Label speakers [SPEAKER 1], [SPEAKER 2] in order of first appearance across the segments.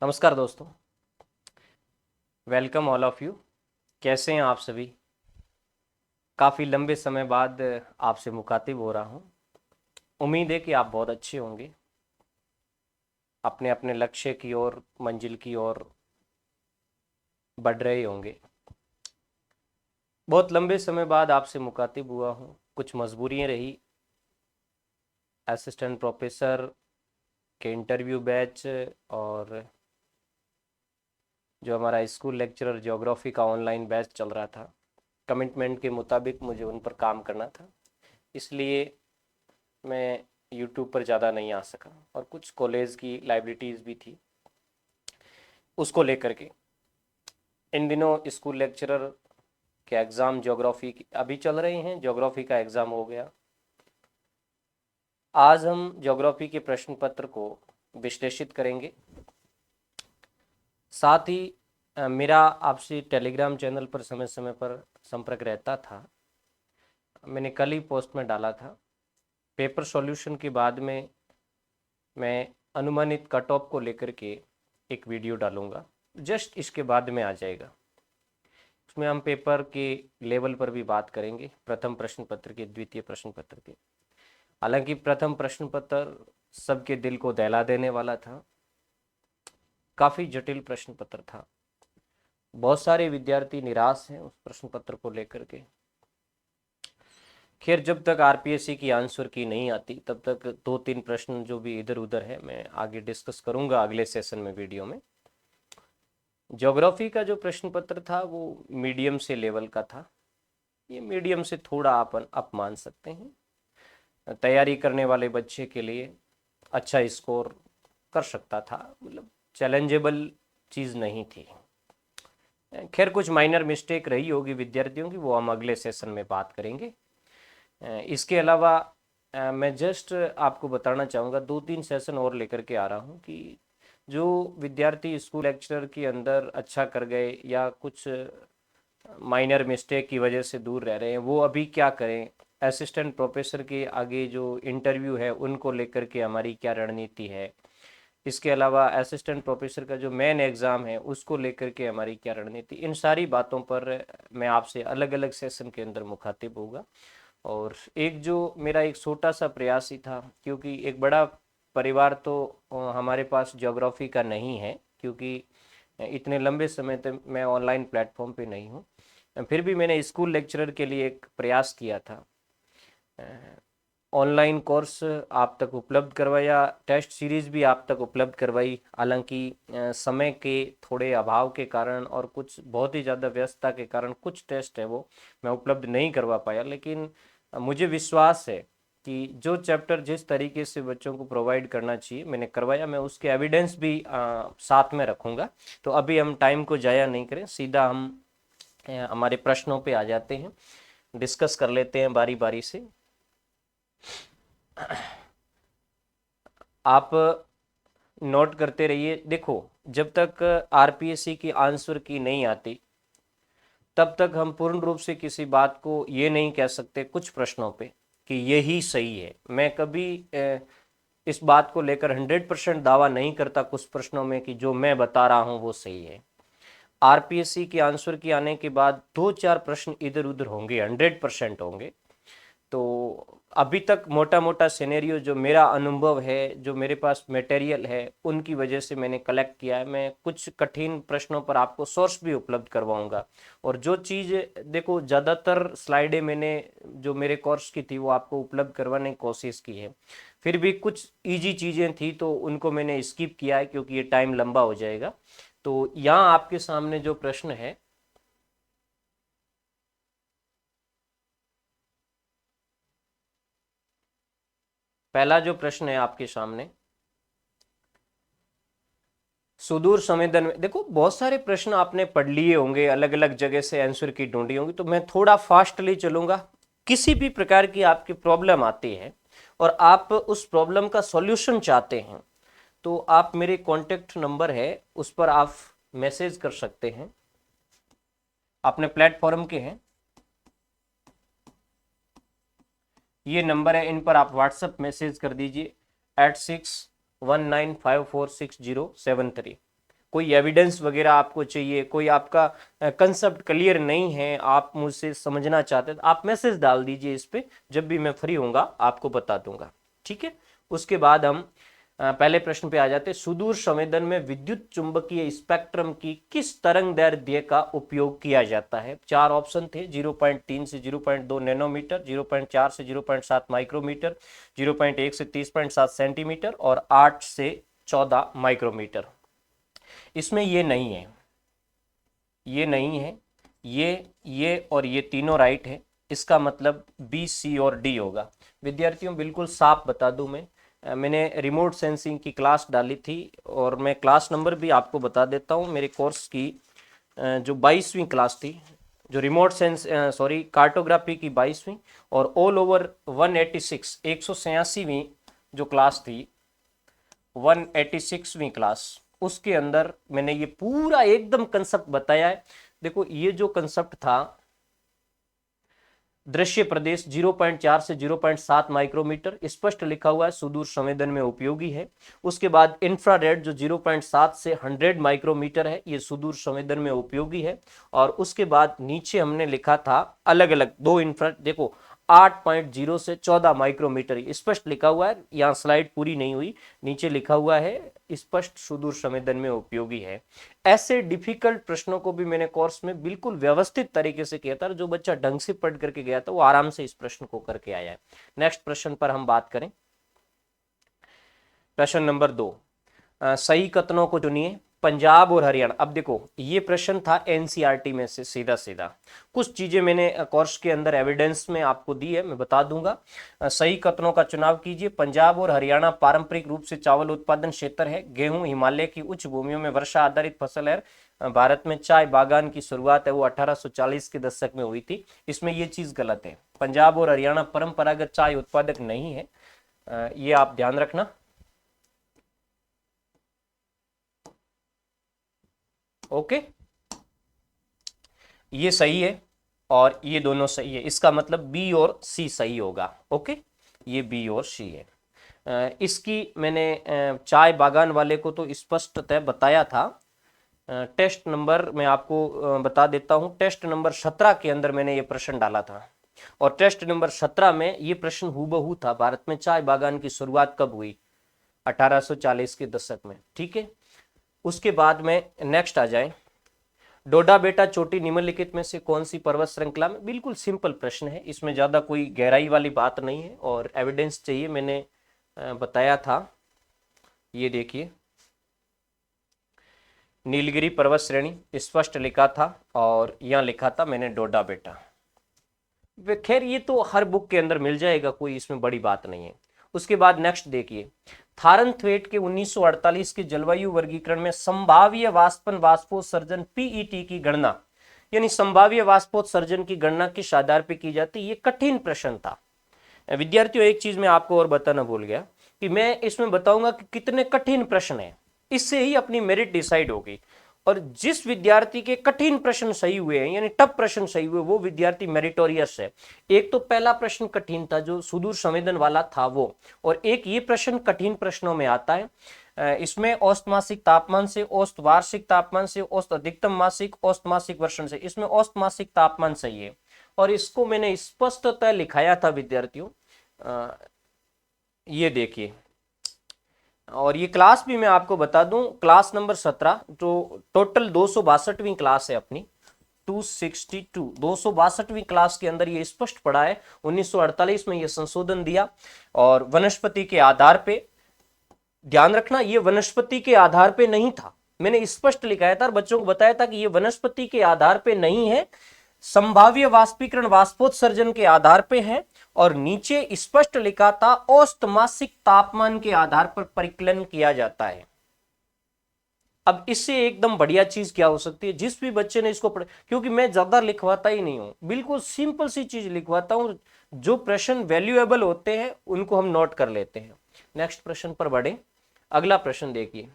[SPEAKER 1] नमस्कार दोस्तों। Welcome all of you. कैसे हैं आप सभी? काफ़ी लंबे समय बाद आपसे मुखातिब हो रहा हूं। उम्मीद है कि आप बहुत अच्छे होंगे, अपने अपने लक्ष्य की ओर, मंजिल की ओर बढ़ रहे होंगे। बहुत लंबे समय बाद आपसे मुखातिब हुआ हूं, कुछ मजबूरियां रही। असिस्टेंट प्रोफेसर के इंटरव्यू बैच और जो हमारा स्कूल लेक्चरर ज्योग्राफी का ऑनलाइन बैच चल रहा था, कमिटमेंट के मुताबिक मुझे उन पर काम करना था, इसलिए मैं यूट्यूब पर ज़्यादा नहीं आ सका। और कुछ कॉलेज की लाइबिलिटीज़ भी थी, उसको लेकर के इन दिनों स्कूल लेक्चरर के एग्ज़ाम ज्योग्राफी अभी चल रहे हैं। ज्योग्राफी का एग्ज़ाम हो गया। आज हम ज्योग्राफी के प्रश्न पत्र को विश्लेषित करेंगे। साथ ही मेरा आपसे टेलीग्राम चैनल पर समय समय पर संपर्क रहता था। मैंने कल ही पोस्ट में डाला था, पेपर सॉल्यूशन के बाद में मैं अनुमानित कट ऑफ को लेकर के एक वीडियो डालूंगा। जस्ट इसके बाद में आ जाएगा। उसमें हम पेपर के लेवल पर भी बात करेंगे, प्रथम प्रश्न पत्र के, द्वितीय प्रश्न पत्र के। हालांकि प्रथम प्रश्न पत्र सबके दिल को दहला देने वाला था, काफ़ी जटिल प्रश्न पत्र था। बहुत सारे विद्यार्थी निराश हैं उस प्रश्न पत्र को लेकर के। खैर, जब तक आरपीएससी की आंसर की नहीं आती तब तक दो तीन प्रश्न जो भी इधर उधर है मैं आगे डिस्कस करूंगा अगले सेशन में, वीडियो में। ज्योग्राफी का जो प्रश्न पत्र था वो मीडियम से लेवल का था। ये मीडियम से थोड़ा आप मान सकते हैं। तैयारी करने वाले बच्चे के लिए अच्छा स्कोर कर सकता था, मतलब चैलेंजेबल चीज़ नहीं थी। खैर, कुछ माइनर मिस्टेक रही होगी विद्यार्थियों की, वो हम अगले सेशन में बात करेंगे। इसके अलावा मैं जस्ट आपको बताना चाहूँगा, दो तीन सेशन और लेकर के आ रहा हूँ कि जो विद्यार्थी स्कूल लेक्चरर के अंदर अच्छा कर गए या कुछ माइनर मिस्टेक की वजह से दूर रह रहे हैं, वो अभी क्या करें। असिस्टेंट प्रोफेसर के आगे जो इंटरव्यू है उनको लेकर के हमारी क्या रणनीति है। इसके अलावा असिस्टेंट प्रोफेसर का जो मेन एग्ज़ाम है उसको लेकर के हमारी क्या रणनीति, इन सारी बातों पर मैं आपसे अलग अलग सेशन के अंदर मुखातिब होगा। और एक जो मेरा एक छोटा सा प्रयास ही था, क्योंकि एक बड़ा परिवार तो हमारे पास ज्योग्राफी का नहीं है, क्योंकि इतने लंबे समय तक मैं ऑनलाइन प्लेटफॉर्म पे नहीं हूँ। फिर भी मैंने स्कूल लेक्चरर के लिए एक प्रयास किया था, ऑनलाइन कोर्स आप तक उपलब्ध करवाया, टेस्ट सीरीज भी आप तक उपलब्ध करवाई। हालांकि समय के थोड़े अभाव के कारण और कुछ बहुत ही ज़्यादा व्यस्तता के कारण कुछ टेस्ट है वो मैं उपलब्ध नहीं करवा पाया, लेकिन मुझे विश्वास है कि जो चैप्टर जिस तरीके से बच्चों को प्रोवाइड करना चाहिए मैंने करवाया। मैं उसके एविडेंस भी साथ में रखूँगा। तो अभी हम टाइम को ज़ाया नहीं करें, सीधा हम हमारे प्रश्नों पे आ जाते हैं, डिस्कस कर लेते हैं बारी बारी से। आप नोट करते रहिए। देखो, जब तक आरपीएससी की आंसर की नहीं आती तब तक हम पूर्ण रूप से किसी बात को ये नहीं कह सकते कुछ प्रश्नों पे कि यही सही है। मैं कभी इस बात को लेकर 100% दावा नहीं करता कुछ प्रश्नों में कि जो मैं बता रहा हूँ वो सही है। आरपीएससी के आंसर की आने के बाद दो चार प्रश्न इधर उधर होंगे, 100% होंगे। तो अभी तक मोटा मोटा सिनेरियो जो मेरा अनुभव है, जो मेरे पास मटेरियल है, उनकी वजह से मैंने कलेक्ट किया है। मैं कुछ कठिन प्रश्नों पर आपको सोर्स भी उपलब्ध करवाऊंगा। और जो चीज़, देखो, ज़्यादातर स्लाइडें मैंने जो मेरे कोर्स की थी वो आपको उपलब्ध करवाने की कोशिश की है। फिर भी कुछ इजी चीज़ें थी तो उनको मैंने स्किप किया है, क्योंकि ये टाइम लंबा हो जाएगा। तो यहाँ आपके सामने जो प्रश्न है, पहला जो प्रश्न है आपके सामने, सुदूर संवेदन में, देखो बहुत सारे प्रश्न आपने पढ़ लिए होंगे, अलग अलग जगह से आंसर की ढूंढी होंगी, तो मैं थोड़ा फास्टली चलूंगा। किसी भी प्रकार की आपकी प्रॉब्लम आती है और आप उस प्रॉब्लम का सॉल्यूशन चाहते हैं, तो आप मेरे कॉन्टेक्ट नंबर है उस पर आप मैसेज कर सकते हैं। अपने प्लेटफॉर्म के हैं, ये नंबर है, इन पर आप व्हाट्सएप मैसेज कर दीजिए 8619546073। कोई एविडेंस वगैरह आपको चाहिए, कोई आपका कंसेप्ट क्लियर नहीं है, आप मुझसे समझना चाहते हैं, तो आप मैसेज डाल दीजिए इस पे, जब भी मैं फ्री होऊंगा आपको बता दूंगा। ठीक है, उसके बाद हम पहले प्रश्न पे आ जाते हैं। सुदूर संवेदन में विद्युत चुंबकीय स्पेक्ट्रम की किस तरंगदैर्ध्य का उपयोग किया जाता है? 4 ऑप्शन थे, 0.3 से 0.2 नैनोमीटर, 0.4 से 0.7 माइक्रोमीटर, 0.1 से 30.7 सेंटीमीटर और 8 से 14 माइक्रोमीटर। इसमें ये नहीं है, ये नहीं है, ये और ये तीनों राइट है। इसका मतलब बी, सी और डी होगा। विद्यार्थियों बिल्कुल साफ बता दूं, मैंने रिमोट सेंसिंग की क्लास डाली थी और मैं क्लास नंबर भी आपको बता देता हूं। मेरे कोर्स की जो 22वीं क्लास थी, जो रिमोट कार्टोग्राफी की 22वीं और ऑल ओवर 186 186वीं जो क्लास थी, 186वीं क्लास, उसके अंदर मैंने ये पूरा एकदम कंसेप्ट बताया है। देखो ये जो कंसेप्ट था, दृश्य प्रदेश 0.4 से 0.7 माइक्रोमीटर स्पष्ट लिखा हुआ है, सुदूर संवेदन में उपयोगी है। उसके बाद इंफ्रारेड जो 0.7 से 100 माइक्रोमीटर है, ये सुदूर संवेदन में उपयोगी है। और उसके बाद नीचे हमने लिखा था अलग अलग दो इंफ्रा, देखो 8.0 से 14 माइक्रोमीटर स्पष्ट लिखा हुआ है, यहाँ स्लाइड पूरी नहीं हुई, नीचे लिखा हुआ है स्पष्ट सुदूर संवेदन में उपयोगी है। ऐसे डिफिकल्ट प्रश्नों को भी मैंने कोर्स में बिल्कुल व्यवस्थित तरीके से किया था, जो बच्चा ढंग से पढ़ करके गया था वो आराम से इस प्रश्न को करके आया है। नेक्स्ट प्रश्न पर हम बात करें। प्रश्न नंबर 2, सही कथनों को चुनिए। पंजाब और हरियाणा, अब देखो ये प्रश्न था एनसीईआरटी में से सीधा सीधा, कुछ चीजें मैंने कोर्स के अंदर एविडेंस में आपको दी है, मैं बता दूंगा। सही कथनों का चुनाव कीजिए। पंजाब और हरियाणा पारंपरिक रूप से चावल उत्पादन क्षेत्र है। गेहूं हिमालय की उच्च भूमियों में वर्षा आधारित फसल है। भारत में चाय बागान की शुरुआत है वो 1840 के दशक में हुई थी। इसमें ये चीज गलत है, पंजाब और हरियाणा परंपरागत चाय उत्पादक नहीं है, ये आप ध्यान रखना। ओके, ये सही है और ये दोनों सही है, इसका मतलब बी और सी सही होगा। ओके, ये बी और सी है। इसकी मैंने चाय बागान वाले को तो स्पष्टतः बताया था। टेस्ट नंबर मैं आपको बता देता हूं, टेस्ट नंबर 17 के अंदर मैंने ये प्रश्न डाला था और टेस्ट नंबर 17 में ये प्रश्न हूबहू था, भारत में चाय बागान की शुरुआत कब हुई? 1840 के दशक में। ठीक है, उसके बाद में नेक्स्ट आ जाए, डोडा बेटा चोटी निम्नलिखित में से कौन सी पर्वत श्रृंखला में? बिल्कुल सिंपल प्रश्न है, इसमें ज्यादा कोई गहराई वाली बात नहीं है और एविडेंस चाहिए, मैंने बताया था। ये देखिए नीलगिरी पर्वत श्रेणी स्पष्ट लिखा था और यहां लिखा था मैंने डोडा बेटा। खैर ये तो हर बुक के अंदर मिल जाएगा, कोई इसमें बड़ी बात नहीं है। उसके बाद नेक्स्ट देखिए, थारनथ्वेट के 1948 के जलवायु वर्गीकरण में संभाव्य वाष्पन वाष्पोत्सर्जन पीईटी की गणना, यानी संभाव्य वाष्पोत्सर्जन की गणना किस आधार पर की जाती है? ये कठिन प्रश्न था विद्यार्थियों। एक चीज मैं आपको और बताना भूल गया कि मैं इसमें बताऊंगा कि कितने कठिन प्रश्न है, इससे ही अपनी मेरिट डिसाइड होगी। और जिस विद्यार्थी के कठिन प्रश्न सही हुए हैं, यानी टफ प्रश्न सही हुए, वो विद्यार्थी मेरिटोरियस है। एक तो पहला प्रश्न कठिन था जो सुदूर संवेदन वाला था वो, और एक ये प्रश्न कठिन प्रश्नों में आता है। इसमें औसत मासिक तापमान से, औसत वार्षिक तापमान से, औसत अधिकतम मासिक, औसत मासिक वर्षण से, इसमें औसत मासिक तापमान सही है और इसको मैंने स्पष्टतः लिखाया था विद्यार्थियों। ये देखिए, और ये क्लास भी मैं आपको बता दूं, क्लास नंबर 17, जो टोटल 262वीं क्लास है अपनी, 262 262वीं क्लास के अंदर ये स्पष्ट पड़ा है। 1948 में ये संशोधन दिया और वनस्पति के आधार पे, ध्यान रखना ये वनस्पति के आधार पे नहीं था, मैंने स्पष्ट लिखाया था और बच्चों को बताया था कि ये वनस्पति के आधार पे नहीं है, संभाव्य वाष्पीकरण वाष्पोत्सर्जन के आधार पे है। और नीचे स्पष्ट लिखा था औसत मासिक तापमान के आधार पर परिकलन किया जाता है। अब इससे एकदम बढ़िया चीज क्या हो सकती है? जिस भी बच्चे ने इसको पढ़ा, क्योंकि मैं ज्यादा लिखवाता ही नहीं हूं, बिल्कुल सिंपल सी चीज लिखवाता हूं, जो प्रश्न वैल्यूएबल होते हैं उनको हम नोट कर लेते हैं। नेक्स्ट प्रश्न पर बढ़े। अगला प्रश्न देखिए,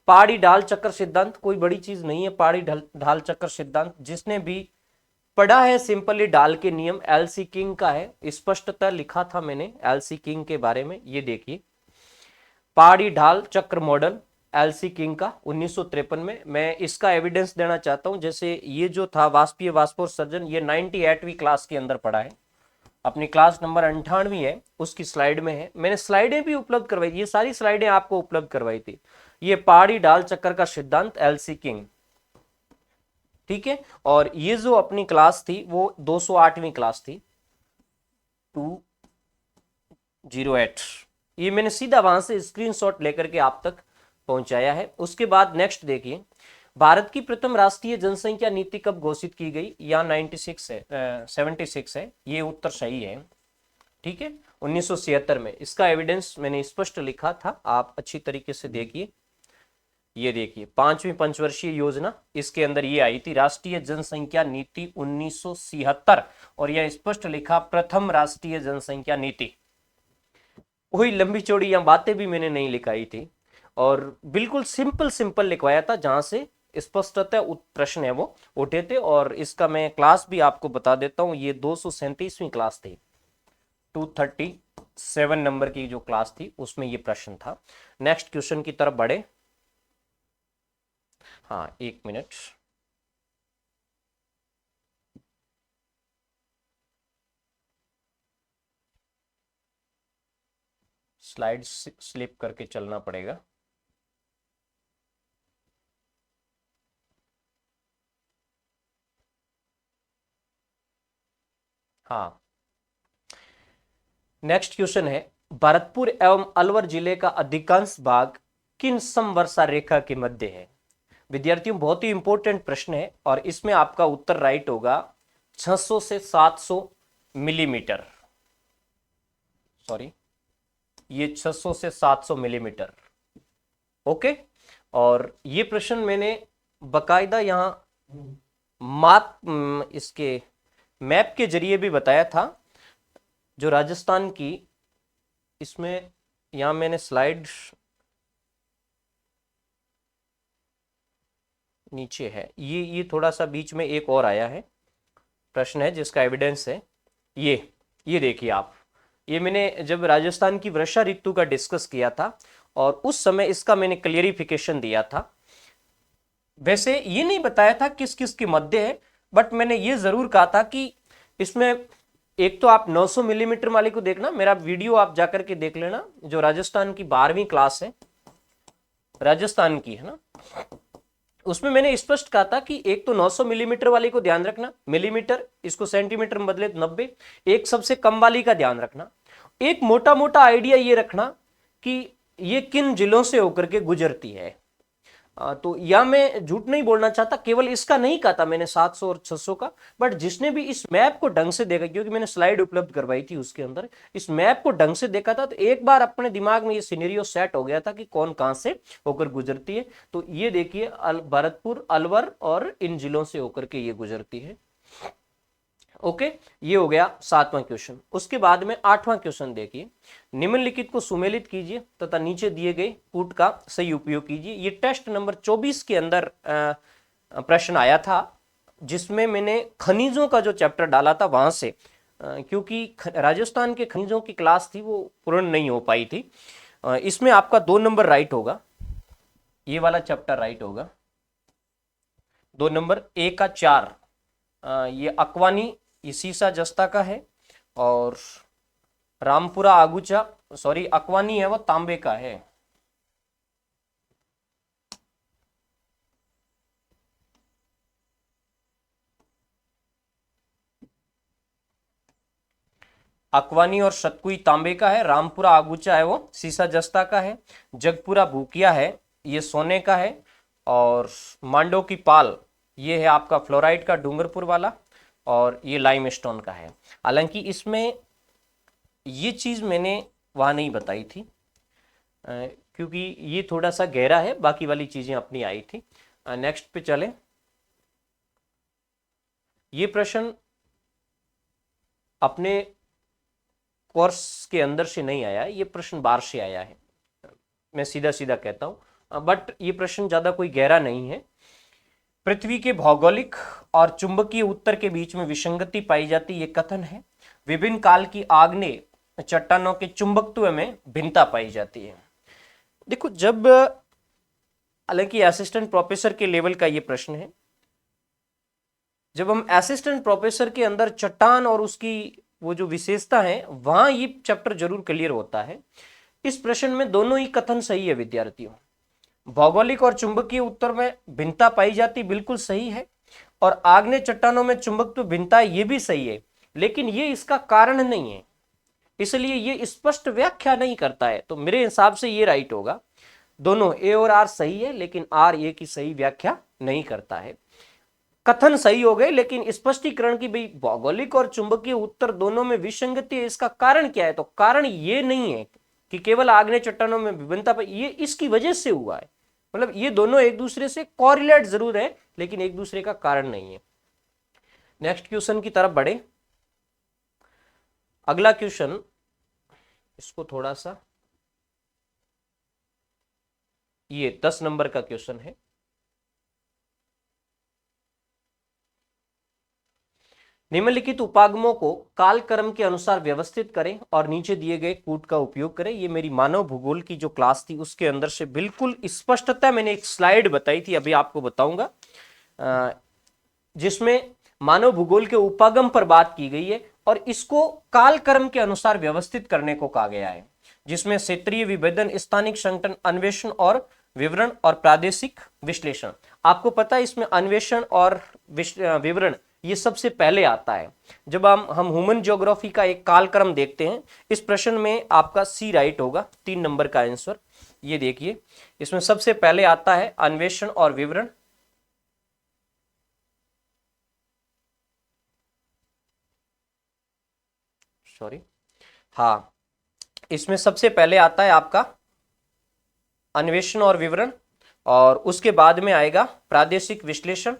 [SPEAKER 1] पहाड़ी ढाल चक्र सिद्धांत कोई बड़ी चीज नहीं है। पहाड़ी ढाल चक्र सिद्धांत जिसने भी पढ़ा है, सिंपली ढाल के नियम एलसी किंग का है, स्पष्टतः लिखा था मैंने एलसी किंग के बारे में। ये देखिए, पहाड़ी ढाल चक्र मॉडल एलसी किंग का 1953 में। मैं इसका एविडेंस देना चाहता हूं, जैसे ये जो था वाष्पीय वाष्पोत्सर्जन, ये 98वीं क्लास के अंदर पढ़ा है, अपनी क्लास नंबर 98 है उसकी स्लाइड में है। मैंने स्लाइडें भी उपलब्ध करवाई, ये सारी स्लाइडें आपको उपलब्ध करवाई थी। ये पहाड़ी ढाल चक्कर का सिद्धांत, एलसी किंग, ठीक है। और ये जो अपनी क्लास थी वो 208वीं क्लास थी, 208। ये मैंने सीधा वहां से स्क्रीनशॉट लेकर के आप तक पहुंचाया है। उसके बाद नेक्स्ट देखिए, भारत की प्रथम राष्ट्रीय जनसंख्या नीति कब घोषित की गई? या 96 है, 76 है, ये उत्तर सही है, ठीक है, 1976 में। इसका एविडेंस मैंने स्पष्ट लिखा था, आप अच्छी तरीके से देखिए। ये देखिए 5वीं पंचवर्षीय योजना, इसके अंदर ये आई थी, राष्ट्रीय जनसंख्या नीति 1976, और यह स्पष्ट लिखा प्रथम राष्ट्रीय जनसंख्या नीति। वही लंबी चौड़ी यहाँ बातें भी मैंने नहीं लिखाई थी, और बिल्कुल सिंपल लिखवाया था, जहां से स्पष्टतः प्रश्न है वो उठे थे। और इसका मैं क्लास भी आपको बता देता हूँ, ये 237वीं क्लास थी, 237 नंबर की जो क्लास थी उसमें ये प्रश्न था। नेक्स्ट क्वेश्चन की तरफ बढ़े। हाँ, एक मिनट, स्लाइड स्लिप करके चलना पड़ेगा। हाँ, नेक्स्ट क्वेश्चन है, भरतपुर एवं अलवर जिले का अधिकांश भाग किन समवर्षा रेखा के मध्य है? विद्यार्थियों, बहुत ही इंपॉर्टेंट प्रश्न है, और इसमें आपका उत्तर राइट होगा 600 से 700 मिलीमीटर। सॉरी, ये 600 से 700 मिलीमीटर, ओके। और ये प्रश्न मैंने बकायदा यहां इसके मैप के जरिए भी बताया था, जो राजस्थान की, इसमें यहां मैंने स्लाइड नीचे है, ये थोड़ा सा बीच में एक और आया है प्रश्न है जिसका एविडेंस है। ये देखिए आप, ये मैंने जब राजस्थान की वर्षा ऋतु का डिस्कस किया था, और उस समय इसका मैंने क्लियरिफिकेशन दिया था। वैसे ये नहीं बताया था किस किस के मध्य है, बट मैंने ये जरूर कहा था कि इसमें एक तो आप 900 मिलीमीटर वाले को देखना, मेरा वीडियो आप जाकर के देख लेना, जो राजस्थान की 12वीं क्लास है राजस्थान की, है ना, उसमें मैंने स्पष्ट कहा था कि एक तो 900 मिलीमीटर वाली को ध्यान रखना, मिलीमीटर इसको सेंटीमीटर में बदले 90, एक सबसे कम वाली का ध्यान रखना। एक मोटा मोटा आइडिया ये रखना कि ये किन जिलों से होकर के गुजरती है। तो या मैं झूठ नहीं बोलना चाहता, केवल इसका नहीं कहा था मैंने 700 और 600 का, बट जिसने भी इस मैप को ढंग से देखा, क्योंकि मैंने स्लाइड उपलब्ध करवाई थी उसके अंदर, इस मैप को ढंग से देखा था, तो एक बार अपने दिमाग में ये सिनेरियो सेट हो गया था कि कौन कहां से होकर गुजरती है। तो ये देखिए, भरतपुर, अलवर और इन जिलों से होकर के ये गुजरती है, ओके। ये हो गया 7वां क्वेश्चन। उसके बाद में 8वां क्वेश्चन देखिए, निम्नलिखित को सुमेलित कीजिए तथा नीचे दिए गए कूट का सही उपयोग कीजिए। ये टेस्ट नंबर 24 के अंदर प्रश्न आया था, जिसमें मैंने खनिजों का जो चैप्टर डाला था वहां से, क्योंकि राजस्थान के खनिजों की क्लास थी वो पूर्ण नहीं हो पाई थी। इसमें आपका 2 नंबर राइट होगा, ये वाला चैप्टर राइट होगा। 2 नंबर, ए का 4, ये अक्वानी, ये सीसा जस्ता का है, और रामपुरा आगुचा, सॉरी अक्वानी है वो तांबे का है। अक्वानी और सतकुई तांबे का है, रामपुरा आगुचा है वो सीसा जस्ता का है, जगपुरा भूकिया है ये सोने का है, और मांडो की पाल ये है आपका फ्लोराइड का डूंगरपुर वाला, और ये लाइमस्टोन का है। हालांकि इसमें ये चीज मैंने वहां नहीं बताई थी, क्योंकि ये थोड़ा सा गहरा है, बाकी वाली चीजें अपनी आई थी। नेक्स्ट पे चले। ये प्रश्न अपने कोर्स के अंदर से नहीं आया, ये प्रश्न बाहर से आया है, मैं सीधा सीधा कहता हूं, बट ये प्रश्न ज्यादा कोई गहरा नहीं है। पृथ्वी के भौगोलिक और चुंबकीय उत्तर के बीच में विसंगति पाई जाती, ये कथन है। विभिन्न काल की आग्नेय चट्टानों के चुंबकत्व में भिन्नता पाई जाती है। देखो, जब हालांकि असिस्टेंट प्रोफेसर के लेवल का ये प्रश्न है। जब हम असिस्टेंट प्रोफेसर के अंदर चट्टान और उसकी वो जो विशेषता है वहां ये चैप्टर जरूर क्लियर होता है। इस प्रश्न में दोनों ही कथन सही है विद्यार्थियों। भौगोलिक और चुंबकीय उत्तर में भिन्नता पाई जाती बिल्कुल सही है, और आग्नेय चट्टानों में चुंबकत्व भिन्नता ये भी सही है, लेकिन ये इसका कारण नहीं है, इसलिए ये स्पष्ट व्याख्या नहीं करता है। तो मेरे हिसाब से ये राइट होगा। दोनों ए और आर सही है, लेकिन आर ए की सही व्याख्या नहीं करता है। कथन सही हो गए, लेकिन स्पष्टीकरण की भाई भौगोलिक और चुंबकीय उत्तर दोनों में विसंगति है, इसका कारण क्या है? तो कारण ये नहीं है कि केवल आग्नेय चट्टानों में विभिन्नता, ये इसकी वजह से हुआ है। मतलब ये दोनों एक दूसरे से कोरिलेट जरूर है, लेकिन एक दूसरे का कारण नहीं है। नेक्स्ट क्वेश्चन की तरफ बढ़े। अगला क्वेश्चन, इसको थोड़ा सा, ये 10 नंबर का क्वेश्चन है। निम्नलिखित उपागमों को कालक्रम के अनुसार व्यवस्थित करें और नीचे दिए गए कूट का उपयोग करें। ये मेरी मानव भूगोल की जो क्लास थी उसके अंदर से बिल्कुल स्पष्टता मैंने एक स्लाइड बताई थी, अभी आपको बताऊंगा, जिसमें मानव भूगोल के उपागम पर बात की गई है और इसको कालक्रम के अनुसार व्यवस्थित करने को कहा गया है, जिसमें क्षेत्रीय विभेदन, स्थानिक संगठन, अन्वेषण और विवरण और प्रादेशिक विश्लेषण। आपको पता है इसमें अन्वेषण और विवरण ये सबसे पहले आता है। जब हम ह्यूमन ज्योग्राफी का एक कालक्रम देखते हैं, इस प्रश्न में आपका सी राइट होगा, 3 नंबर का आंसर। ये देखिए, इसमें सबसे पहले आता है अन्वेषण और विवरण, सॉरी, हाँ, इसमें सबसे पहले आता है आपका अन्वेषण और विवरण, और उसके बाद में आएगा प्रादेशिक विश्लेषण,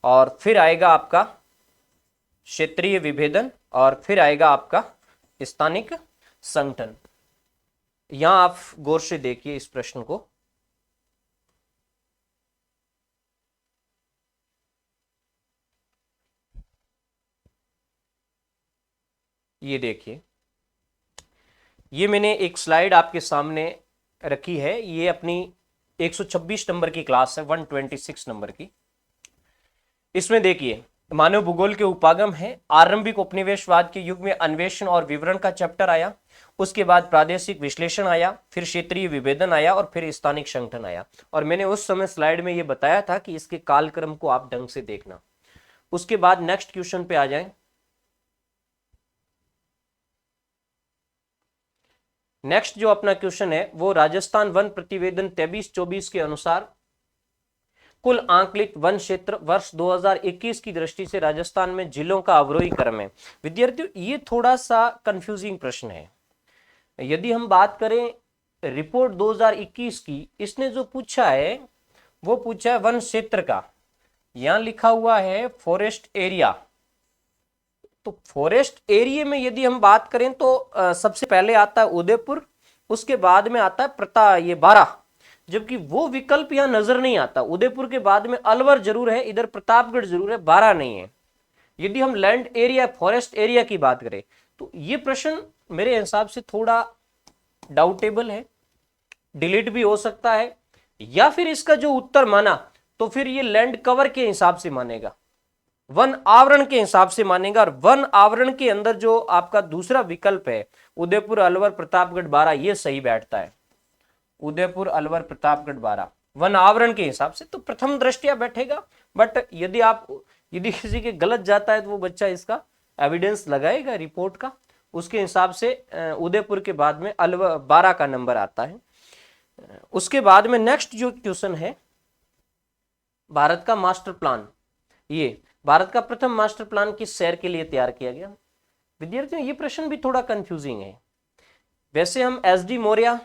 [SPEAKER 1] और फिर आएगा आपका क्षेत्रीय विभेदन, और फिर आएगा आपका स्थानिक संगठन। यहां आप गौर से देखिए इस प्रश्न को। ये देखिए, ये मैंने एक स्लाइड आपके सामने रखी है, ये अपनी 126 नंबर की क्लास है, 126 नंबर की। इसमें देखिए, मानव भूगोल के उपागम है। आरंभिक उपनिवेशवाद के युग में अन्वेषण और विवरण का चैप्टर आया, उसके बाद प्रादेशिक विश्लेषण आया, फिर क्षेत्रीय विभेदन आया, और फिर स्थानिक संगठन आया। और मैंने उस समय स्लाइड में ये बताया था कि इसके कालक्रम को आप ढंग से देखना। उसके बाद नेक्स्ट क्वेश्चन पे आ जाएं। नेक्स्ट जो अपना क्वेश्चन है वो राजस्थान वन प्रतिवेदन 23-24 के अनुसार कुल आंकलित वन क्षेत्र वर्ष 2021 की दृष्टि से राजस्थान में जिलों का अवरोही क्रम है। विद्यार्थियों, ये थोड़ा सा कंफ्यूजिंग प्रश्न है। यदि हम बात करें रिपोर्ट 2021 की, इसने जो पूछा है वो पूछा है वन क्षेत्र का। यहां लिखा हुआ है फॉरेस्ट एरिया। तो फॉरेस्ट एरिया में यदि हम बात करें तो सबसे पहले आता है उदयपुर, उसके बाद में आता है ये बारां, जबकि वो विकल्प यहां नजर नहीं आता। उदयपुर के बाद में अलवर जरूर है, इधर प्रतापगढ़ जरूर है, बारां नहीं है। यदि हम लैंड एरिया, फॉरेस्ट एरिया की बात करें तो ये प्रश्न मेरे हिसाब से थोड़ा डाउटेबल है, डिलीट भी हो सकता है, या फिर इसका जो उत्तर माना तो फिर ये लैंड कवर के हिसाब से मानेगा, वन आवरण के हिसाब से मानेगा। और वन आवरण के अंदर जो आपका दूसरा विकल्प है उदयपुर, अलवर, प्रतापगढ़, बारां, ये सही बैठता है। उदयपुर, अलवर, प्रतापगढ़, बारां वन आवरण के हिसाब से तो प्रथम दृष्टिया बैठेगा। बट यदि किसी के गलत जाता है तो वो बच्चा इसका एविडेंस लगाएगा रिपोर्ट का, उसके हिसाब से उदयपुर के बाद में अलवर, बारां का नंबर आता है। उसके बाद में नेक्स्ट जो क्वेश्चन है, भारत का मास्टर प्लान, ये भारत का प्रथम मास्टर प्लान किस शहर के लिए तैयार किया गया? विद्यार्थियों, ये प्रश्न भी थोड़ा कंफ्यूजिंग है। वैसे हम एसडी मौर्य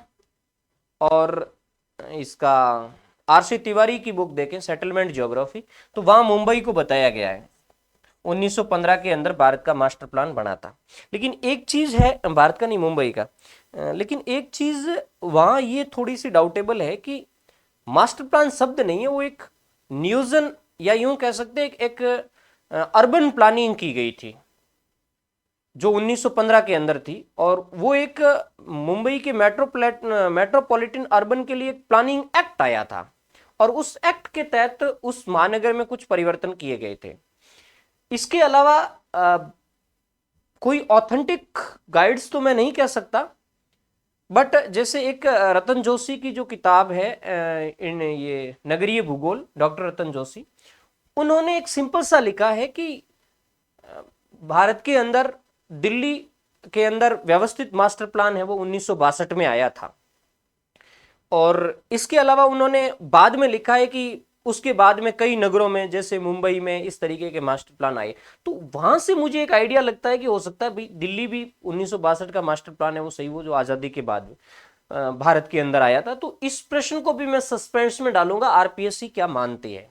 [SPEAKER 1] और इसका आरसी तिवारी की बुक देखें, सेटलमेंट ज्योग्राफी, तो वहां मुंबई को बताया गया है। 1915 के अंदर भारत का मास्टर प्लान बना था। लेकिन एक चीज है, भारत का नहीं, मुंबई का, लेकिन एक चीज वहां ये थोड़ी सी डाउटेबल है कि मास्टर प्लान शब्द नहीं है, वो एक नियोजन या यूं कह सकते हैं एक अर्बन प्लानिंग की गई थी जो 1915 के अंदर थी, और वो एक मुंबई के मेट्रोपॉलिटन अर्बन के लिए एक प्लानिंग एक्ट आया था। और उस एक्ट के तहत उस महानगर में कुछ परिवर्तन किए गए थे। इसके अलावा कोई ऑथेंटिक गाइड्स तो मैं नहीं कह सकता, बट जैसे एक रतन जोशी की जो किताब है इन ये नगरीय भूगोल, डॉक्टर रतन जोशी, उन्होंने एक सिंपल सा लिखा है कि भारत के अंदर, दिल्ली के अंदर व्यवस्थित मास्टर प्लान है वो 1962 में आया था। और इसके अलावा उन्होंने बाद में लिखा है कि उसके बाद में कई नगरों में जैसे मुंबई में इस तरीके के मास्टर प्लान आए। तो वहां से मुझे एक आइडिया लगता है कि हो सकता है भी दिल्ली भी 1962 का मास्टर प्लान है वो सही, वो जो आजादी के बाद भारत के अंदर आया था। तो इस प्रश्न को भी मैं सस्पेंस में डालूंगा, आरपीएससी क्या मानती है।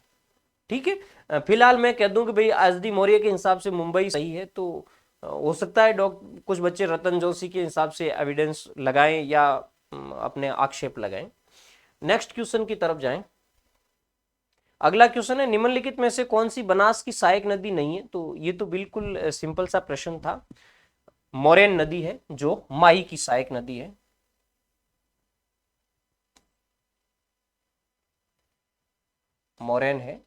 [SPEAKER 1] ठीक है, फिलहाल मैं कह दूं कि भाई एसडी मौर्य के हिसाब से मुंबई सही है। तो हो सकता है कुछ बच्चे रतन जोशी के हिसाब से एविडेंस लगाएं या अपने आक्षेप लगाएं। नेक्स्ट क्वेश्चन की तरफ जाएं। अगला क्वेश्चन है, निम्नलिखित में से कौन सी बनास की सहायक नदी नहीं है? तो ये तो बिल्कुल सिंपल सा प्रश्न था। मोरेन नदी है जो माही की सहायक नदी है। मोरेन है,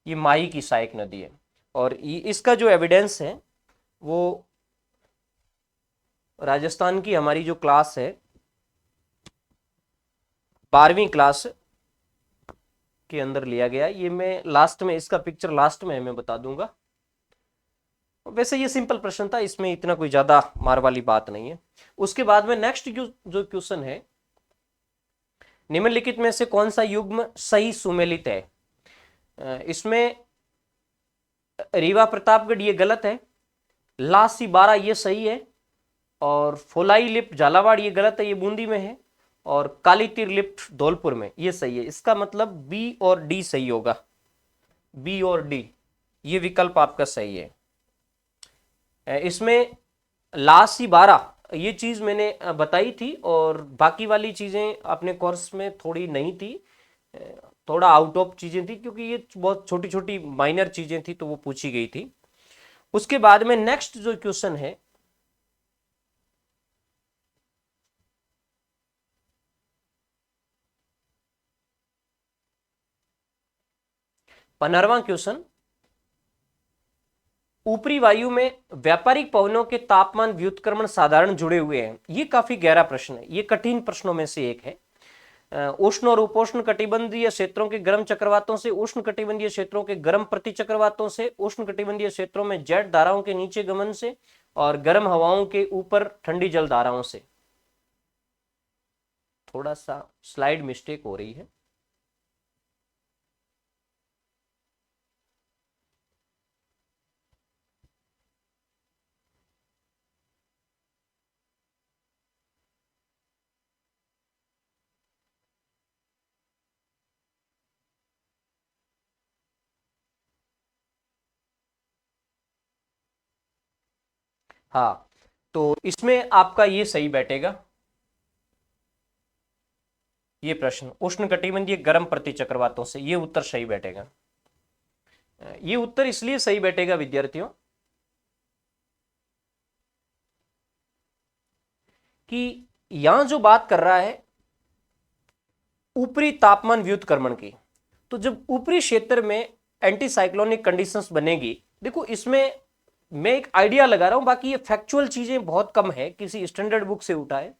[SPEAKER 1] ये माही की सहायक नदी है। और इसका जो एविडेंस है वो राजस्थान की हमारी जो क्लास है 12वीं क्लास के अंदर लिया गया। ये मैं लास्ट में, इसका पिक्चर लास्ट में मैं बता दूंगा। वैसे ये सिंपल प्रश्न था, इसमें इतना कोई ज्यादा मार वाली बात नहीं है। उसके बाद में नेक्स्ट जो क्वेश्चन है, निम्नलिखित में से कौन सा युग्म सही सुमेलित है? इसमें रीवा प्रतापगढ़ ये गलत है, लासी 12 ये सही है, और फोलाई लिफ्ट झालावाड़ ये गलत है, ये बूंदी में है, और काली तीर लिफ्ट धौलपुर में ये सही है। इसका मतलब बी और डी सही होगा, बी और डी ये विकल्प आपका सही है। इसमें लासी 12 ये चीज मैंने बताई थी, और बाकी वाली चीजें अपने कोर्स में थोड़ी नहीं थी, थोड़ा आउट ऑफ चीजें थी, क्योंकि ये बहुत छोटी छोटी माइनर चीजें थी तो वो पूछी गई थी। उसके बाद में नेक्स्ट जो क्वेश्चन है, पंद्रहवां क्वेश्चन, ऊपरी वायु में व्यापारिक पवनों के तापमान व्युत्क्रमण साधारण जुड़े हुए हैं। ये काफी गहरा प्रश्न है, ये कठिन प्रश्नों में से एक है। उष्ण और उपोष्ण कटिबंधीय क्षेत्रों के गर्म चक्रवातों से, उष्ण कटिबंधीय क्षेत्रों के गर्म प्रति चक्रवातों से, उष्ण कटिबंधीय क्षेत्रों में जेट धाराओं के नीचे गमन से, और गर्म हवाओं के ऊपर ठंडी जल धाराओं से। थोड़ा सा स्लाइड मिस्टेक हो रही है। हाँ, तो इसमें आपका ये सही बैठेगा, ये प्रश्न उष्ण कटिबंधीय गर्म प्रति चक्रवातों से, ये उत्तर सही बैठेगा। ये उत्तर इसलिए सही बैठेगा विद्यार्थियों कि यहां जो बात कर रहा है ऊपरी तापमान व्युत्क्रमण की, तो जब ऊपरी क्षेत्र में एंटी साइक्लोनिक कंडीशंस बनेगी, देखो इसमें मैं एक आइडिया लगा रहा हूं, बाकी ये फैक्चुअल चीजें बहुत कम है, किसी स्टैंडर्ड बुक से उठा है।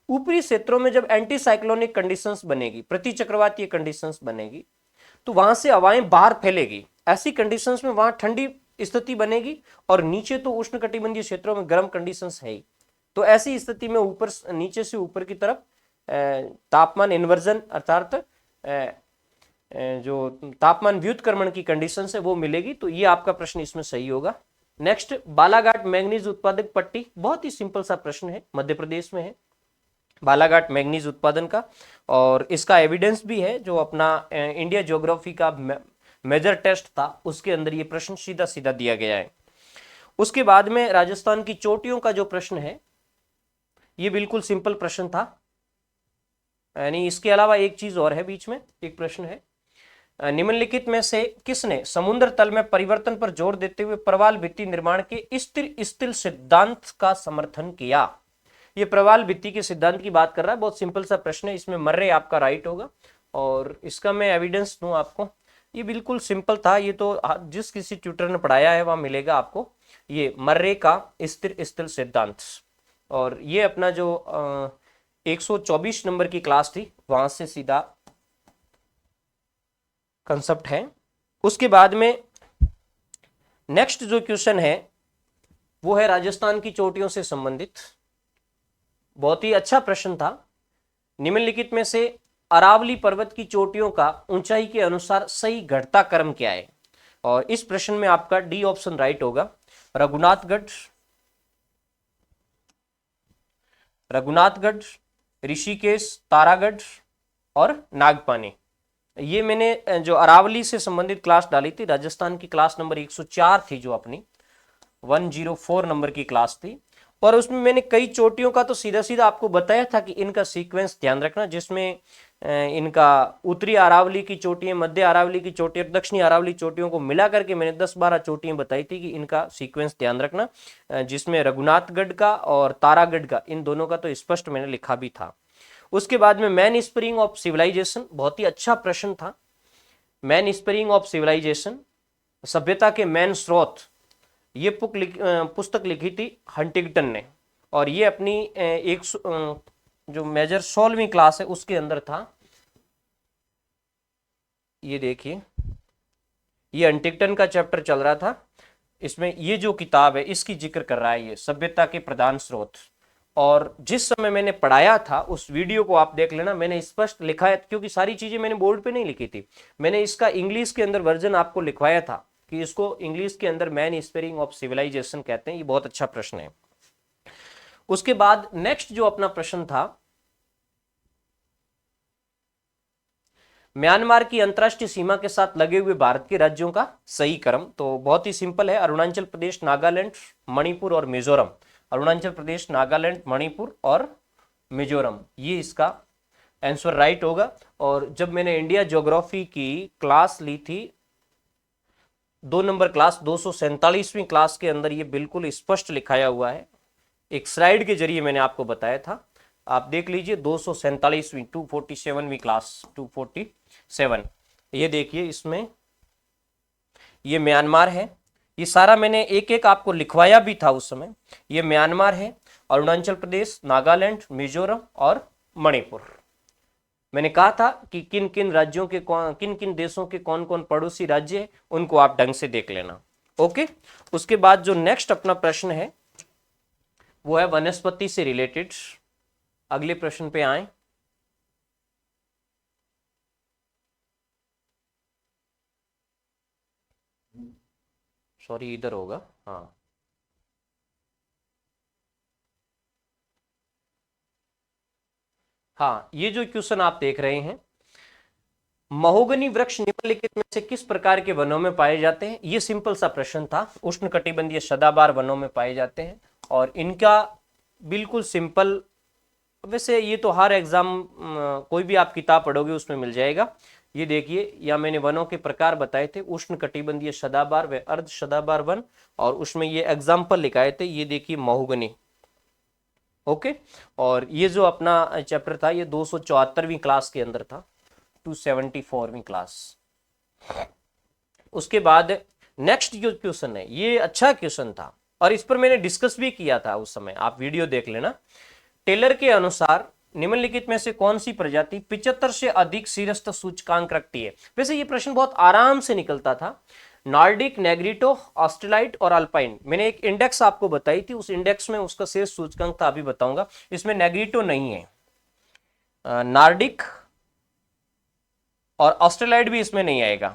[SPEAKER 1] ऊपरी क्षेत्रों में जब एंटी साइक्लोनिक कंडीशंस बनेगी, प्रति चक्रवातीय कंडीशंस बनेगी, तो वहां से हवाएं बाहर फैलेगी। ऐसी कंडीशंस में वहां ठंडी स्थिति बनेगी, और नीचे तो उष्ण कटिबंधीय क्षेत्रों में गर्म कंडीशंस है ही। तो ऐसी स्थिति में ऊपर, नीचे से ऊपर की तरफ तापमान इन्वर्जन अर्थात जो तापमान व्युत्क्रमण की कंडीशन है वो मिलेगी। तो ये आपका प्रश्न इसमें सही होगा। नेक्स्ट, बालाघाट मैंगनीज उत्पादक पट्टी, बहुत ही सिंपल सा प्रश्न है, मध्य प्रदेश में है बालाघाट मैंगनीज उत्पादन का, और इसका एविडेंस भी है जो अपना इंडिया ज्योग्राफी का मेजर टेस्ट था उसके अंदर ये प्रश्न सीधा सीधा दिया गया है। उसके बाद में राजस्थान की चोटियों का जो प्रश्न है ये बिल्कुल सिंपल प्रश्न था, यानी इसके अलावा एक चीज और है, बीच में एक प्रश्न है, निम्नलिखित में से किसने समुद्र तल में परिवर्तन पर जोर देते हुए प्रवाल भित्ति निर्माण के स्थिर स्थिल सिद्धांत का समर्थन किया? ये प्रवाल भित्ति के सिद्धांत की बात कर रहा है। बहुत सिंपल सा प्रश्न है, इसमें मर्रे आपका राइट होगा। और इसका मैं एविडेंस दूं आपको, ये बिल्कुल सिंपल था, ये तो जिस किसी ट्यूटर ने पढ़ाया है वहां मिलेगा आपको, ये मर्रे का स्थिर स्थल सिद्धांत। और ये अपना जो 124 नंबर की क्लास थी वहां से सीधा कंसेप्ट है। उसके बाद में नेक्स्ट जो क्वेश्चन है वो है राजस्थान की चोटियों से संबंधित। बहुत ही अच्छा प्रश्न था। निम्नलिखित में से अरावली पर्वत की चोटियों का ऊंचाई के अनुसार सही घटता क्रम क्या है? और इस प्रश्न में आपका डी ऑप्शन राइट होगा। रघुनाथगढ़, ऋषिकेश, तारागढ़ और नागपानी। ये मैंने जो अरावली से संबंधित क्लास डाली थी, राजस्थान की क्लास नंबर 104 थी, जो अपनी 104 नंबर की क्लास थी। और उसमें मैंने कई चोटियों का तो सीधा सीधा आपको बताया था कि इनका सीक्वेंस ध्यान रखना, जिसमें इनका उत्तरी अरावली की चोटियां, मध्य अरावली की चोटियां और दक्षिणी अरावली चोटियों को मिला करके मैंने 10-12 चोटियां बताई थी कि इनका सीक्वेंस ध्यान रखना, जिसमें रघुनाथगढ़ का और तारागढ़ का, इन दोनों का तो स्पष्ट मैंने लिखा भी था। उसके बाद में मैन स्प्रिंग ऑफ सिविलाइजेशन, बहुत ही अच्छा प्रश्न था। मैन स्प्रिंग ऑफ सिविलाइजेशन, सभ्यता के मैन स्रोत, ये पुस्तक लिखी थी हंटिंगटन ने। और ये अपनी एक जो मेजर 16वीं क्लास है उसके अंदर था। ये देखिए, ये हंटिंगटन का चैप्टर चल रहा था, इसमें ये जो किताब है इसकी जिक्र कर रहा है, ये सभ्यता के प्रधान स्रोत। और जिस समय मैंने पढ़ाया था उस वीडियो को आप देख लेना, मैंने स्पष्ट लिखा है, क्योंकि सारी चीजें मैंने बोर्ड पे नहीं लिखी थी, मैंने इसका इंग्लिश के अंदर वर्जन आपको लिखवाया था कि इसको इंग्लिश के अंदर मैन स्पेयरिंग ऑफ सिविलाइजेशन कहते हैं। ये बहुत अच्छा प्रश्न है। उसके बाद नेक्स्ट जो अपना प्रश्न था, म्यांमार की अंतरराष्ट्रीय सीमा के साथ लगे हुए भारत के राज्यों का सही क्रम। तो बहुत ही सिंपल है, अरुणाचल प्रदेश, नागालैंड, मणिपुर और मिजोरम। अरुणाचल प्रदेश, नागालैंड, मणिपुर और मिजोरम, ये इसका आंसर राइट होगा। और जब मैंने इंडिया ज्योग्राफी की क्लास ली थी, 2 नंबर क्लास 247वीं क्लास के अंदर ये बिल्कुल स्पष्ट लिखाया हुआ है, एक स्लाइड के जरिए मैंने आपको बताया था। आप देख लीजिए 247वीं 247वीं क्लास 247, ये देखिए, इसमें ये म्यांमार है। ये सारा मैंने एक एक आपको लिखवाया भी था उस समय। ये म्यांमार है, अरुणाचल प्रदेश, नागालैंड, मिजोरम और मणिपुर। मैंने कहा था कि किन किन राज्यों के किन किन देशों के कौन कौन पड़ोसी राज्य है, उनको आप ढंग से देख लेना। ओके। उसके बाद जो नेक्स्ट अपना प्रश्न है वो है वनस्पति से रिलेटेड। अगले प्रश्न पे आए। सॉरी, इधर होगा। हाँ, हाँ, ये जो क्वेश्चन आप देख रहे हैं, महोगनी वृक्ष निम्नलिखित में से किस प्रकार के वनों में पाए जाते हैं? ये सिंपल सा प्रश्न था। उष्णकटिबंधीय सदाबहार वनों में पाए जाते हैं। और इनका बिल्कुल सिंपल, वैसे ये तो हर एग्जाम कोई भी आप किताब पढ़ोगे उसमें मिल जाएगा। ये देखिए, या मैंने वनों के प्रकार बताए थे, उष्णकटिबंधीय सदाबहार व अर्ध सदाबहार वन, और उसमें ये एग्जाम्पल लिखाए थे। ये देखिए महोगनी। ओके। और ये जो अपना चैप्टर था ये 274वीं क्लास के अंदर था, 274वीं क्लास। उसके बाद नेक्स्ट जो क्वेश्चन है ये अच्छा क्वेश्चन था और इस पर मैंने डिस्कस भी किया था उस समय, आप वीडियो देख लेना। टेलर के अनुसार निम्नलिखित में से कौन सी प्रजाति 75 से अधिक शीर्षस्थ सूचकांक रखती है? वैसे ये प्रश्न बहुत आराम से निकलता था। नॉर्डिक, नेग्रिटो, ऑस्ट्रेलाइट और अल्पाइन, मैंने एक इंडेक्स आपको बताई थी, उस इंडेक्स में उसका शीर्ष सूचकांक था, अभी बताऊंगा। इसमें नेग्रिटो नहीं है, नॉर्डिक और ऑस्ट्रेलाइट भी इसमें नहीं आएगा।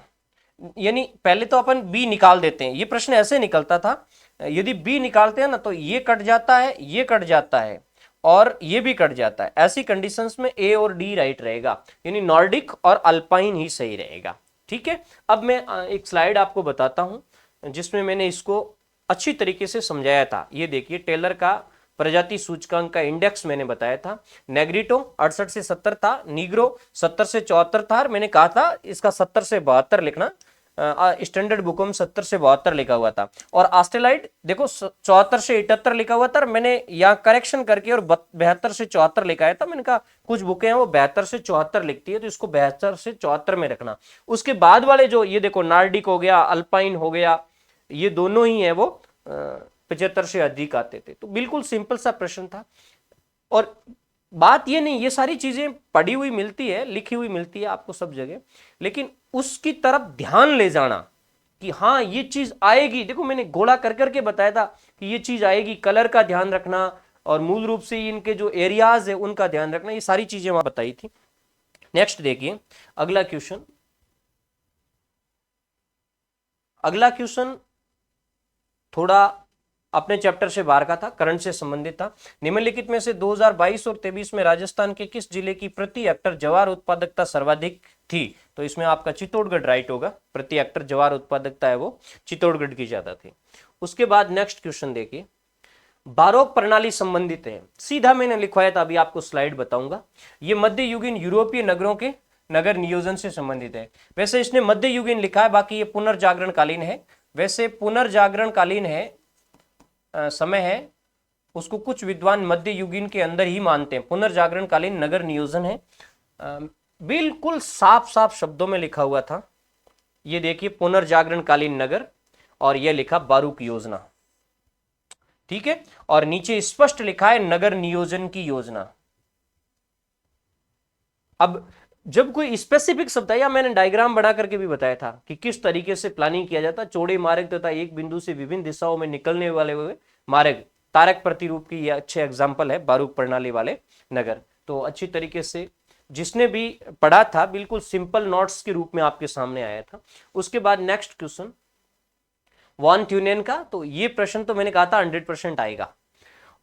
[SPEAKER 1] यानी पहले तो अपन बी निकाल देते हैं। ये प्रश्न ऐसे निकलता था, यदि बी निकालते हैं ना तो ये कट जाता है, ये कट जाता है और ये भी कट जाता है। ऐसी कंडीशंस में ए और डी राइट रहेगा, यानी नॉर्डिक और अल्पाइन ही सही रहेगा। ठीक है। अब मैं एक स्लाइड आपको बताता हूं जिसमें मैंने इसको अच्छी तरीके से समझाया था। ये देखिए, टेलर का प्रजाति सूचकांक का इंडेक्स मैंने बताया था। नेग्रिटो 68 से 70 था, नीग्रो 70 से 74 था। मैंने कहा था इसका 70 से 72 लिखना, स्टैंडर्ड बुकों में 70 से 72 लिखा हुआ था, और ऑस्ट्रेलाइड देखो 74 से 78 लिखा हुआ था, और मैंने यहाँ करेक्शन करके और 72 से 74 लिखा है था। मैंने कहा कुछ बुकें हैं वो 72 से 74 लिखती है, तो इसको 72 से 74 में रखना। उसके बाद वाले जो ये देखो नार्डिक हो गया, अल्पाइन हो गया, ये दोनों ही है वो 75 से अधिक आते थे। तो बिल्कुल सिंपल सा प्रश्न था, और बात ये नहीं, ये सारी चीजें पढ़ी हुई मिलती है, लिखी हुई मिलती है आपको सब जगह, लेकिन उसकी तरफ ध्यान ले जाना कि हाँ ये चीज आएगी। देखो मैंने गोला कर करके बताया था कि ये चीज आएगी, कलर का ध्यान रखना, और मूल रूप से इनके जो एरियाज है उनका ध्यान रखना, ये सारी चीजें वहां बताई थी। नेक्स्ट देखिए अगला क्वेश्चन। अगला क्वेश्चन थोड़ा अपने चैप्टर से बाहर का था, करंट से संबंधित था। निम्नलिखित में से 2022 और 23 में राजस्थान के किस जिले की प्रति हेक्टर ज्वार उत्पादकता सर्वाधिक थी? तो इसमें आपका चित्तौड़गढ़ राइट होगा, प्रति हेक्टर ज्वार उत्पादकता है वो चित्तौड़गढ़ की ज्यादा थी। उसके बाद नेक्स्ट क्वेश्चन देखिए, बारोक प्रणाली संबंधित है, सीधा मैंने लिखवाया था, अभी आपको स्लाइड बताऊंगा। ये मध्ययुगीन यूरोपीय नगरों के नगर नियोजन से संबंधित है। वैसे इसने मध्ययुगीन लिखा है, बाकी ये पुनर्जागरण कालीन है। वैसे पुनर्जागरण कालीन है, समय है, उसको कुछ विद्वान मध्य युगीन के अंदर ही मानते हैं। पुनर्जागरण कालीन नगर नियोजन है, बिल्कुल साफ साफ शब्दों में लिखा हुआ था। ये देखिए पुनर्जागरण कालीन नगर, और यह लिखा बारूक योजना, ठीक है, और नीचे स्पष्ट लिखा है नगर नियोजन की योजना। अब जब कोई स्पेसिफिक शब्द है, या मैंने डायग्राम बना करके भी बताया था कि किस तरीके से प्लानिंग किया जाता, चौड़े मार्ग तथा एक बिंदु से विभिन्न दिशाओं में निकलने वाले हुए मार्ग, तारक प्रतिरूप की यह अच्छे एग्जाम्पल है बारूक प्रणाली वाले नगर। तो अच्छी तरीके से जिसने भी पढ़ा था बिल्कुल सिंपल नोट्स के रूप में आपके सामने आया था। उसके बाद नेक्स्ट क्वेश्चन वॉन ट्यूनेन का, तो ये प्रश्न तो मैंने कहा था 100% आएगा।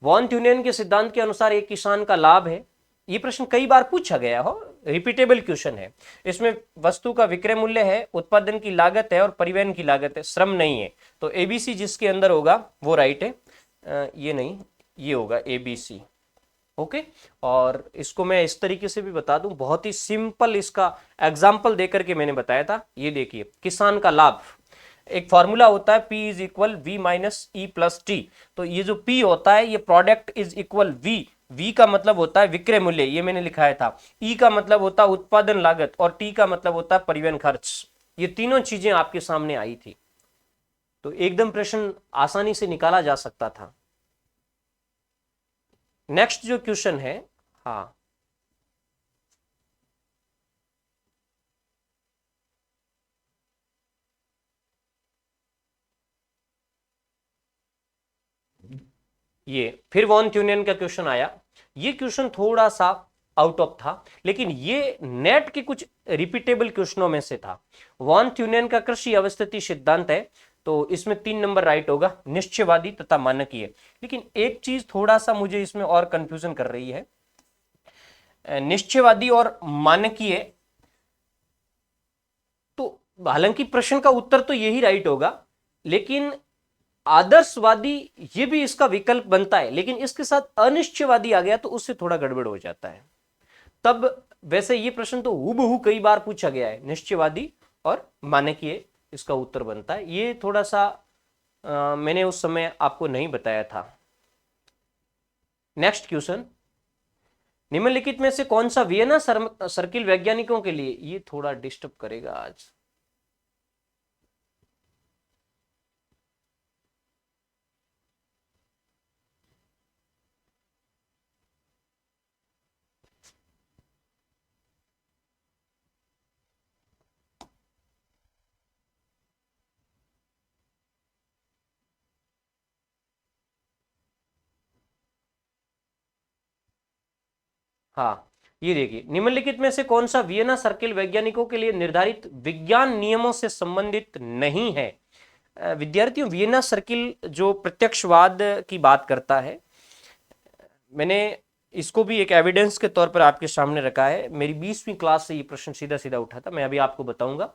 [SPEAKER 1] वॉन ट्यूनेन के सिद्धांत के अनुसार एक किसान का लाभ है, ये प्रश्न कई बार पूछा गया हो, रिपीटेबल क्वेश्चन है। इसमें वस्तु का विक्रय मूल्य है, उत्पादन की लागत है, और परिवहन की लागत है, श्रम नहीं है। तो एबीसी जिसके अंदर होगा वो राइट है, ये नहीं, ये होगा एबीसी। ओके, और इसको मैं इस तरीके से भी बता दूं, बहुत ही सिंपल इसका एग्जाम्पल देकर के मैंने बताया था। ये देखिए किसान का लाभ, एक फॉर्मूला होता है P is equal V minus E plus T. तो ये जो P होता है ये प्रोडक्ट इज इक्वल V का मतलब होता है विक्रय मूल्य, ये मैंने लिखाया था। E का मतलब होता है उत्पादन लागत, और T का मतलब होता है परिवहन खर्च। ये तीनों चीजें आपके सामने आई थी, तो एकदम प्रश्न आसानी से निकाला जा सकता था। नेक्स्ट जो क्वेश्चन है, हाँ ये फिर वॉन ट्यूनियन का क्वेश्चन आया। ये क्वेश्चन थोड़ा सा आउट ऑफ था, लेकिन ये नेट के कुछ रिपीटेबल क्वेश्चनों में से था। वॉन ट्यूनियन का कृषि अवस्थिति सिद्धांत है, तो इसमें 3 नंबर राइट होगा, निश्चयवादी तथा मानकीय। लेकिन एक चीज थोड़ा सा मुझे इसमें और कंफ्यूजन कर रही है, निश्चयवादी और मानकीय, तो हालांकि प्रश्न का उत्तर तो यही राइट होगा, लेकिन आदर्शवादी ये भी इसका विकल्प बनता है, लेकिन इसके साथ अनिश्चयवादी आ गया तो उससे थोड़ा गड़बड़ हो जाता है। तब वैसे ये प्रश्न तो हूबहू कई बार पूछा गया है, निश्चयवादी और मानकीय इसका उत्तर बनता है। ये थोड़ा सा मैंने उस समय आपको नहीं बताया था। नेक्स्ट क्वेश्चन, निम्नलिखित में से कौन सा वियना सर्किल वैज्ञानिकों के लिए, ये थोड़ा डिस्टर्ब करेगा आज। हाँ ये देखिए, निम्नलिखित में से कौन सा वियना सर्किल वैज्ञानिकों के लिए निर्धारित विज्ञान नियमों से संबंधित नहीं है? विद्यार्थियों, वियना सर्किल जो प्रत्यक्षवाद की बात करता है, मैंने इसको भी एक एविडेंस के तौर पर आपके सामने रखा है। मेरी 20वीं क्लास से ये प्रश्न सीधा सीधा उठा था, मैं अभी आपको बताऊंगा।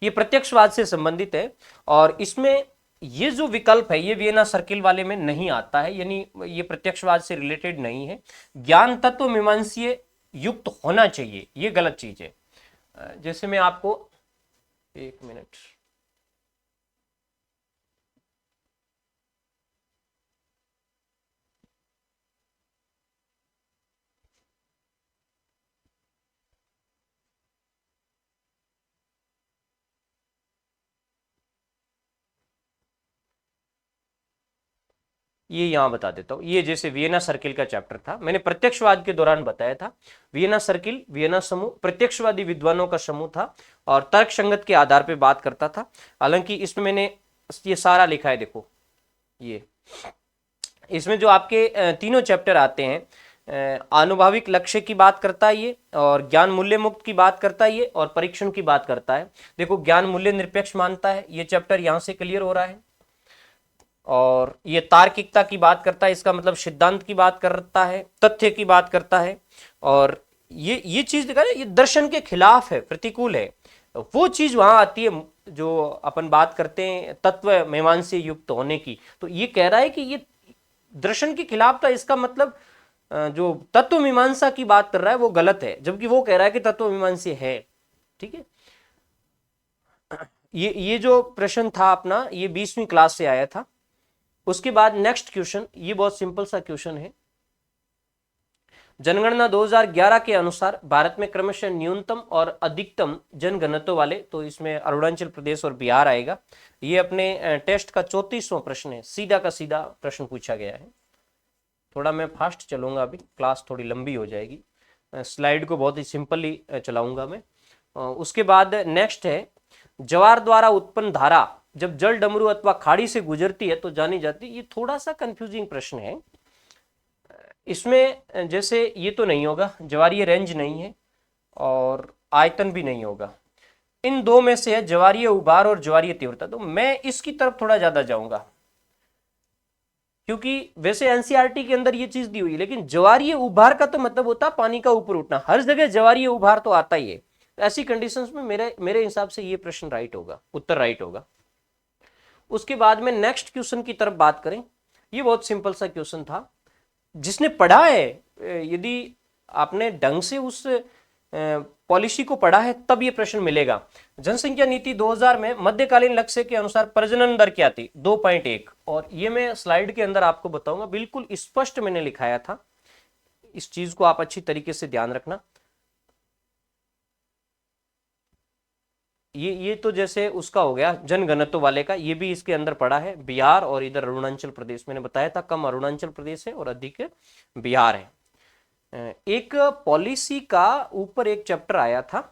[SPEAKER 1] ये प्रत्यक्षवाद से संबंधित है, और इसमें ये जो विकल्प है ये वियना सर्किल वाले में नहीं आता है, यानी ये प्रत्यक्षवाद से रिलेटेड नहीं है। ज्ञान तत्व मीमांसीय युक्त होना चाहिए, ये गलत चीज है। जैसे मैं आपको एक मिनट। ये यहाँ बता देता हूँ। ये जैसे वियना सर्किल का चैप्टर था, मैंने प्रत्यक्षवाद के दौरान बताया था। वियना सर्किल, वियना समूह प्रत्यक्षवादी विद्वानों का समूह था और तर्क संगत के आधार पर बात करता था। हालांकि इसमें मैंने ये सारा लिखा है, देखो ये इसमें जो आपके तीनों चैप्टर आते हैं, आनुभाविक लक्ष्य की बात करता है ये, और ज्ञान मूल्य मुक्त की बात करता है ये, और परीक्षण की बात करता है। देखो ज्ञान मूल्य निरपेक्ष मानता है, ये चैप्टर यहां से क्लियर हो रहा है। और ये तार्किकता की बात करता है, इसका मतलब सिद्धांत की बात करता है, तथ्य की बात करता है। और ये चीज देखा है, ये दर्शन के खिलाफ है, प्रतिकूल है। वो चीज वहां आती है जो अपन बात करते हैं तत्व मीमांसा युक्त होने की। तो ये कह रहा है कि ये दर्शन के खिलाफ था, इसका मतलब जो तत्व मीमांसा की बात कर रहा है वो गलत है, जबकि वो कह रहा है कि तत्व मीमांसा है। ठीक है। ये जो प्रश्न था अपना, ये 20वीं क्लास से आया था। उसके बाद नेक्स्ट क्वेश्चन, ये बहुत सिंपल सा क्वेश्चन है। जनगणना 2011 के अनुसार भारत में क्रमशः न्यूनतम और अधिकतम जनघनत्व वाले, तो इसमें अरुणाचल प्रदेश और बिहार आएगा। ये अपने टेस्ट का 34वां प्रश्न है, सीधा का सीधा प्रश्न पूछा गया है। थोड़ा मैं फास्ट चलूंगा, अभी क्लास थोड़ी लंबी हो जाएगी, स्लाइड को बहुत ही सिंपली चलाऊंगा मैं। उसके बाद नेक्स्ट है, जवार द्वारा उत्पन्न धारा जब जल डमरू अथवा खाड़ी से गुजरती है तो जानी जाती है। ये थोड़ा सा कंफ्यूजिंग प्रश्न है। इसमें जैसे ये तो नहीं होगा, ज्वारीय रेंज नहीं है और आयतन भी नहीं होगा। इन दो में से है ज्वारीय उभार और ज्वारीय तीव्रता, तो मैं इसकी तरफ थोड़ा ज्यादा जाऊंगा, क्योंकि वैसे एनसीईआरटी के अंदर ये चीज दी हुई है, लेकिन ज्वारीय उभार का तो मतलब होता है पानी का ऊपर उठना, हर जगह ज्वारीय उभार तो आता ही है। ऐसी कंडीशंस में मेरे मेरे हिसाब से ये प्रश्न राइट होगा, उत्तर राइट होगा। उसके बाद में नेक्स्ट क्वेश्चन की तरफ बात करें। ये बहुत सिंपल सा क्वेश्चन था, जिसने पढ़ा है, यदि आपने ढंग से उस पॉलिसी को पढ़ा है तब ये प्रश्न मिलेगा। जनसंख्या नीति 2000 में मध्यकालीन लक्ष्य के अनुसार प्रजनन दर क्या थी? 2.1। और ये मैं स्लाइड के अंदर आपको बताऊंगा, बिल्कुल स्पष्ट मैंने लिखाया था। इस चीज को आप अच्छी तरीके से ध्यान रखना। ये तो जैसे उसका हो गया जनघनत्व वाले का, ये भी इसके अंदर पड़ा है। बिहार और इधर अरुणाचल प्रदेश, मैंने बताया था कम अरुणाचल प्रदेश है और अधिक बिहार है। एक पॉलिसी का ऊपर एक चैप्टर आया था,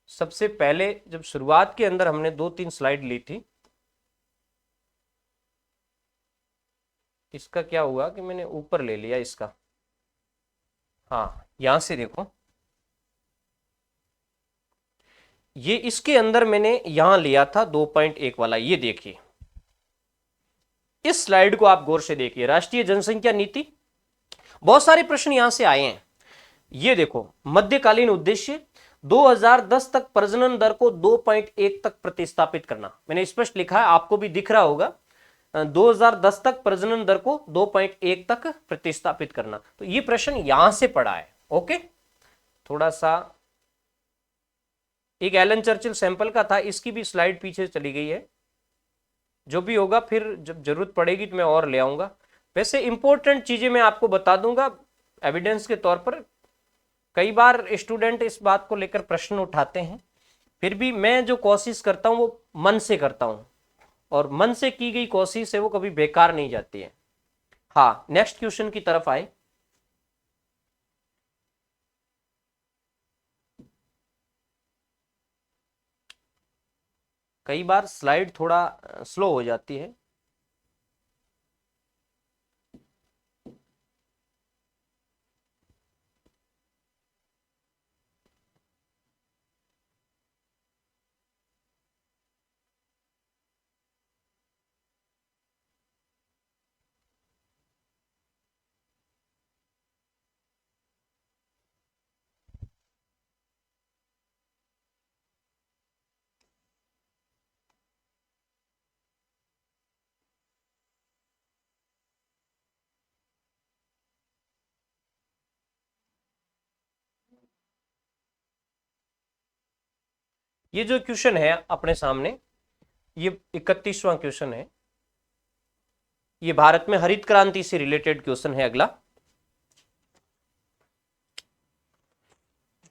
[SPEAKER 1] सबसे पहले जब शुरुआत के अंदर हमने 2-3 स्लाइड ली थी। इसका क्या हुआ कि मैंने ऊपर ले लिया इसका, हाँ यहां से देखो, ये इसके अंदर मैंने यहां लिया था 2.1 वाला। ये देखिए, इस स्लाइड को आप गौर से देखिए, राष्ट्रीय जनसंख्या नीति, बहुत सारे प्रश्न यहां से आए हैं। ये देखो, मध्यकालीन उद्देश्य 2010 तक प्रजनन दर को 2.1 तक प्रतिस्थापित करना, मैंने स्पष्ट लिखा है, आपको भी दिख रहा होगा। 2010 तक प्रजनन दर को 2.1 तक प्रतिस्थापित करना, तो ये प्रश्न यहां से पड़ा है। ओके, थोड़ा सा एक एलन चर्चिल सैंपल का था, इसकी भी स्लाइड पीछे चली गई है। जो भी होगा फिर जब जरूरत पड़ेगी तो मैं और ले आऊंगा। वैसे इंपॉर्टेंट चीजें मैं आपको बता दूंगा एविडेंस के तौर पर। कई बार स्टूडेंट इस बात को लेकर प्रश्न उठाते हैं, फिर भी मैं जो कोशिश करता हूं वो मन से करता हूं, और मन से की गई कोशिश है वो कभी बेकार नहीं जाती है। हाँ, नेक्स्ट क्वेश्चन की तरफ आए। कई बार स्लाइड थोड़ा स्लो हो जाती है। ये जो क्वेश्चन है अपने सामने, ये 31वां क्वेश्चन है। ये भारत में हरित क्रांति से रिलेटेड क्वेश्चन है। अगला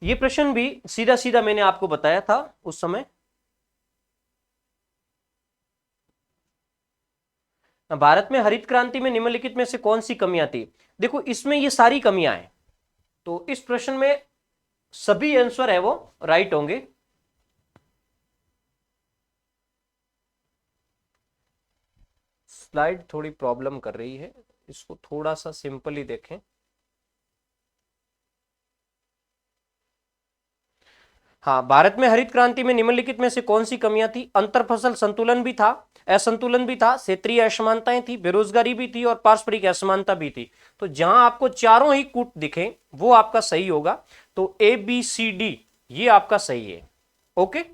[SPEAKER 1] ये प्रश्न भी सीधा सीधा मैंने आपको बताया था उस समय। भारत में हरित क्रांति में निम्नलिखित में से कौन सी कमियां थी? देखो इसमें ये सारी कमियां हैं, तो इस प्रश्न में सभी आंसर है वो राइट होंगे। स्लाइड थोड़ी प्रॉब्लम कर रही है, इसको थोड़ा सा सिंपली देखें। हाँ, भारत में हरित क्रांति में निम्नलिखित में से कौन सी कमियां थी? अंतर फसल संतुलन भी था, असंतुलन भी था, क्षेत्रीय असमानताएं थी, बेरोजगारी भी थी और पारस्परिक असमानता भी थी। तो जहां आपको चारों ही कूट दिखे वो आपका सही होगा। तो ABCD ये आपका सही है। ओके,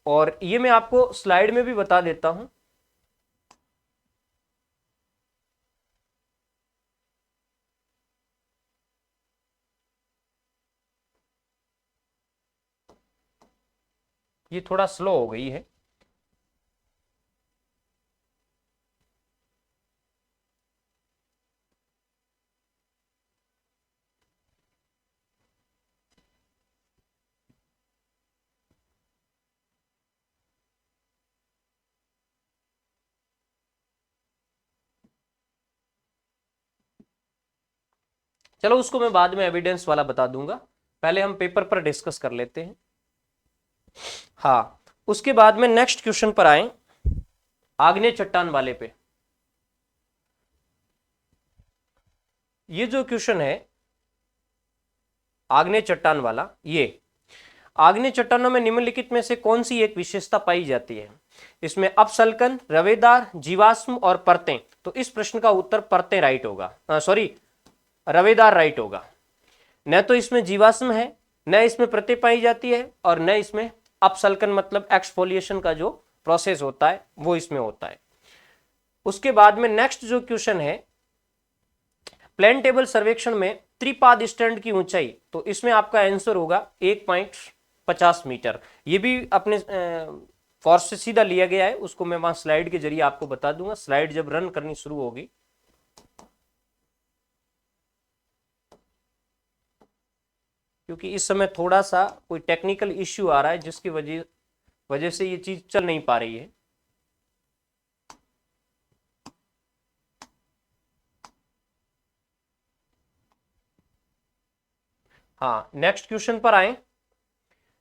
[SPEAKER 1] और ये मैं आपको स्लाइड में भी बता देता हूं। ये थोड़ा स्लो हो गई है। चलो उसको मैं बाद में एविडेंस वाला बता दूंगा, पहले हम पेपर पर डिस्कस कर लेते हैं। हाँ, उसके बाद में नेक्स्ट क्वेश्चन पर आए, आग्नेय चट्टान वाले पे। ये जो क्वेश्चन है आग्नेय चट्टान वाला, ये आग्नेय चट्टानों में निम्नलिखित में से कौन सी एक विशेषता पाई जाती है? इसमें अपसल्कन, रवेदार, जीवाश्म और परतें। तो इस प्रश्न का उत्तर परतें राइट होगा, सॉरी रवेदार राइट होगा। न तो इसमें जीवाश्म है, न इसमें परतें पाई जाती है, और न इसमें अपसल्कन मतलब एक्सफोलिएशन का जो प्रोसेस होता है वो इसमें होता है। उसके बाद में नेक्स्ट जो क्वेश्चन है, प्लेन टेबल सर्वेक्षण में त्रिपाद स्टैंड की ऊंचाई, तो इसमें आपका आंसर होगा 1.50 मीटर। ये भी अपने फॉर्स से सीधा लिया गया है, उसको मैं वहां स्लाइड के जरिए आपको बता दूंगा, स्लाइड जब रन करनी शुरू होगी। क्योंकि इस समय थोड़ा सा कोई टेक्निकल इश्यू आ रहा है जिसकी वजह से ये चीज चल नहीं पा रही है। हाँ, नेक्स्ट क्वेश्चन पर आए।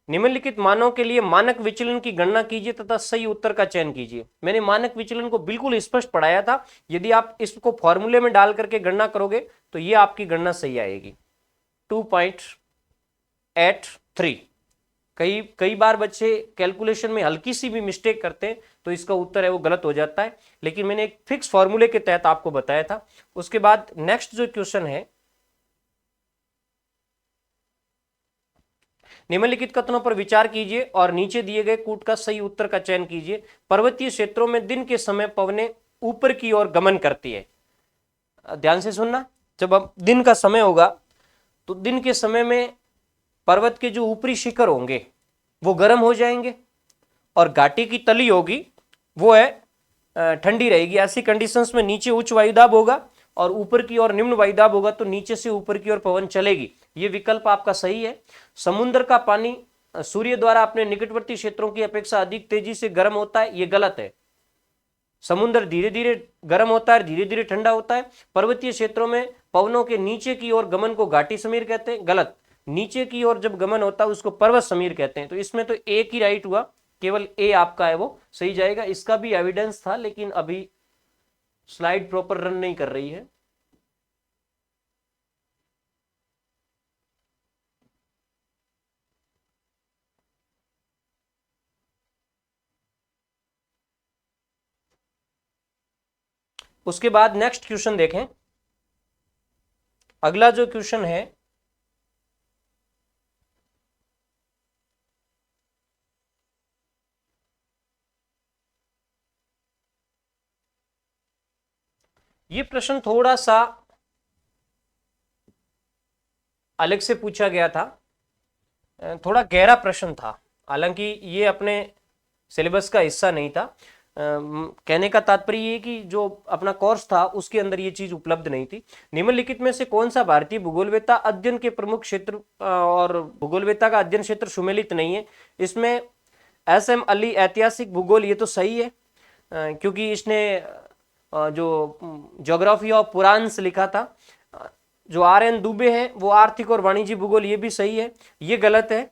[SPEAKER 1] निम्नलिखित मानों के लिए मानक विचलन की गणना कीजिए तथा सही उत्तर का चयन कीजिए। मैंने मानक विचलन को बिल्कुल स्पष्ट पढ़ाया था, यदि आप इसको फॉर्मूले में डाल करके गणना करोगे तो ये आपकी गणना सही आएगी, 2.83। कई बार बच्चे कैलकुलेशन में हल्की सी भी मिस्टेक करते हैं तो इसका उत्तर है वो गलत हो जाता है, लेकिन मैंने एक फिक्स फॉर्मूले के तहत आपको बताया था। उसके बाद नेक्स्ट जो क्वेश्चन है, निम्नलिखित कथनों पर विचार कीजिए और नीचे दिए गए कूट का सही उत्तर का चयन कीजिए। पर्वतीय क्षेत्रों में दिन के समय पवनें ऊपर की ओर गमन करती है। ध्यान से सुनना, जब अब दिन का समय होगा तो दिन के समय में पर्वत के जो ऊपरी शिखर होंगे वो गर्म हो जाएंगे और घाटी की तली होगी वो है ठंडी रहेगी। ऐसी कंडीशंस में नीचे उच्च वायुदाब होगा और ऊपर की ओर निम्न वायुदाब होगा, तो नीचे से ऊपर की ओर पवन चलेगी। ये विकल्प आपका सही है। समुद्र का पानी सूर्य द्वारा अपने निकटवर्ती क्षेत्रों की अपेक्षा अधिक तेजी से गर्म होता है, ये गलत है। समुद्र धीरे धीरे गर्म होता है, धीरे धीरे ठंडा होता है। पर्वतीय क्षेत्रों में पवनों के नीचे की ओर गमन को घाटी समीर कहते हैं, गलत। नीचे की ओर जब गमन होता है उसको पर्वत समीर कहते हैं। तो इसमें तो एक ही राइट हुआ, केवल ए आपका है वो सही जाएगा। इसका भी एविडेंस था लेकिन अभी स्लाइड प्रॉपर रन नहीं कर रही है। उसके बाद नेक्स्ट क्वेश्चन देखें। अगला जो क्वेश्चन है, ये प्रश्न थोड़ा सा अलग से पूछा गया था, थोड़ा गहरा प्रश्न था। हालांकि ये अपने सिलेबस का हिस्सा नहीं था। कहने का तात्पर्य ये कि जो अपना कोर्स था उसके अंदर ये चीज उपलब्ध नहीं थी। निम्नलिखित में से कौन सा भारतीय भूगोलवेत्ता अध्ययन के प्रमुख क्षेत्र और भूगोलवेत्ता का अध्ययन क्षेत्र सुमेलित नहीं है? इसमें एस एम अली ऐतिहासिक भूगोल, ये तो सही है क्योंकि इसने जो ज्योग्राफी ऑफ पुरान्स लिखा था। जो आर एन दुबे है वो आर्थिक और वाणिज्य भूगोल, ये भी सही है। ये गलत है,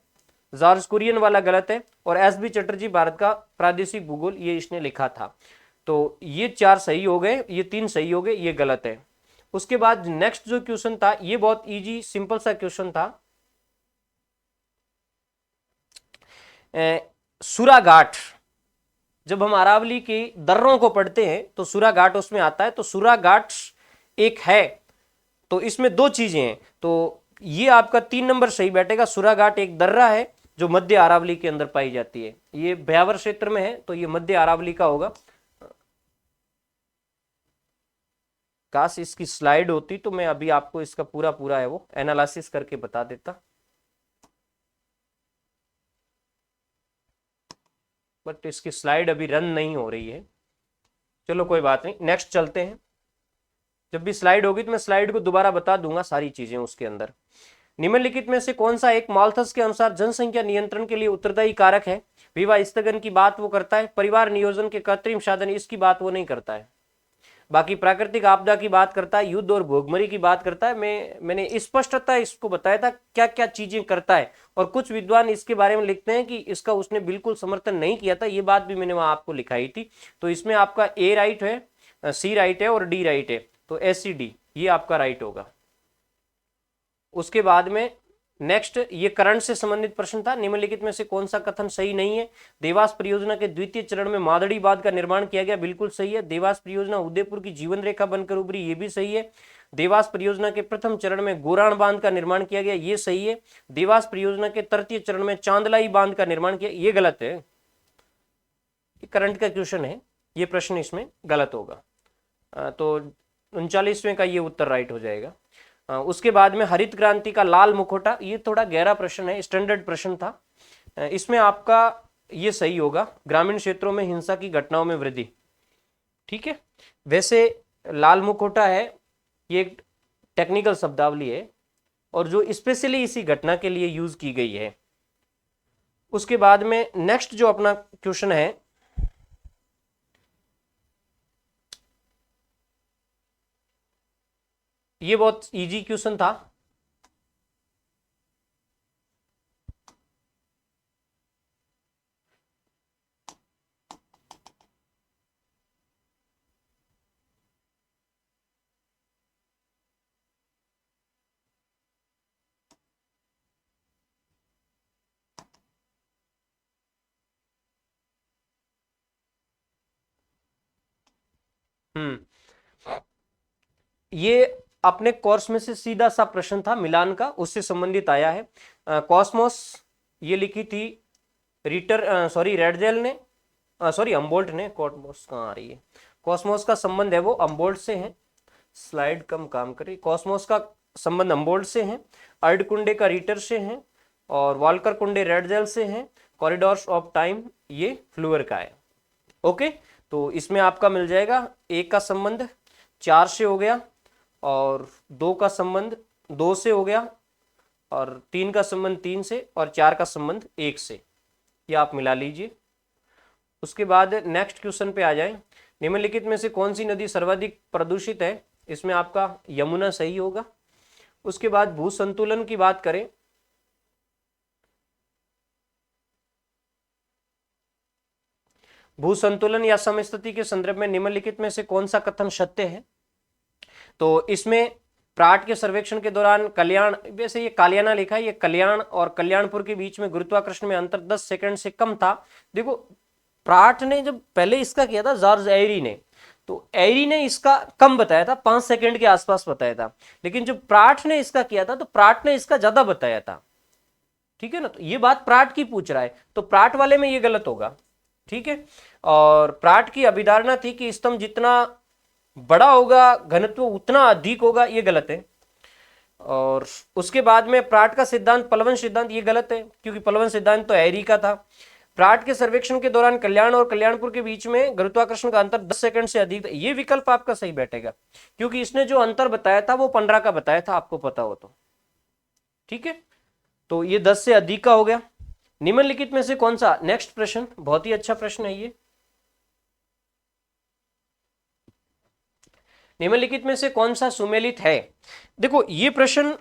[SPEAKER 1] जॉर्ज कुरियन वाला गलत है। और एस बी चटर्जी भारत का प्रादेशिक भूगोल, ये इसने लिखा था। तो ये 4 सही हो गए, ये 3 सही हो गए, ये गलत है। उसके बाद नेक्स्ट जो क्वेश्चन था ये बहुत इजी सिंपल सा क्वेश्चन था। सुराघाट, जब हम अरावली के दर्रों को पढ़ते हैं तो सुराघाट उसमें आता है। तो सुराघाट एक है, तो इसमें 2 चीजें हैं, तो ये आपका 3 नंबर सही बैठेगा। सुराघाट एक दर्रा है जो मध्य अरावली के अंदर पाई जाती है। ये ब्यावर क्षेत्र में है, तो ये मध्य अरावली का होगा। काश इसकी स्लाइड होती तो मैं अभी आपको इसका पूरा पूरा है वो एनालिसिस करके बता देता, बट इसकी स्लाइड अभी रन नहीं हो रही है। चलो कोई बात नहीं, नेक्स्ट चलते हैं। जब भी स्लाइड होगी तो मैं स्लाइड को दोबारा बता दूंगा सारी चीजें उसके अंदर। निम्नलिखित में से कौन सा एक माल्थस के अनुसार जनसंख्या नियंत्रण के लिए उत्तरदायी कारक है? विवाह स्थगन की बात वो करता है, परिवार नियोजन के कृत्रिम साधन इसकी बात वो नहीं करता है। बाकी प्राकृतिक आपदा की बात करता है, युद्ध और भोगमरी की बात करता है। मैंने स्पष्टता इसको बताया था क्या क्या चीजें करता है, और कुछ विद्वान इसके बारे में लिखते हैं कि इसका उसने बिल्कुल समर्थन नहीं किया था, ये बात भी मैंने वहां आपको लिखाई थी। तो इसमें आपका ए राइट है, सी राइट है और डी राइट है, तो एस सी डी ये आपका राइट होगा। उसके बाद में नेक्स्ट ये करंट से संबंधित प्रश्न था। निम्नलिखित में से कौन सा कथन सही नहीं है? देवास परियोजना के द्वितीय चरण में मादड़ी बांध का निर्माण किया गया, बिल्कुल सही है। देवास परियोजना उदयपुर की जीवन रेखा बनकर उभरी, ये भी सही है। देवास परियोजना के प्रथम चरण में गोराण बांध का निर्माण किया गया, ये सही है। देवास परियोजना के तृतीय चरण में चांदलाई बांध का निर्माण किया, ये गलत है। ये करंट का क्वेश्चन है, ये प्रश्न इसमें गलत होगा। तो 39वें का ये उत्तर राइट हो जाएगा। उसके बाद में हरित क्रांति का लाल मुखौटा, ये थोड़ा गहरा प्रश्न है, स्टैंडर्ड प्रश्न था। इसमें आपका ये सही होगा, ग्रामीण क्षेत्रों में हिंसा की घटनाओं में वृद्धि। ठीक है, वैसे लाल मुखौटा है ये एक टेक्निकल शब्दावली है और जो स्पेशली इसी घटना के लिए यूज की गई है। उसके बाद में नेक्स्ट जो अपना क्वेश्चन है, ये बहुत इजी क्वेश्चन था। ये अपने कोर्स में से सीधा सा प्रश्न था, मिलान का, उससे संबंधित आया है। कॉस्मोस ये लिखी थी रेडजेल ने, अम्बोल्ट ने। कॉस्मोस कहाँ आ रही है? कॉस्मोस का संबंध है वो अम्बोल्ट से है। स्लाइड कम काम करी। कॉस्मोस का संबंध अम्बोल्ट से है, अर्डकुंडे का रीटर से है, और वाल्कर कुंडे रेडजेल से है। कॉरिडोर्स ऑफ टाइम ये फ्लूअर का है। ओके, तो इसमें आपका मिल जाएगा 1 का संबंध 4 से हो गया, और 2 का संबंध 2 से हो गया, और 3 का संबंध 3 से, और 4 का संबंध 1 से। ये आप मिला लीजिए। उसके बाद नेक्स्ट क्वेश्चन पे आ जाए। निम्नलिखित में से कौन सी नदी सर्वाधिक प्रदूषित है? इसमें आपका यमुना सही होगा। उसके बाद भू संतुलन की बात करें, भू संतुलन या समस्थिति के संदर्भ में निम्नलिखित में से कौन सा कथन सत्य है? तो इसमें प्राट के सर्वेक्षण के दौरान कल्याण, वैसे ये कालियाना लिखा है, ये कल्याण और कल्याणपुर के बीच में गुरुत्वाकर्षण में अंतर 10 सेकंड से कम था। देखो प्राट ने जब पहले इसका किया था जॉर्ज एरी ने, तो एरी ने इसका कम बताया था, 5 सेकंड के आसपास बताया था। लेकिन जब प्राट ने इसका किया था तो प्राट ने इसका ज्यादा बताया था। ठीक है ना, तो ये बात प्राट की पूछ रहा है, तो प्राट वाले में ये गलत होगा। ठीक है, और प्राट की अभिधारणा थी कि स्तंभ जितना बड़ा होगा घनत्व उतना अधिक होगा, ये गलत है। और उसके बाद में प्राट का सिद्धांत, प्लवन सिद्धांत, ये गलत है क्योंकि प्लवन सिद्धांत तो हैरी का था। प्राट के सर्वेक्षण के दौरान कल्याण और कल्याणपुर के बीच में गुरुत्वाकर्षण का अंतर 10 सेकंड से अधिक था, ये विकल्प आपका सही बैठेगा क्योंकि इसने जो अंतर बताया था वो 15 का बताया था, आपको पता हो तो। ठीक है, तो ये 10 से अधिक का हो गया। निम्नलिखित में से कौन सा, नेक्स्ट प्रश्न बहुत ही अच्छा प्रश्न है ये, निम्नलिखित में से कौन सा सुमेलित है। देखो ये प्रश्न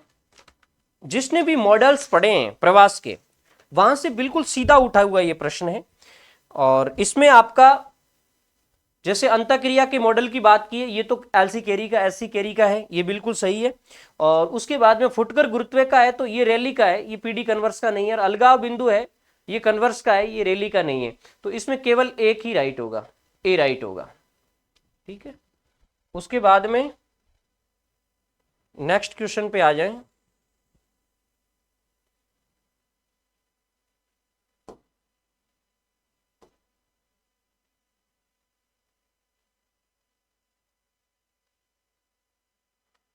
[SPEAKER 1] जिसने भी मॉडल्स पढ़े हैं प्रवास के, वहां से बिल्कुल सीधा उठा हुआ ये प्रश्न है। और इसमें आपका जैसे अंतःक्रिया के मॉडल की बात की है, ये तो एलसी कैरी का, एससी कैरी का है, ये बिल्कुल सही है। और उसके बाद में फुटकर गुरुत्व का है तो ये रैली का है, ये पीडी कन्वर्स का नहीं है। और अलगाव बिंदु है, ये कन्वर्स का है, ये रैली का नहीं है। तो इसमें केवल एक ही राइट होगा, ए राइट होगा। ठीक है, उसके बाद में नेक्स्ट क्वेश्चन पे आ जाएं।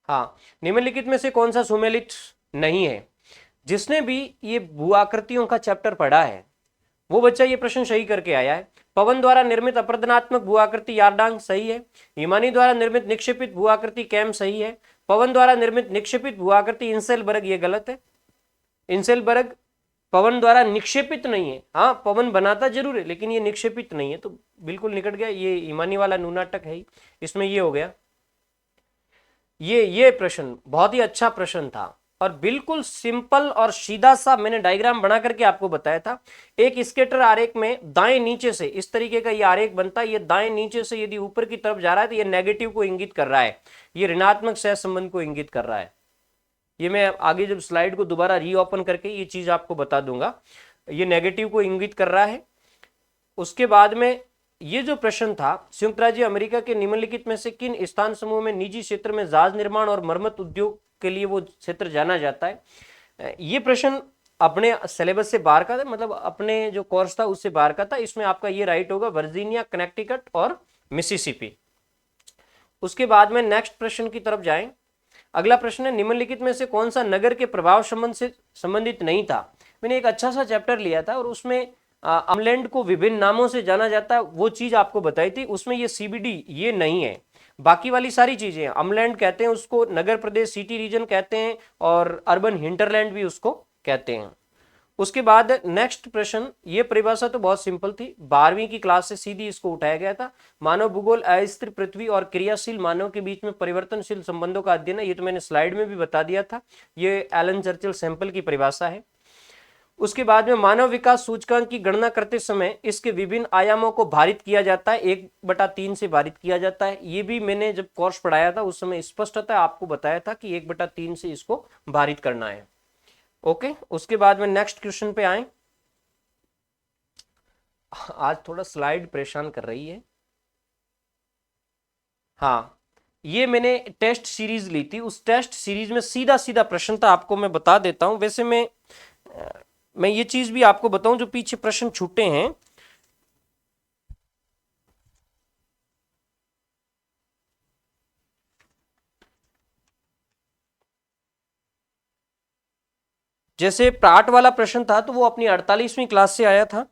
[SPEAKER 1] हाँ, निम्नलिखित में से कौन सा सुमेलित नहीं है। जिसने भी ये भू आकृतियों का चैप्टर पढ़ा है वो बच्चा ये प्रश्न सही करके आया है। पवन द्वारा निर्मित अपर्दनात्मक भू आकृति यारडांग सही है। हिमानी द्वारा निर्मित निक्षेपित भू आकृति कैम सही है। पवन द्वारा निर्मित निक्षेपित भू आकृति इंसेलबर्ग, ये गलत है। इंसेलबर्ग पवन द्वारा निक्षेपित नहीं है, हाँ पवन बनाता जरूर है लेकिन ये निक्षेपित नहीं है, तो बिल्कुल निकट गया। ये हिमानी वाला नूनाटक है, इसमें ये हो गया। ये प्रश्न बहुत ही अच्छा प्रश्न था और बिल्कुल सिंपल और सीधा सा मैंने डायग्राम बना करके आपको बताया था। एक स्केटर आरेख में दाएं नीचे से इस तरीके का ये आरेख बनता है। ये दाएं नीचे से यदि ऊपर की तरफ जा रहा है तो ये नेगेटिव को इंगित कर रहा है, ये ऋणात्मक सहसंबंध को इंगित कर रहा है। ये मैं आगे जब स्लाइड को दोबारा रीओपन करके ये चीज आपको बता दूंगा, ये नेगेटिव को इंगित कर रहा है। उसके बाद में ये जो प्रश्न था, संयुक्त राज्य अमेरिका के निम्नलिखित में से किन स्थान समूह में निजी क्षेत्र में जहाज निर्माण और मरम्मत उद्योग के लिए वो क्षेत्र जाना जाता है। ये प्रश्न अपने सिलेबस से बाहर का था, मतलब अपने जो कोर्स था उससे बाहर का था। इसमें आपका ये राइट होगा वर्जीनिया, कनेक्टिकट और मिसिसिपी। उसके बाद में नेक्स्ट प्रश्न की तरफ जाएं। अगला प्रश्न है, निम्नलिखित में से कौन सा नगर के प्रभाव संबंध से संबंधित नहीं था। मैंने एक अच्छा सा चैप्टर लिया था और उसमें अमलैंड को विभिन्न नामों से जाना जाता है, वो चीज आपको बताई थी। उसमें ये सीबीडी ये नहीं है, बाकी वाली सारी चीजें हैं। अमलैंड कहते हैं उसको, नगर प्रदेश सिटी रीजन कहते हैं और अर्बन हिंटरलैंड भी उसको कहते हैं। उसके बाद नेक्स्ट प्रश्न, ये परिभाषा तो बहुत सिंपल थी, 12वीं की क्लास से सीधी इसको उठाया गया था। मानव भूगोल अस्थिर पृथ्वी और क्रियाशील मानव के बीच में परिवर्तनशील संबंधों का अध्ययन है। ये तो मैंने स्लाइड में भी बता दिया था, ये एलन चर्चिल सैंपल की परिभाषा है। उसके बाद में मानव विकास सूचकांक की गणना करते समय इसके विभिन्न आयामों को भारित किया जाता है, 1/3 से भारित किया जाता है। ये भी मैंने जब कोर्स पढ़ाया था उस समय स्पष्टतः आपको बताया था कि 1/3 से इसको भारित करना है। ओके, उसके बाद में नेक्स्ट क्वेश्चन पे आए। आज थोड़ा स्लाइड परेशान कर रही है। हाँ, ये मैंने टेस्ट सीरीज ली थी, उस टेस्ट सीरीज में सीधा सीधा प्रश्न था, आपको मैं बता देता हूं। वैसे मैं ये चीज भी आपको बताऊं, जो पीछे प्रश्न छूटे हैं, जैसे प्राट वाला प्रश्न था तो वो अपनी 48वीं क्लास से आया था।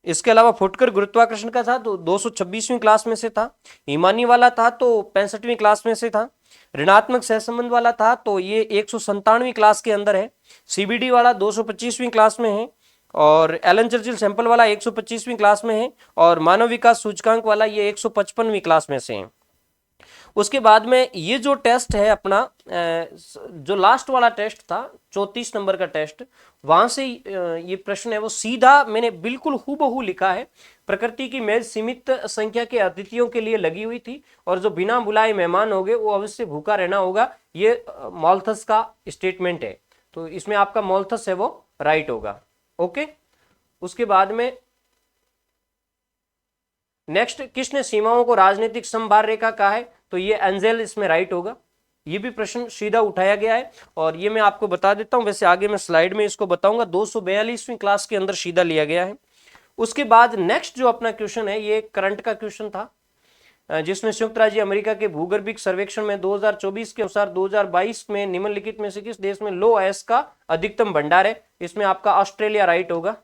[SPEAKER 1] इसके अलावा फुटकर गुरुत्वाकर्षण का था तो 226वीं क्लास में से था। हिमानी वाला था तो 65वीं क्लास में से था। ऋणात्मक सहसंबंध वाला था तो ये 197वीं क्लास के अंदर है। सीबीडी वाला 225वीं क्लास में है और एलन चर्चिल सैंपल वाला 125वीं क्लास में है और मानव विकास सूचकांक वाला ये 155वीं क्लास में से है। उसके बाद में ये जो टेस्ट है अपना, जो लास्ट वाला टेस्ट था 34 नंबर का टेस्ट, वहां से ये प्रश्न है वो सीधा मैंने बिल्कुल हूबहू लिखा है। प्रकृति की मेज सीमित संख्या के अतिथियों के लिए लगी हुई थी और जो बिना बुलाए मेहमान हो गए वो अवश्य भूखा रहना होगा, ये मॉल्थस का स्टेटमेंट है। तो इसमें आपका मॉल्थस है वो राइट होगा। ओके, उसके बाद में नेक्स्ट, किसने सीमाओं को राजनीतिक समभार रेखा कहा है, तो ये एंजेल इसमें राइट होगा। ये भी प्रश्न सीधा उठाया गया है और ये मैं आपको बता देता हूं, वैसे आगे मैं स्लाइड में इसको बताऊंगा। 242वीं क्लास के अंदर सीधा लिया गया है। उसके बाद नेक्स्ट जो अपना क्वेश्चन है ये करंट का क्वेश्चन था। जिसमें संयुक्त राज्य अमेरिका के भूगर्भिक सर्वेक्षण में 2024 के अनुसार 2022 में निम्नलिखित में से किस देश में लो अयस्क का अधिकतम भंडार है? इसमें आपका ऑस्ट्रेलिया राइट होगा।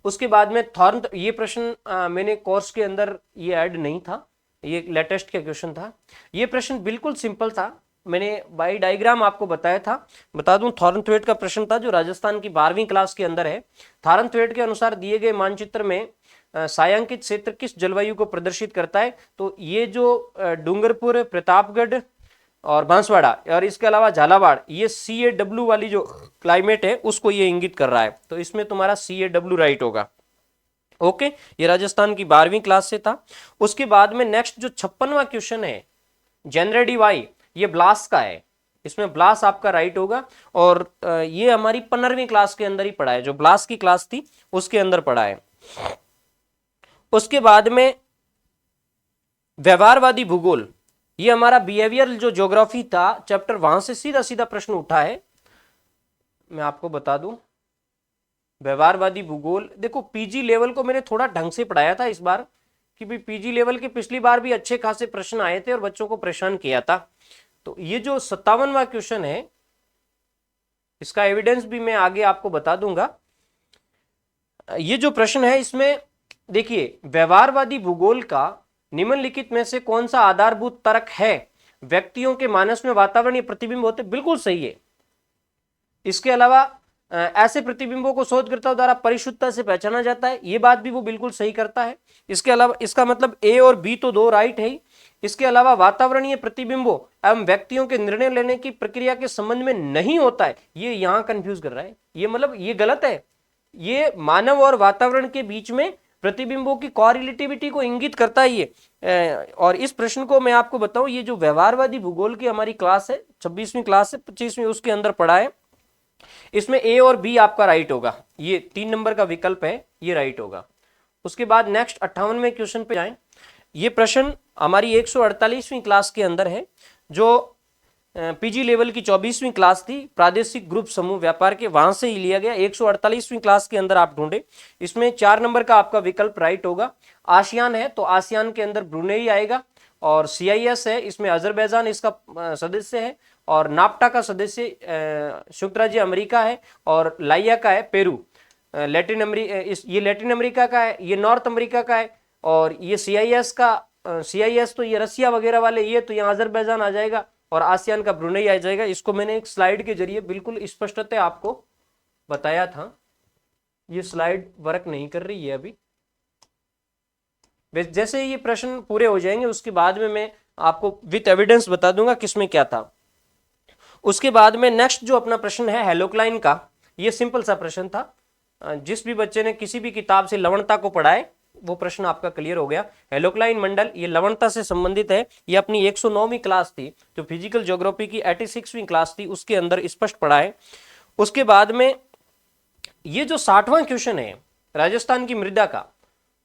[SPEAKER 1] उसके बाद में थॉर्न, ये प्रश्न मैंने कोर्स के अंदर ये ऐड नहीं था, ये लेटेस्ट का क्वेश्चन था। ये प्रश्न बिल्कुल सिंपल था, मैंने बाई डायग्राम आपको बताया था। बता दूं, थॉर्नथवेट का प्रश्न था जो राजस्थान की 12वीं क्लास के अंदर है। थॉर्नथवेट के अनुसार दिए गए मानचित्र में छायांकित क्षेत्र किस जलवायु को प्रदर्शित करता है? तो ये जो डूंगरपुर, प्रतापगढ़ और बांसवाड़ा और इसके अलावा झालावाड़, ये CAW वाली जो क्लाइमेट है उसको ये इंगित कर रहा है। तो इसमें तुम्हारा CAW राइट होगा। ओके, ये राजस्थान की 12वीं क्लास से था। उसके बाद में नेक्स्ट जो 56वां क्वेश्चन है, जेनरेडी वाई, ये ब्लास का है, इसमें ब्लास आपका राइट होगा। और ये हमारी 15वीं क्लास के अंदर ही पढ़ा है, जो ब्लास की क्लास थी उसके अंदर पढ़ा है। उसके बाद में व्यवहारवादी भूगोल, ये हमारा बिहेवियर जो ज्योग्राफी था चैप्टर, वहां से सीधा सीधा प्रश्न उठा है। मैं आपको बता दूं, व्यवहारवादी भूगोल, देखो पीजी लेवल को मैंने थोड़ा ढंग से पढ़ाया था इस बार, कि भी पीजी लेवल के पिछली बार भी अच्छे खासे प्रश्न आए थे और बच्चों को परेशान किया था। तो ये जो 57वां क्वेश्चन है, इसका एविडेंस भी मैं आगे आपको बता दूंगा। ये जो प्रश्न है इसमें देखिए, व्यवहारवादी भूगोल का निम्नलिखित में से कौन सा आधारभूत तर्क है? व्यक्तियों के मानस में वातावरणीय प्रतिबिंब होते, बिल्कुल सही है। इसके अलावा ऐसे प्रतिबिंबों को शोधकर्ताओं द्वारा परिशुद्धता से पहचाना जाता है, ये बात भी वो बिल्कुल सही करता है। इसके अलावा इसका मतलब A और B तो दो राइट है ही। इसके अलावा वातावरणीय प्रतिबिंबों एवं व्यक्तियों के निर्णय लेने की प्रक्रिया के संबंध में नहीं होता है, ये यहां कंफ्यूज कर रहा है, ये मतलब ये गलत है। ये मानव और वातावरण के बीच में प्रतिबिंबों की कॉरिलेटिविटी को इंगित करता है ये। और इस प्रश्न को मैं आपको बताऊं, ये जो व्यवहारवादी भूगोल की हमारी क्लास है, 26वीं क्लास है, 25वीं, उसके अंदर पढ़ा है। इसमें A और B आपका राइट होगा, ये 3 नंबर का विकल्प है, ये राइट होगा। उसके बाद नेक्स्ट 58वें क्वेश्चन पे जाएं। ये प्रश्न हमारी 148वीं क्लास के अंदर है, जो पीजी लेवल की 24वीं क्लास थी, प्रादेशिक ग्रुप समूह व्यापार के, वहां से ही लिया गया। 148वीं क्लास के अंदर आप ढूंढे, इसमें 4 नंबर का आपका विकल्प राइट होगा। आसियान है तो आसियान के अंदर ब्रुनेई आएगा, और CIS है, इसमें अजरबैजान इसका सदस्य है, और नाप्टा का सदस्य संयुक्त राज्य अमेरिका है, और लाइया का है पेरू। लैटिन अमेरिका, ये लैटिन अमेरिका का है, ये नॉर्थ अमेरिका का है, और ये CIS तो ये रसिया वगैरह वाले, ये तो यहाँ अजरबैजान आ जाएगा, और आसियान का ब्रुनेई आ जाएगा। इसको मैंने एक स्लाइड के जरिए बिल्कुल स्पष्टता आपको बताया था। ये स्लाइड वर्क नहीं कर रही है अभी, जैसे ये प्रश्न पूरे हो जाएंगे उसके बाद में मैं आपको विथ एविडेंस बता दूंगा किसमें क्या था। उसके बाद में नेक्स्ट जो अपना प्रश्न है हेलोक्लाइन का, ये सिंपल सा प्रश्न था। जिस भी बच्चे ने किसी भी किताब से लवणता को पढ़ा है वो प्रश्न आपका क्लियर हो गया। हेलोक्लाइन मंडल, ये लवणता से संबंधित है, ये अपनी 109वीं क्लास थी, जो फिजिकल ज्योग्राफी की 86वीं क्लास थी उसके अंदर स्पष्ट पढ़ा है। उसके बाद में ये जो 60वां क्वेश्चन है राजस्थान की मृदा का,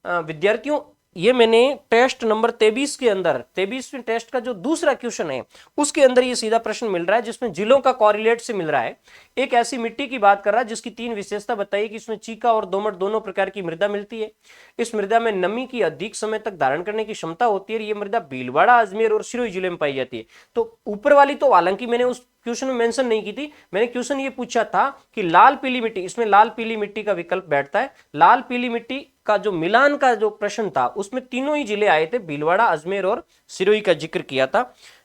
[SPEAKER 1] विद्यार्थियों ये मैंने टेस्ट नंबर 23 के अंदर, 23वें टेस्ट का जो दूसरा क्वेश्चन है उसके अंदर ये सीधा प्रश्न मिल रहा है, जिसमें जिलों का कोरिलेट से मिल रहा है। एक ऐसी मिट्टी की बात कर रहा है जिसकी 3 विशेषता बताइए कि इसमें चीका और दोमट दोनों प्रकार की मृदा मिलती है। इस मृदा में नमी की अधिक समय तक धारण करने की क्षमता होती है। ये मृदा भीलवाड़ा, अजमेर और सिरोही जिले में पाई जाती है। तो ऊपर वाली तो हालांकि मैंने उस क्वेश्चन में मेंशन नहीं की थी, मैंने क्वेश्चन ये पूछा था कि लाल पीली मिट्टी, इसमें लाल पीली मिट्टी का विकल्प बैठता है। लाल पीली मिट्टी का जो मिलान का जो प्रश्न था उसमें तीनों ही जिले आए थे, भीलवाड़ा, अजमेर और सिरोही का जिक्र किया था।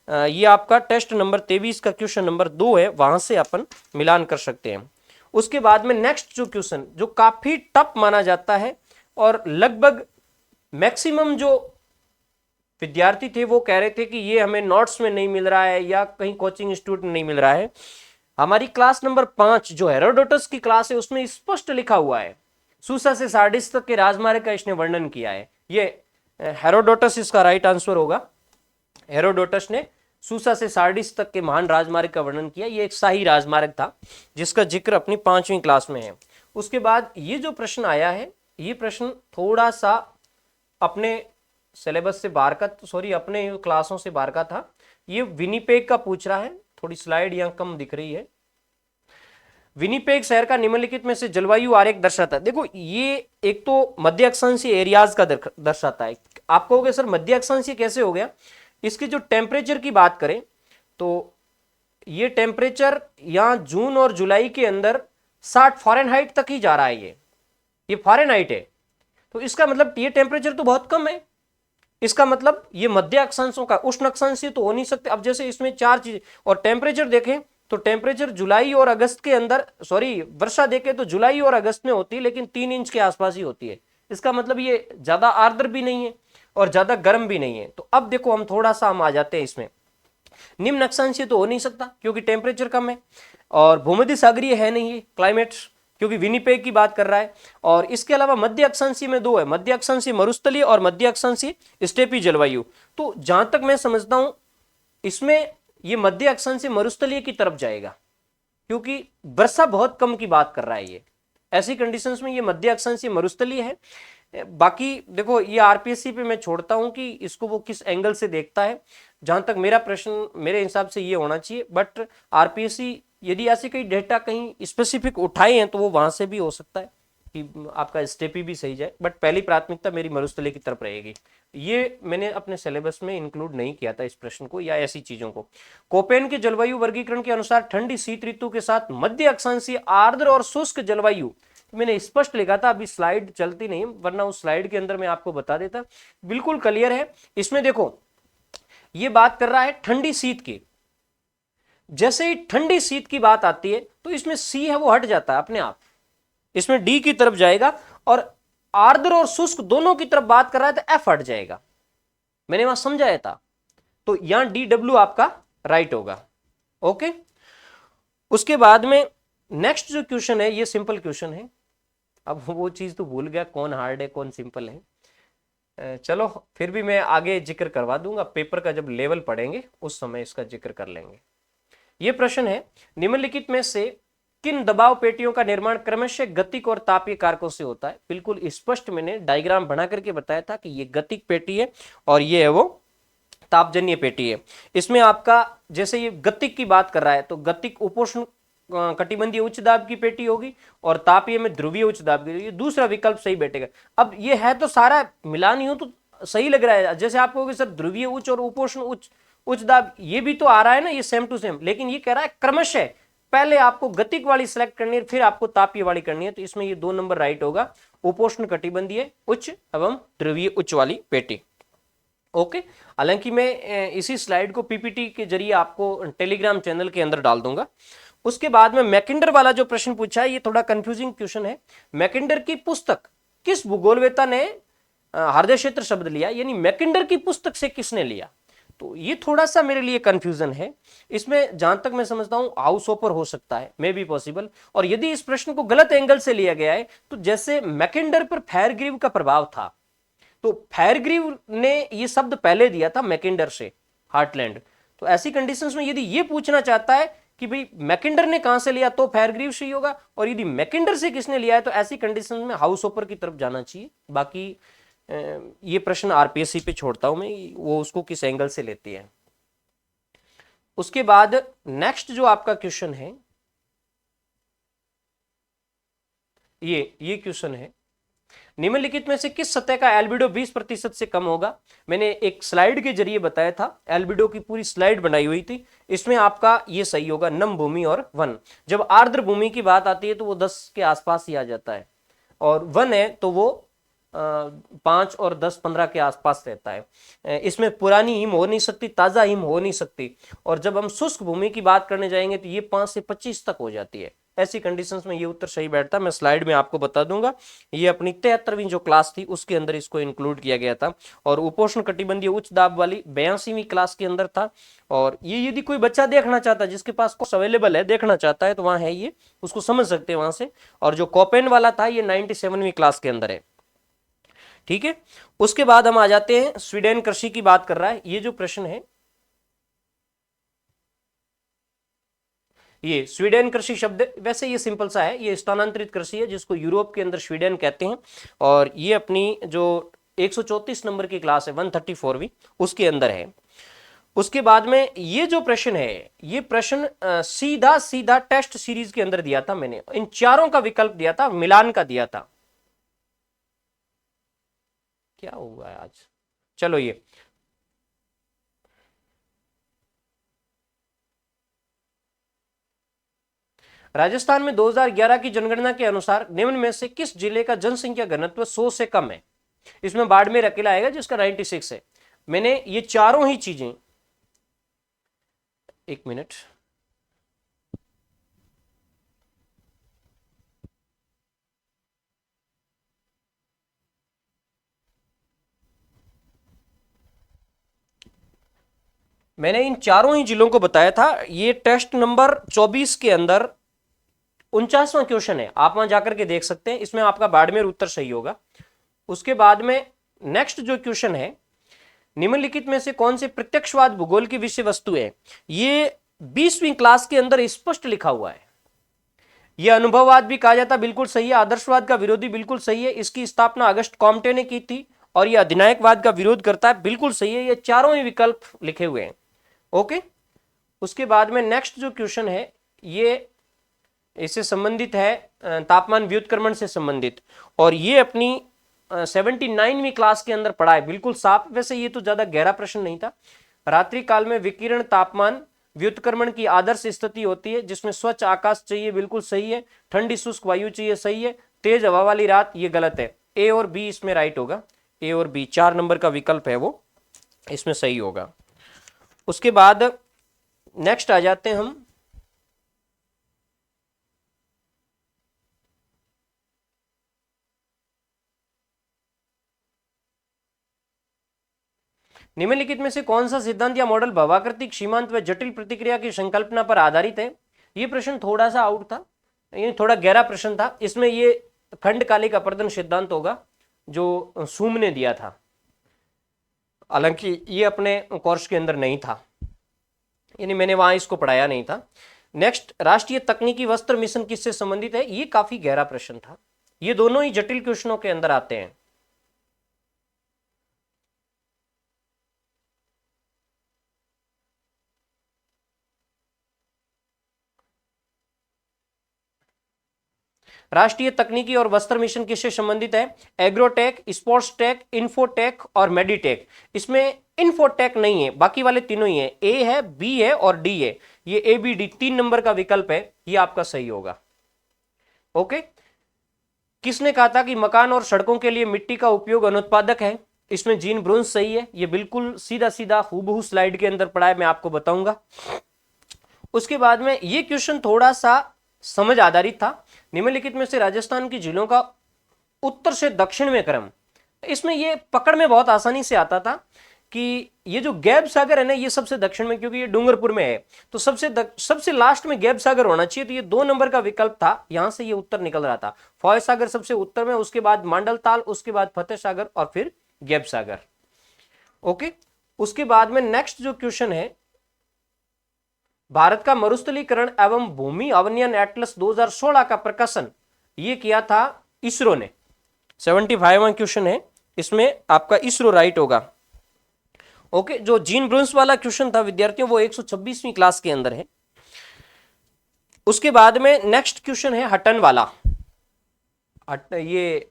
[SPEAKER 1] ये आपका टेस्ट नंबर 23 का क्वेश्चन नंबर 2 है, वहां से अपन मिलान कर सकते हैं। उसके बाद में नेक्स्ट जो क्वेश्चन जो काफी टफ माना जाता है और लगभग मैक्सिमम जो विद्यार्थी थे वो कह रहे थे कि ये हमें नोट्स में नहीं मिल रहा है या कहीं कोचिंग इंस्टीट्यूट में नहीं मिल रहा है। हमारी क्लास नंबर 5 जो हेरोडोटस की क्लास है उसमें स्पष्ट लिखा हुआ है, सूसा से सार्डिस तक के राजमार्ग का इसने वर्णन किया है। ये हेरोडोटस इसका राइट आंसर होगा। हेरोडोटस ने सूसा से सार्डिस तक के महान राजमार्ग का वर्णन किया। ये एक शाही राजमार्ग था जिसका जिक्र अपनी 5वीं क्लास में है। उसके बाद ये जो प्रश्न आया है, ये प्रश्न थोड़ा सा अपने सिलेबस से बाहर का, सॉरी अपने क्लासों से बाहर का था। ये विनिपेग का पूछ रहा है, थोड़ी स्लाइड यहाँ कम दिख रही है। विनिपेग शहर का निम्नलिखित में से जलवायु आरेख दर्शाता है। देखो ये एक तो मध्य अक्षांशीय एरियाज का दर्शाता है, आप कहोगे सर मध्य अक्षांशीय कैसे हो गया, इसके जो टेम्परेचर की बात करें तो ये टेम्परेचर यहां जून और जुलाई के अंदर 60 फ़ारेनहाइट तक ही जा रहा है, ये फ़ारेनहाइट है। तो इसका मतलब ये टेम्परेचर तो बहुत कम है, इसका मतलब ये मध्य अक्षांशों का उष्ण अक्षांशीय तो हो नहीं सकते। अब जैसे इसमें चार चीजें, और टेम्परेचर देखें तो टेम्परेचर जुलाई और अगस्त के अंदर, सॉरी वर्षा देखें तो जुलाई और अगस्त में होती है लेकिन 3 इंच के आसपास ही होती है। इसका मतलब ये ज्यादा आर्द्र भी नहीं है और ज्यादा गर्म भी नहीं है। तो अब देखो हम थोड़ा सा हम आ जाते हैं इसमें, निम्न अक्षांशीय तो हो नहीं सकता क्योंकि टेम्परेचर कम है, और भूमध्य सागरीय है नहीं ये क्लाइमेट क्योंकि विनिपेग की बात कर रहा है। और इसके अलावा मध्य अक्षांशीय में दो है, मध्य अक्षांशीय मरुस्थलीय और मध्य अक्षांशीय स्टेपी जलवायु। तो जहां तक मैं समझता हूं इसमें ये मध्य अक्षांशीय मरुस्थलीय की तरफ जाएगा क्योंकि वर्षा बहुत कम की बात कर रहा है ये, ऐसी कंडीशंस में ये मध्य अक्षांशीय मरुस्थलीय है। बाकी देखो ये आरपीएससी पे मैं छोड़ता हूं कि इसको वो किस एंगल से देखता है, जहां तक मेरा प्रश्न मेरे हिसाब से ये होना चाहिए। बट आरपीएससी यदि ऐसे कई डेटा कहीं स्पेसिफिक उठाए हैं तो वो वहां से भी हो सकता है कि आपका स्टेपी भी सही जाए, बट पहली प्राथमिकता मेरी मरुस्थलीय की तरफ रहेगी। ये मैंने अपने सिलेबस में इंक्लूड नहीं किया था इस प्रश्न को या ऐसी चीजों को। कोपेन के जलवायु वर्गीकरण के अनुसार ठंडी शीत ऋतु के साथ मध्य अक्षांशीय आर्द्र और शुष्क जलवायु, मैंने स्पष्ट लिखा था, अभी स्लाइड चलती नहीं वरना उस स्लाइड के अंदर मैं आपको बता देता, बिल्कुल क्लियर है। इसमें देखो ये बात कर रहा है ठंडी शीत की, जैसे ही ठंडी शीत की बात आती है तो इसमें सी है वो हट जाता है अपने आप, इसमें डी की तरफ जाएगा, और आर्द्र और शुष्क दोनों की तरफ बात कर रहा है तो एफ हट जाएगा, मैंने वहां समझाया था। तो यहां डी डब्ल्यू आपका राइट होगा। ओके, उसके बाद में नेक्स्ट जो क्वेश्चन है ये सिंपल क्वेश्चन है। अब वो चीज तो भूल गया कौन हार्ड है कौन सिंपल है, चलो फिर भी मैं आगे जिक्र करवा दूंगा, पेपर का जब लेवल पढ़ेंगे उस समय इसका जिक्र कर लेंगे। ये प्रश्न है, निम्नलिखित में से किन दबाव पेटियों का निर्माण क्रमशः गतिक और तापीय कारकों से होता है। बिल्कुल स्पष्ट मैंने डायग्राम बना करके बताया था कि ये गतिक पेटी है और ये है वो तापजन्य पेटी है। इसमें आपका जैसे ये गतिक की बात कर रहा है तो गतिक उपोष्ण कटिबंधीय उच्च दाब की पेटी होगी और तापीय में ध्रुवीय उच्च दाब की, ये दूसरा विकल्प सही बैठेगा। अब ये है तो सारा मिलान यूं तो सही लग रहा है, जैसे आप कहोगे सर ध्रुवीय उच्च और उपोष्ण उच्च दाब ये भी तो आ रहा है ना, ये सेम टू सेम, लेकिन ये कह रहा है क्रमशः पहले आपको गतिक वाली सिलेक्ट करनी है फिर आपको तापीय वाली करनी है, तो इसमें ये 2 नंबर राइट होगा, उपोष्ण कटिबंधीय उच्च एवं ध्रुवीय उच्च वाली पेटी। ओके, हालांकि मैं इसी स्लाइड को पीपीटी के जरिए आपको टेलीग्राम चैनल के अंदर डाल दूंगा। उसके बाद में मैकेंडर वाला जो प्रश्न पूछा है ये थोड़ा कंफ्यूजिंग क्वेश्चन है। मैकेंडर की पुस्तक किस भूगोलवेत्ता ने हृदय क्षेत्र शब्द लिया, यानी मैकेंडर की पुस्तक से किसने लिया, तो ये थोड़ा सा मेरे लिए कंफ्यूजन है। इसमें जहां तक मैं समझता हूं हाउस ओपर हो सकता है, मे बी पॉसिबल। और यदि इस प्रश्न को गलत एंगल से लिया गया है तो जैसे मैकेंडर पर फायरग्रीव का प्रभाव था, तो फायरग्रीव ने ये शब्द पहले दिया था मैकेंडर से हार्टलैंड, तो ऐसी कंडीशंस में यदि ये पूछना चाहता है कि भाई मैकेंडर ने कहां से लिया तो फायरग्रीव से ही होगा, और यदि मैकेंडर से किसने लिया है तो ऐसी कंडीशंस में हाउस ओपर की तरफ जाना चाहिए। बाकी ये प्रश्न आरपीएससी पे छोड़ता हूं मैं, वो उसको किस एंगल से लेती है। उसके बाद नेक्स्ट जो आपका क्वेश्चन है ये क्वेश्चन है, निम्नलिखित में से किस सतह का एल्बिडो 20% से कम होगा। मैंने एक स्लाइड के जरिए बताया था, एल्बिडो की पूरी स्लाइड बनाई हुई थी, इसमें आपका ये सही होगा नम भूमि और वन। जब आर्द्र भूमि की बात आती है तो वो 10 के आसपास ही आ जाता है, और वन है तो वो 5 और 10 15 के आसपास रहता है। इसमें पुरानी हिम हो नहीं सकती, ताजा हिम हो नहीं सकती, और जब हम शुष्क भूमि की बात करने जाएंगे तो ये 5 से 25 तक हो जाती है। ऐसी कंडीशंस में ये उत्तर सही बैठता है, मैं स्लाइड में आपको बता दूंगा। ये अपनी 73वीं जो क्लास थी उसके अंदर इसको इंक्लूड किया गया था, और उपोष्ण कटिबंधीय उच्च दाब वाली 82वीं क्लास के अंदर था। और ये यदि कोई बच्चा देखना चाहता है, जिसके पास कोर्स अवेलेबल है, देखना चाहता है तो वहां है, ये उसको समझ सकते हैं वहां से। और जो कोपेन वाला था ये 97वीं क्लास के अंदर है, ठीक है। उसके बाद हम आ जाते हैं, स्वीडन कृषि की बात कर रहा है ये जो प्रश्न है, ये स्वीडन कृषि शब्द वैसे ये सिंपल सा है, ये स्थानांतरित कृषि है जिसको यूरोप के अंदर स्वीडन कहते हैं, और ये अपनी जो 134 नंबर की क्लास है 134वीं उसके अंदर है। उसके बाद में ये जो प्रश्न है, ये प्रश्न सीधा सीधा टेस्ट सीरीज के अंदर दिया था मैंने, इन चारों का विकल्प दिया था, मिलान का दिया था। क्या हुआ है आज, चलो ये राजस्थान में 2011 की जनगणना के अनुसार निम्न में से किस जिले का जनसंख्या घनत्व 100 से कम है? इसमें बाड़मेर अकेला आएगा जिसका 96 है। मैंने ये चारों ही चीजें, एक मिनट, मैंने इन चारों ही जिलों को बताया था। ये टेस्ट नंबर 24 के अंदर 49वां क्वेश्चन है, आप वहां जाकर के देख सकते हैं। इसमें आपका बाड़मेर उत्तर सही होगा। उसके बाद में नेक्स्ट जो क्वेश्चन है, निम्नलिखित में से कौन से प्रत्यक्षवाद भूगोल की विषय वस्तु है? ये 20वीं क्लास के अंदर स्पष्ट लिखा हुआ है। यह अनुभववाद भी कहा जाता, बिल्कुल सही है। आदर्शवाद का विरोधी, बिल्कुल सही है। इसकी स्थापना अगस्त कॉम्टे ने की थी। और यह अधिनायकवाद का विरोध करता है, बिल्कुल सही है। ये चारों ही विकल्प लिखे हुए हैं। ओके, उसके बाद में नेक्स्ट जो क्वेश्चन है ये इससे संबंधित है, तापमान व्युत्क्रमण से संबंधित, और ये अपनी 79वीं क्लास के अंदर पढ़ा है, बिल्कुल साफ। वैसे ये तो ज्यादा गहरा प्रश्न नहीं था। रात्रि काल में विकिरण तापमान व्युत्क्रमण की आदर्श स्थिति होती है जिसमें स्वच्छ आकाश चाहिए, बिल्कुल सही है। ठंडी शुष्क वायु चाहिए, सही है। तेज हवा वाली रात, ये गलत है। ए और बी इसमें राइट होगा। ए और बी 4 नंबर का विकल्प है वो इसमें सही होगा। उसके बाद नेक्स्ट आ जाते हैं हम, निम्नलिखित में से कौन सा सिद्धांत या मॉडल भवाकृतिक सीमांत व जटिल प्रतिक्रिया की संकल्पना पर आधारित है? ये प्रश्न थोड़ा सा आउट था, ये थोड़ा गहरा प्रश्न था। इसमें ये खंडकालिक अपर्दन सिद्धांत होगा जो सूम ने दिया था, हालांकि ये अपने कोर्स के अंदर नहीं था, यानी मैंने वहां इसको पढ़ाया नहीं था। नेक्स्ट, राष्ट्रीय तकनीकी वस्त्र मिशन किससे संबंधित है? ये काफी गहरा प्रश्न था। ये दोनों ही जटिल क्वेश्चनों के अंदर आते हैं। राष्ट्रीय तकनीकी और वस्त्र मिशन किससे संबंधित है? एग्रोटेक, स्पोर्ट्स टेक, इन्फोटेक और मेडिटेक। इसमें इन्फोटेक नहीं है, बाकी वाले तीनों ही है। ए है, बी है और डी है। ये ए बी डी 3 नंबर का विकल्प है, ये आपका सही होगा। ओके, किसने कहा था कि मकान और सड़कों के लिए मिट्टी का उपयोग अनुत्पादक है? इसमें जीन ब्रूंस सही है। ये बिल्कुल सीधा सीधा हूबहू स्लाइड के अंदर पड़ा है, मैं आपको बताऊंगा। उसके बाद में ये क्वेश्चन थोड़ा सा समझ आधारित था। निम्नलिखित में से राजस्थान की झीलों का उत्तर से दक्षिण में क्रम, इसमें ये पकड़ में बहुत आसानी से आता था कि ये जो गैब सागर है ना, ये सबसे दक्षिण में, क्योंकि ये डूंगरपुर में है, तो सबसे लास्ट में गैब सागर होना चाहिए। तो ये 2 नंबर का विकल्प था, यहां से ये उत्तर निकल रहा था। फॉय सागर सबसे उत्तर में, उसके बाद मांडल ताल, उसके बाद फतेह सागर और फिर गैब सागर। ओके, उसके बाद में नेक्स्ट जो क्वेश्चन है, भारत का मरुस्थलीकरण एवं भूमि अवनयन एटलस 2016 का प्रकाशन ये किया था इसरो ने। 75वां क्वेश्चन है, इसमें आपका इसरो राइट होगा। ओके, जो जीन ब्रूंस वाला क्वेश्चन था विद्यार्थियों, वो 126वीं क्लास के अंदर है। उसके बाद में नेक्स्ट क्वेश्चन है हटन वाला, ये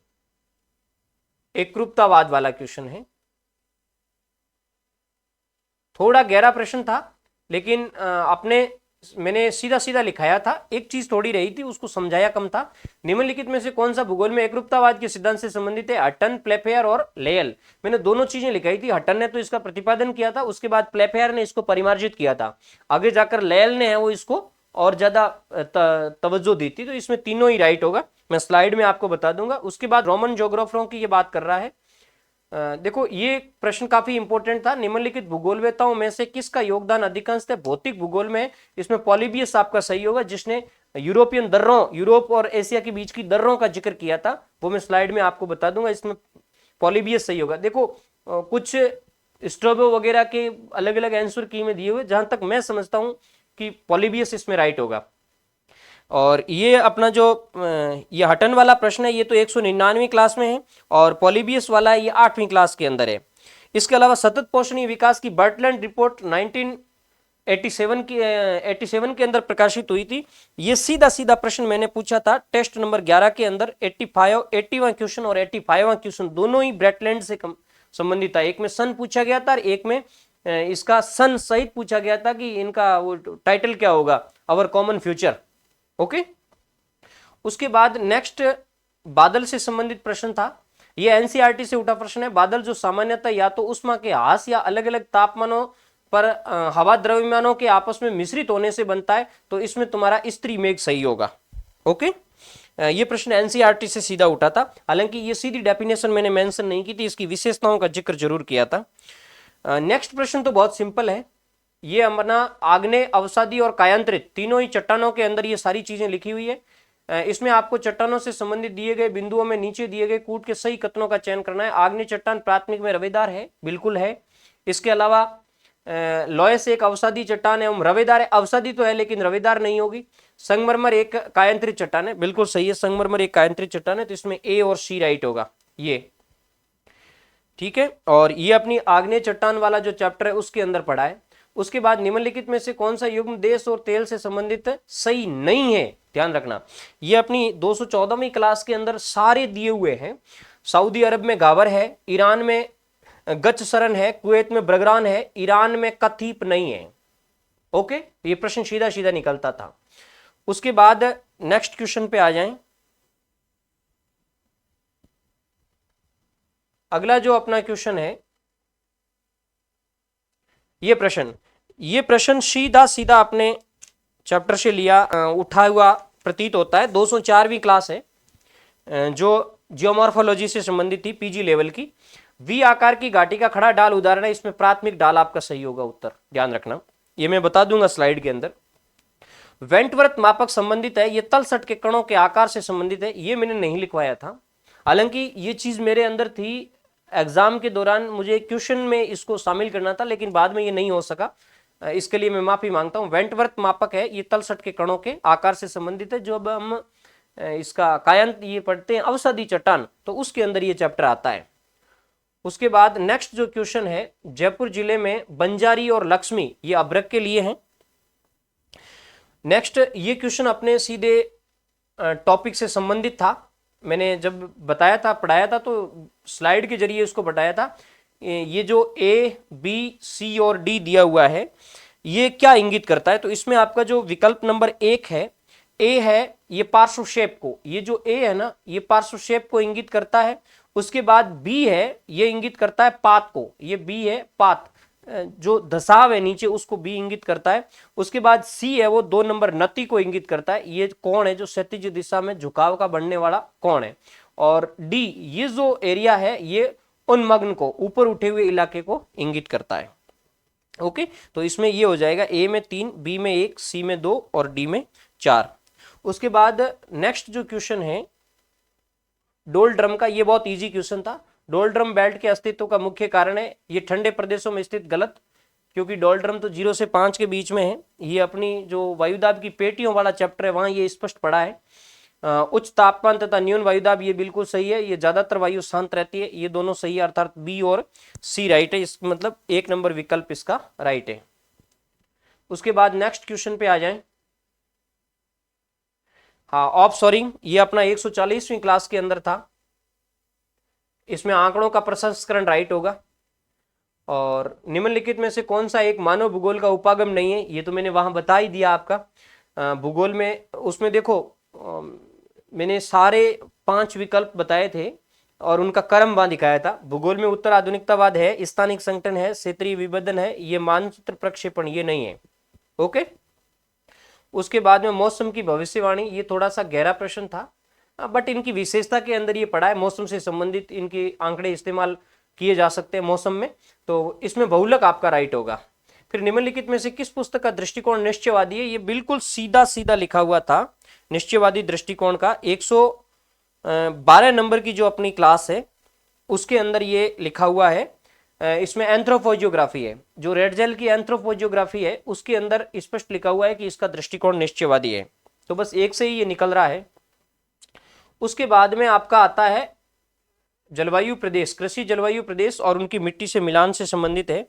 [SPEAKER 1] एकरूपतावाद वाला क्वेश्चन है। थोड़ा गहरा प्रश्न था, लेकिन मैंने सीधा सीधा लिखाया था, एक चीज थोड़ी रही थी, उसको समझाया कम था। निम्नलिखित में से कौन सा भूगोल में एकरूपतावाद के सिद्धांत से संबंधित है? हटन, प्लेफेयर और लेयल। मैंने दोनों चीजें लिखाई थी। हटन ने तो इसका प्रतिपादन किया था, उसके बाद प्लेफेयर ने इसको परिमार्जित किया था, आगे जाकर लेयल ने है वो इसको और ज्यादा तवज्जो दी थी। तो इसमें तीनों ही राइट होगा, मैं स्लाइड में आपको बता दूंगा। उसके बाद रोमन ज्योग्राफरों की ये बात कर रहा है। देखो, ये प्रश्न काफी इंपॉर्टेंट था। निम्नलिखित भूगोलवेताओं में से किसका योगदान अधिकांश भौतिक भूगोल में? इसमें पॉलीबियस आपका सही होगा, जिसने यूरोपियन दर्रों, यूरोप और एशिया के बीच की दर्रों का जिक्र किया था, वो मैं स्लाइड में आपको बता दूंगा। इसमें पॉलीबियस सही होगा। देखो, कुछ स्ट्रोबो वगैरह के अलग अलग आंसर की में दिए हुए, जहां तक मैं समझता हूं कि पॉलीबियस इसमें राइट होगा। और ये अपना जो ये हटन वाला प्रश्न है, ये तो 199वीं क्लास में है, और पॉलीबियस वाला है ये 8वीं क्लास के अंदर है। इसके अलावा सतत पोषणीय विकास की बर्टलैंड रिपोर्ट 1987 के अंदर प्रकाशित हुई थी। ये सीधा सीधा प्रश्न मैंने पूछा था टेस्ट नंबर 11 के अंदर। 81वां क्वेश्चन और 85वां क्वेश्चन दोनों ही ब्रेटलैंड से संबंधित था। एक में सन पूछा गया था और एक में इसका सन सहित पूछा गया था कि इनका वो टाइटल क्या होगा, अवर कॉमन फ्यूचर। ओके, उसके बाद नेक्स्ट बादल से संबंधित प्रश्न था। ये एनसीईआरटी से उठा प्रश्न है। बादल जो सामान्यतः या तो उष्मा के ह्रास या अलग अलग तापमानों पर हवा द्रव्यमानों के आपस में मिश्रित होने से बनता है, तो इसमें तुम्हारा स्त्री मेघ सही होगा। ओके, ये प्रश्न एनसीईआरटी से सीधा उठा था। हालांकि ये सीधी डेफिनेशन मैंने मेंशन नहीं की थी, इसकी विशेषताओं का जिक्र जरूर किया था। नेक्स्ट प्रश्न तो बहुत सिंपल है। ये अपना आग्नेय, अवसादी और कायांतरित तीनों ही चट्टानों के अंदर ये सारी चीजें लिखी हुई है। इसमें आपको चट्टानों से संबंधित दिए गए बिंदुओं में नीचे दिए गए कूट के सही कथनों का चयन करना है। आग्नेय चट्टान प्राथमिक में रवेदार है, बिल्कुल है। इसके अलावा लॉयस एक अवसादी चट्टान है, रवेदार है, अवसादी तो है लेकिन रवेदार नहीं होगी। संगमरमर एक कायांतरित चट्टान है, बिल्कुल सही है, संगमरमर एक कायांतरित चट्टान है, तो इसमें ए और सी राइट होगा ये, ठीक है। और ये अपनी आग्नेय चट्टान वाला जो चैप्टर है उसके अंदर पढ़ा है। उसके बाद निम्नलिखित में से कौन सा युग्म देश और तेल से संबंधित सही नहीं है, ध्यान रखना। ये अपनी 214वीं क्लास के अंदर सारे दिए हुए हैं। सऊदी अरब में गावर है, ईरान में गच सरन है, कुवैत में ब्रगरान है, ईरान में कथीप नहीं है। ओके, ये प्रश्न सीधा सीधा निकलता था। उसके बाद नेक्स्ट क्वेश्चन पे आ जाएं। अगला जो अपना क्वेश्चन है, ये प्रश्न सीधा सीधा अपने चैप्टर से लिया उठा हुआ प्रतीत होता है। 204वीं क्लास है जो जियोमॉर्फोलॉजी से संबंधित थी, पीजी लेवल की। वी आकार की घाटी का खड़ा डाल उदाहरण है, इसमें प्राथमिक डाल आपका सही होगा उत्तर, ध्यान रखना। ये मैं बता दूंगा स्लाइड के अंदर। वेंटवर्थ मापक संबंधित है, ये तलसट के कणों के आकार से संबंधित है, ये मैंने नहीं लिखवाया था। हालांकि ये चीज मेरे अंदर थी, एग्जाम के दौरान मुझे क्वेश्चन में इसको शामिल करना था, लेकिन बाद में ये नहीं हो सका, इसके लिए मैं माफी मांगता हूं। वेंटवर्थ मापक है, ये तलसट के कणों के आकार से संबंधित है। जो अब हम इसका कायांत ये पढ़ते हैं अवसादी चट्टान, तो उसके अंदर ये चैप्टर आता है। उसके बाद नेक्स्ट जो क्वेश्चन है, जयपुर जिले में बंजारी और लक्ष्मी, ये अभ्रक के लिए हैं। नेक्स्ट ये क्वेश्चन अपने सीधे टॉपिक से संबंधित था। मैंने जब बताया था, पढ़ाया था, तो स्लाइड के जरिए उसको बताया था। ये जो ए बी सी और डी दिया हुआ है, ये क्या इंगित करता है? तो इसमें आपका जो विकल्प नंबर 1 है, ए है, ये पार्श्व शेप को, ये जो ए है ना, ये पार्श्व शेप को इंगित करता है। उसके बाद बी है, ये इंगित करता है पात को, ये बी है पात, जो धसाव है नीचे उसको बी इंगित करता है। उसके बाद सी है, वो 2 नंबर नति को इंगित करता है, ये कोण है जो क्षैतिज दिशा में झुकाव का बनने वाला कोण है। और डी, ये जो एरिया है, ये उन्मग्न को, ऊपर उठे हुए इलाके को इंगित करता है। ओके, तो इसमें ये हो जाएगा, ए में 3, बी में 1, सी में 2 और डी में 4। उसके बाद नेक्स्ट जो क्वेश्चन है डोल ड्रम का, ये बहुत इजी क्वेश्चन था। डोल ड्रम बेल्ट के अस्तित्व का मुख्य कारण है, ये ठंडे प्रदेशों में स्थित, गलत, क्योंकि डोल ड्रम तो 0 से 5 के बीच में है। ये अपनी जो वायुदाब की पेटियों वाला चैप्टर है, वहां ये स्पष्ट पड़ा है। उच्च तापमान तथा न्यून वायुदाब, ये बिल्कुल सही है, ये ज्यादातर वायु शांत रहती है, ये दोनों सही है, अर्थात बी और सी राइट है, इस मतलब 1 नंबर विकल्प इसका राइट है। उसके बाद नेक्स्ट क्वेश्चन पे आ जाएं। हाँ, ऑफ सोरिंग, ये अपना 140वीं क्लास के अंदर था। इसमें आंकड़ों का प्रसंस्करण राइट होगा। और निम्नलिखित में से कौन सा एक मानव भूगोल का उपागम नहीं है? ये तो मैंने वहां बता ही दिया आपका भूगोल में। उसमें देखो मैंने सारे 5 विकल्प बताए थे और उनका क्रम वहां दिखाया था। भूगोल में उत्तर आधुनिकतावाद है, स्थानिक संगठन है, क्षेत्रीय विभेदन है, ये मानचित्र प्रक्षेपण ये नहीं है। ओके, उसके बाद में मौसम की भविष्यवाणी, ये थोड़ा सा गहरा प्रश्न था, बट इनकी विशेषता के अंदर ये पढ़ा है, मौसम से संबंधित इनके आंकड़े इस्तेमाल किए जा सकते हैं मौसम में, तो इसमें बहुलक आपका राइट होगा। फिर निम्नलिखित में से किस पुस्तक का दृष्टिकोण निश्चयवादी है? ये बिल्कुल सीधा सीधा लिखा हुआ था, निश्चयवादी दृष्टिकोण का 112 नंबर की जो अपनी क्लास है उसके अंदर ये लिखा हुआ है। इसमें एंथ्रोपोजियोग्राफी है, जो रेडजेल की एंथ्रोपोजियोग्राफी है उसके अंदर स्पष्ट लिखा हुआ है कि इसका दृष्टिकोण निश्चयवादी है। तो बस एक से ही ये निकल रहा है। उसके बाद में आपका आता है जलवायु प्रदेश, कृषि जलवायु प्रदेश और उनकी मिट्टी से मिलान से संबंधित है।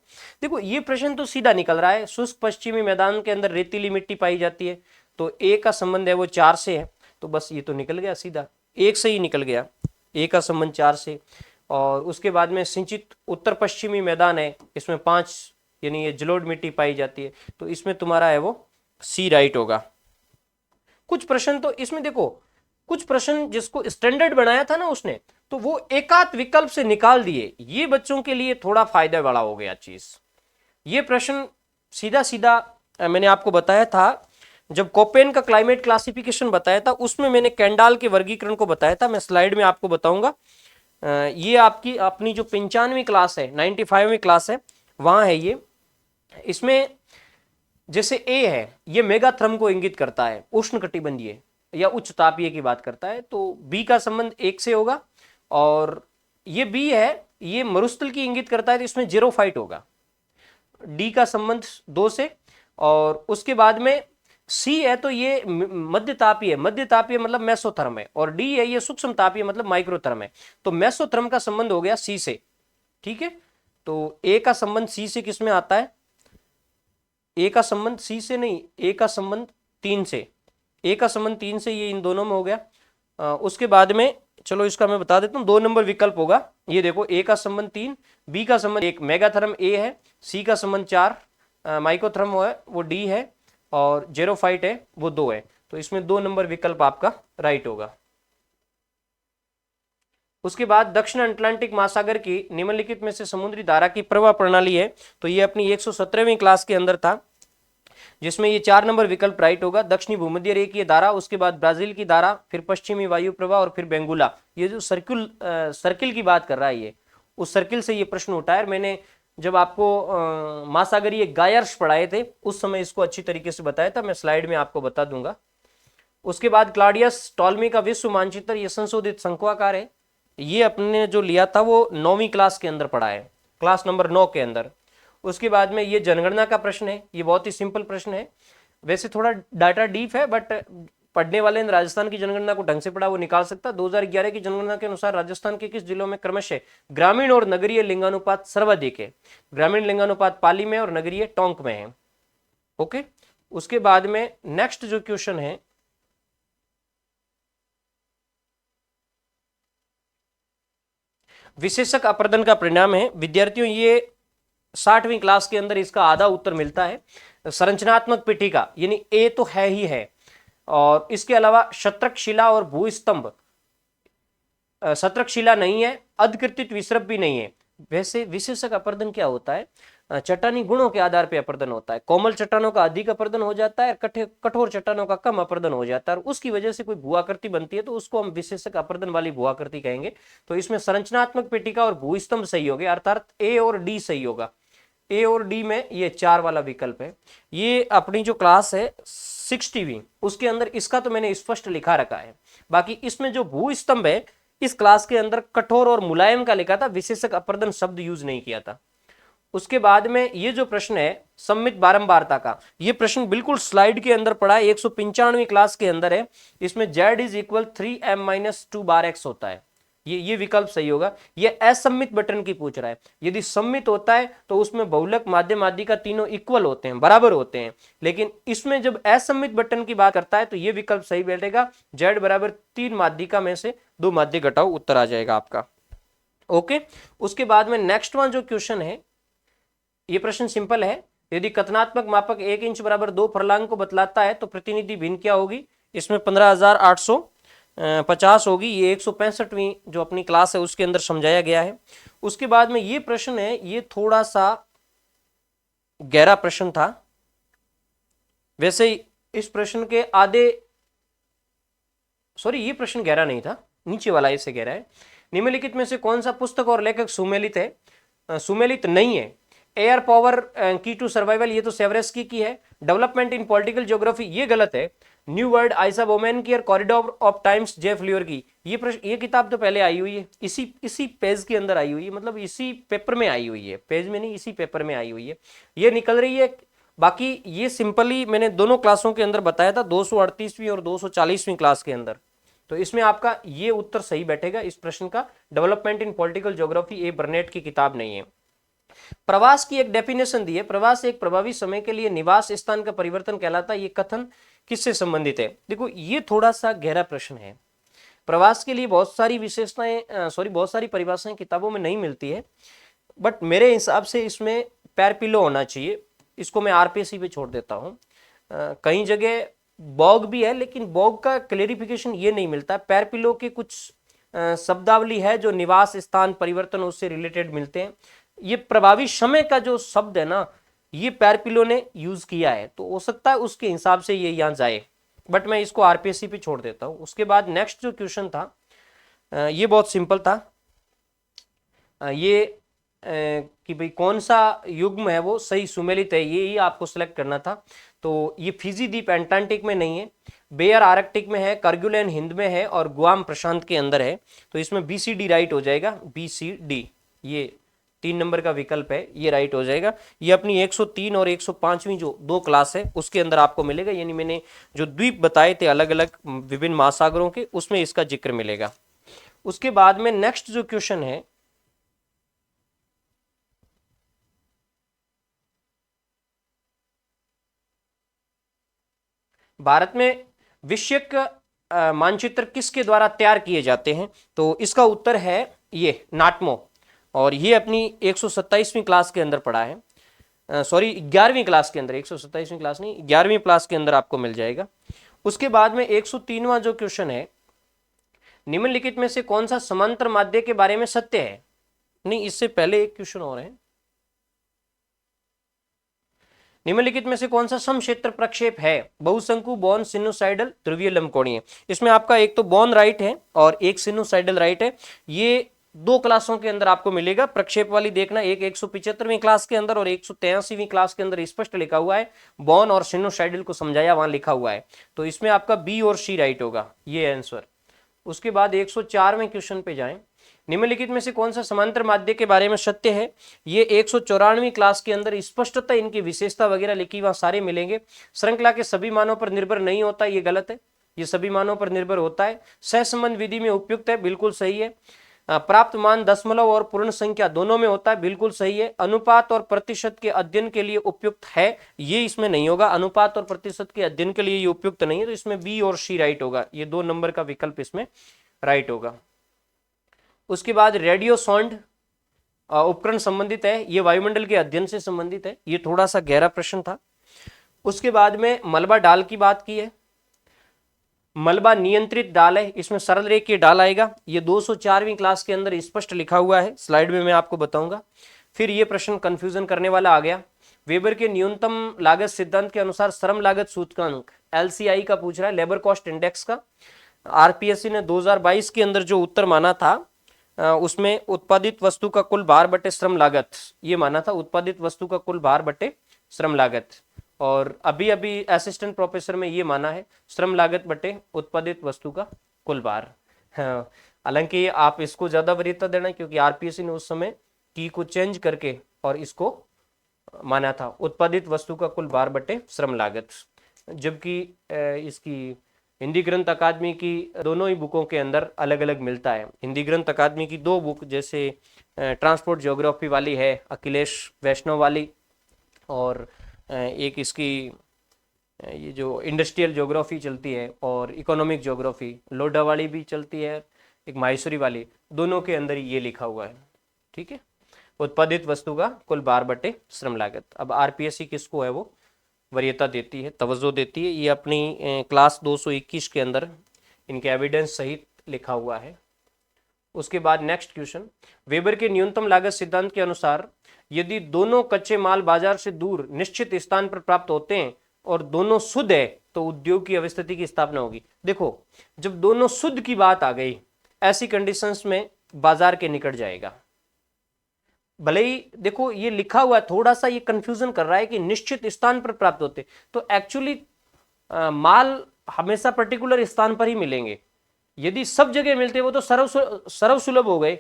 [SPEAKER 1] देखो ये प्रश्न तो सीधा निकल रहा है, शुष्क पश्चिमी मैदान के अंदर रेतीली मिट्टी पाई जाती है, तो ए का संबंध है वो 4 से है, तो बस ये तो निकल गया सीधा, 1 से ही निकल गया, ए का संबंध 4 से। और उसके बाद में सिंचित उत्तर पश्चिमी मैदान है, इसमें 5 यानी ये जलोढ़ मिट्टी पाई जाती है, तो इसमें तुम्हारा है वो सी राइट होगा। कुछ प्रश्न तो इसमें देखो, कुछ प्रश्न जिसको स्टैंडर्ड बनाया था ना उसने, तो वो एकाध विकल्प से निकाल दिए, ये बच्चों के लिए थोड़ा फायदा वाला हो गया चीज। ये प्रश्न सीधा सीधा मैंने आपको बताया था जब कोपेन का क्लाइमेट क्लासिफिकेशन बताया था, उसमें मैंने कैंडाल के वर्गीकरण को बताया था, मैं स्लाइड में आपको बताऊंगा। ये आपकी अपनी जो 95वीं क्लास है, 95वीं क्लास है, वहां है ये। इसमें जैसे ए है, ये मेगाथर्म को इंगित करता है, उष्णकटिबंधीय या उच्च तापीय की बात करता है, तो बी का संबंध 1 से होगा। और ये बी है, ये मरुस्थल की इंगित करता है, तो इसमें जीरोफाइट होगा। डी का संबंध 2 से, और उसके बाद में सी है तो ये मध्य तापीय, मध्य तापीय मतलब मेसोथर्म है, और डी है ये सूक्ष्म तापीय मतलब माइक्रोथर्म है, तो मेसोथर्म का संबंध हो गया सी से। ठीक है, तो ए का संबंध सी से किसमें आता है? ए का संबंध सी से नहीं, ए का संबंध 3 से, ए का संबंध 3 से, ये इन दोनों में हो गया। उसके बाद में चलो इसका मैं बता देता हूं, 2 नंबर विकल्प होगा। ये देखो, ए का संबंध 3, बी का संबंध 1, मेगाथर्म ए है, सी का संबंध 4, माइक्रोथर्म है वो डी है, और जेरोफाइट है वो 2 है, तो इसमें 2 नंबर विकल्प आपका राइट होगा। उसके बाद दक्षिण अटलांटिक महासागर की निम्नलिखित में से समुद्री धारा की प्रवाह प्रणाली है, तो ये अपनी 117वीं क्लास के अंदर था, जिसमें ये 4 नंबर विकल्प राइट होगा। दक्षिणी भूमध्य रेखीय धारा, उसके बाद ब्राजील की धारा, फिर पश्चिमी वायु प्रवाह, और फिर बेंगुला। ये जो सर्किल की बात कर रहा है, ये उस सर्किल से ये प्रश्न उठा है। मैंने जब आपको महासागरीय गायर्स पढ़ाए थे उस समय इसको अच्छी तरीके से बताया था, मैं स्लाइड में आपको बता दूंगा। उसके बाद क्लॉडियस टॉलमी का विश्व मानचित्र, ये संशोधित शंक्वाकार है, ये अपने जो लिया था वो 9वीं क्लास के अंदर पढ़ा है, क्लास नंबर 9 के अंदर। उसके बाद में ये जनगणना का प्रश्न है, ये बहुत ही सिंपल प्रश्न है, वैसे थोड़ा डाटा डीप है, बट पढ़ने वाले ने राजस्थान की जनगणना को ढंग से पढ़ा वो निकाल सकता। 2011 की जनगणना के अनुसार राजस्थान के किस जिलों में क्रमशः ग्रामीण और नगरीय लिंगानुपात सर्वाधिक है? ग्रामीण लिंगानुपात पाली में और नगरीय टोंक में है। ओके, उसके बाद में नेक्स्ट जो क्वेश्चन है, विशेषक अपर्दन का परिणाम है। विद्यार्थियों, ये 60वीं क्लास के अंदर इसका आधा उत्तर मिलता है। संरचनात्मक पीठिका यानी ए तो है ही है, और इसके अलावा शत्रक शिला और भूस्तंभ, शत्रक शिला नहीं है, अधकृतित विसर्प भी नहीं है। वैसे विशेषक अपर्दन क्या होता है? चट्टानी गुणों के आधार पर अपर्दन होता है। कोमल चट्टानों का अधिक अपर्दन हो जाता है, कठोर चट्टानों का कम अपर्दन हो जाता है, और उसकी वजह से कोई भूआकृति बनती है, तो उसको हम विशेषक अपर्दन वाली भूआकृति कहेंगे। तो इसमें संरचनात्मक पीठिका और भूस्तंभ सही होगा, अर्थात ए और डी सही होगा। ए और डी में ये 4 वाला विकल्प है। ये अपनी जो क्लास है 60वीं, उसके अंदर इसका तो मैंने स्पष्ट लिखा रखा है। बाकी इसमें जो भूस्तंभ है, इस क्लास के अंदर कठोर और मुलायम का लिखा था, विशेषक अपर्दन शब्द यूज नहीं किया था। उसके बाद में ये जो प्रश्न है सम्मित बारंबारता का, ये प्रश्न बिल्कुल स्लाइड के अंदर पड़ा है, 195वीं क्लास के अंदर है। इसमें z is equal 3m-2 bar x होता है, ये विकल्प सही होगा। ये असम्मित बटन की पूछ रहा है। यदि सम्मित होता है तो उसमें बहुलक माध्यम आदि का तीनों इक्वल होते हैं, बराबर होते हैं, लेकिन इसमें जब असम्मित बटन की बात करता है तो ये विकल्प सही बैठेगा। z बराबर 3 माध्यिका में से 2 माध्य घटाओ, उत्तर आ जाएगा आपका। ओके, उसके बाद में नेक्स्ट वन जो क्वेश्चन है, ये प्रश्न सिंपल है। यदि कथनात्मक मापक 1 इंच बराबर 2 फर्लांग को बतलाता है तो प्रतिनिधि भिन्न क्या होगी? इसमें 15,850 होगी। ये 165वीं जो अपनी क्लास है उसके अंदर समझाया गया है। उसके बाद में ये प्रश्न है, ये थोड़ा सा गहरा प्रश्न था। वैसे इस प्रश्न के आधे, सॉरी ये प्रश्न गहरा नहीं था, नीचे वाला इससे गहरा है। निम्नलिखित में से कौन सा पुस्तक और लेखक सुमेलित है? सुमेलित नहीं है। एयर पावर की टू सर्वाइवल, ये तो सेवरेस्की की है। डेवलपमेंट इन पॉलिटिकल ज्योग्राफी, ये गलत है। न्यू वर्ल्ड आइसा बोमेन की और कॉरिडोर ऑफ टाइम्स जेफ लियर की, ये किताब तो पहले आई हुई है, इसी पेज के अंदर आई हुई है, मतलब इसी पेपर में आई हुई है, पेज में नहीं, इसी पेपर में आई हुई है, ये निकल रही है। बाकी ये सिंपली मैंने दोनों क्लासों के अंदर बताया था, 238वीं और 240वीं क्लास के अंदर। तो इसमें आपका ये उत्तर सही बैठेगा इस प्रश्न का। डेवलपमेंट इन पॉलिटिकल ज्योग्राफी ए बर्नेट की किताब नहीं है। प्रवास की एक डेफिनेशन दी है। प्रवास एक प्रभावी समय के लिए निवास स्थान का परिवर्तन कहलाता है। ये कथन किससे संबंधित है? देखो ये थोड़ा सा गहरा प्रश्न है। प्रवास के लिए बहुत सारी विशेषताएं बहुत सारी परिभाषाएं किताबों में नहीं मिलती है, बट मेरे हिसाब से इसमें पैर पिलो होना चाहिए। इसको मैं आरपीएससी पे छोड़ देता हूँ। कई जगह बॉग भी है, लेकिन बॉग का क्लेरिफिकेशन ये नहीं मिलता। पैर पिलो के कुछ शब्दावली है जो निवास स्थान परिवर्तन उससे रिलेटेड मिलते हैं। ये प्रभावी समय का जो शब्द है ना, ये पैर पिलो ने यूज किया है, तो हो सकता है उसके हिसाब से ये यहाँ जाए, बट मैं इसको आरपीएससी पे छोड़ देता हूँ। उसके बाद नेक्स्ट जो क्वेश्चन था ये बहुत सिंपल था। ये कि भाई कौन सा युग्म है वो सही सुमेलित है, ये ही आपको सिलेक्ट करना था। तो ये फिजी द्वीप एंटार्क्टिक में नहीं है, बेयर आर्कटिक में है, करगुलेन हिंद में है और गुआम प्रशांत के अंदर है। तो इसमें बीसीडी राइट हो जाएगा, बीसीडी ये 3 नंबर का विकल्प है, ये राइट हो जाएगा। ये अपनी 103 और 105वीं जो 2 क्लास है उसके अंदर आपको मिलेगा, यानी मैंने जो द्वीप बताए थे अलग अलग विभिन्न महासागरों के, उसमें इसका जिक्र मिलेगा। उसके बाद में नेक्स्ट जो क्वेश्चन है, भारत में विषयक मानचित्र किसके द्वारा तैयार किए जाते हैं? तो इसका उत्तर है ये नाटमो, और ये अपनी 127वीं क्लास के अंदर पढ़ा है, सॉरी 11वीं क्लास के अंदर, 127वीं क्लास नहीं 11वीं क्लास के अंदर आपको मिल जाएगा। उसके बाद में 103वां जो क्वेश्चन है, निम्नलिखित में से कौन सा समांतर माध्य के बारे में सत्य है? नहीं, इससे पहले एक क्वेश्चन और है, निम्नलिखित में से कौन सा समक्षेत्र प्रक्षेप है? बहुशंकु, बॉन, सिनुसाइडल, ध्रुवीय लंबकोणीय। इसमें आपका एक तो बॉन राइट है और एक सिनुसाइडल राइट है। ये 2 क्लासों के अंदर आपको मिलेगा। प्रक्षेप वाली देखना, एक 175वीं क्लास के अंदर और 183वीं क्लास के अंदर स्पष्ट लिखा हुआ है, बॉन और सिनुसाइडल को समझाया वहां लिखा हुआ है। तो इसमें आपका बी और सी राइट होगा, ये आंसर। उसके बाद 104वें क्वेश्चन पे जाएं, निम्नलिखित में से कौन सा समांतर माध्य के बारे में सत्य है? ये 194वीं क्लास के अंदर स्पष्टता इनकी विशेषता वगैरह लिखी वहां सारे मिलेंगे। श्रृंखला के सभी मानों पर निर्भर नहीं होता, ये गलत है, ये सभी मानों पर निर्भर होता है। सहसंबंध विधि में उपयुक्त है, बिल्कुल सही है। प्राप्त मान दशमलव और पूर्ण संख्या दोनों में होता है, बिल्कुल सही है। अनुपात और प्रतिशत के अध्ययन के लिए उपयुक्त है, ये इसमें नहीं होगा। अनुपात और प्रतिशत के अध्ययन के लिए ये उपयुक्त नहीं है, तो इसमें बी और सी राइट होगा, ये 2 नंबर का विकल्प इसमें राइट होगा। उसके बाद रेडियो सॉन्ड उपकरण संबंधित है, ये वायुमंडल के अध्ययन से संबंधित है, ये थोड़ा सा गहरा प्रश्न था। उसके बाद में मलबा डाल की बात की है, मलबा नियंत्रित डाल है, इसमें सरल रेखीय डाल आएगा, ये 204वीं क्लास के अंदर स्पष्ट लिखा हुआ है, स्लाइड में मैं आपको बताऊंगा। फिर ये प्रश्न कंफ्यूजन करने वाला आ गया, वेबर के न्यूनतम लागत सिद्धांत के अनुसार श्रम लागत सूचकांक एलसीआई का पूछ रहा है, लेबर कॉस्ट इंडेक्स का। आरपीएससी ने 2022 के अंदर जो उत्तर माना था उसमें उत्पादित वस्तु का कुल भार बटे श्रम लागत, ये माना था, उत्पादित वस्तु का कुल भार बटे श्रम लागत। और अभी अभी असिस्टेंट प्रोफेसर में ये माना है श्रम लागत बटे उत्पादित वस्तु का कुल भार। हालांकि आप इसको ज्यादा वरीयता देना, क्योंकि आरपीएससी ने उस समय की को चेंज करके और इसको माना था उत्पादित वस्तु का कुल भार बटे श्रम लागत, जबकि इसकी हिंदी ग्रंथ अकादमी की दोनों ही बुकों के अंदर अलग अलग मिलता है। हिंदी ग्रंथ अकादमी की 2 बुक, जैसे ट्रांसपोर्ट ज्योग्राफी वाली है अखिलेश वैष्णव वाली, और एक इसकी ये जो इंडस्ट्रियल ज्योग्राफी चलती है और इकोनॉमिक ज्योग्राफी लोडा वाली भी चलती है, एक माहेश्वरी वाली, दोनों के अंदर ये लिखा हुआ है। ठीक है, उत्पादित वस्तु का कुल भार बटे श्रम लागत। अब आरपीएससी किसको है वो वरीयता देती है, तवज्जो देती है, ये अपनी क्लास 221 के अंदर इनके एविडेंस सहित लिखा हुआ है। उसके बाद नेक्स्ट क्वेश्चन, वेबर के न्यूनतम लागत सिद्धांत के अनुसार यदि दोनों कच्चे माल बाजार से दूर निश्चित स्थान पर प्राप्त होते हैं और दोनों शुद्ध है तो उद्योग की अवस्थिति की स्थापना होगी। देखो, जब दोनों शुद्ध की बात आ गई, ऐसी कंडीशंस में बाजार के निकट जाएगा। भले ही देखो ये लिखा हुआ है, थोड़ा सा ये कंफ्यूजन कर रहा है कि निश्चित स्थान पर प्राप्त होते, तो एक्चुअली माल हमेशा पर्टिकुलर स्थान पर ही मिलेंगे। यदि सब जगह मिलते वो तो सर्व सुलभ हो गए,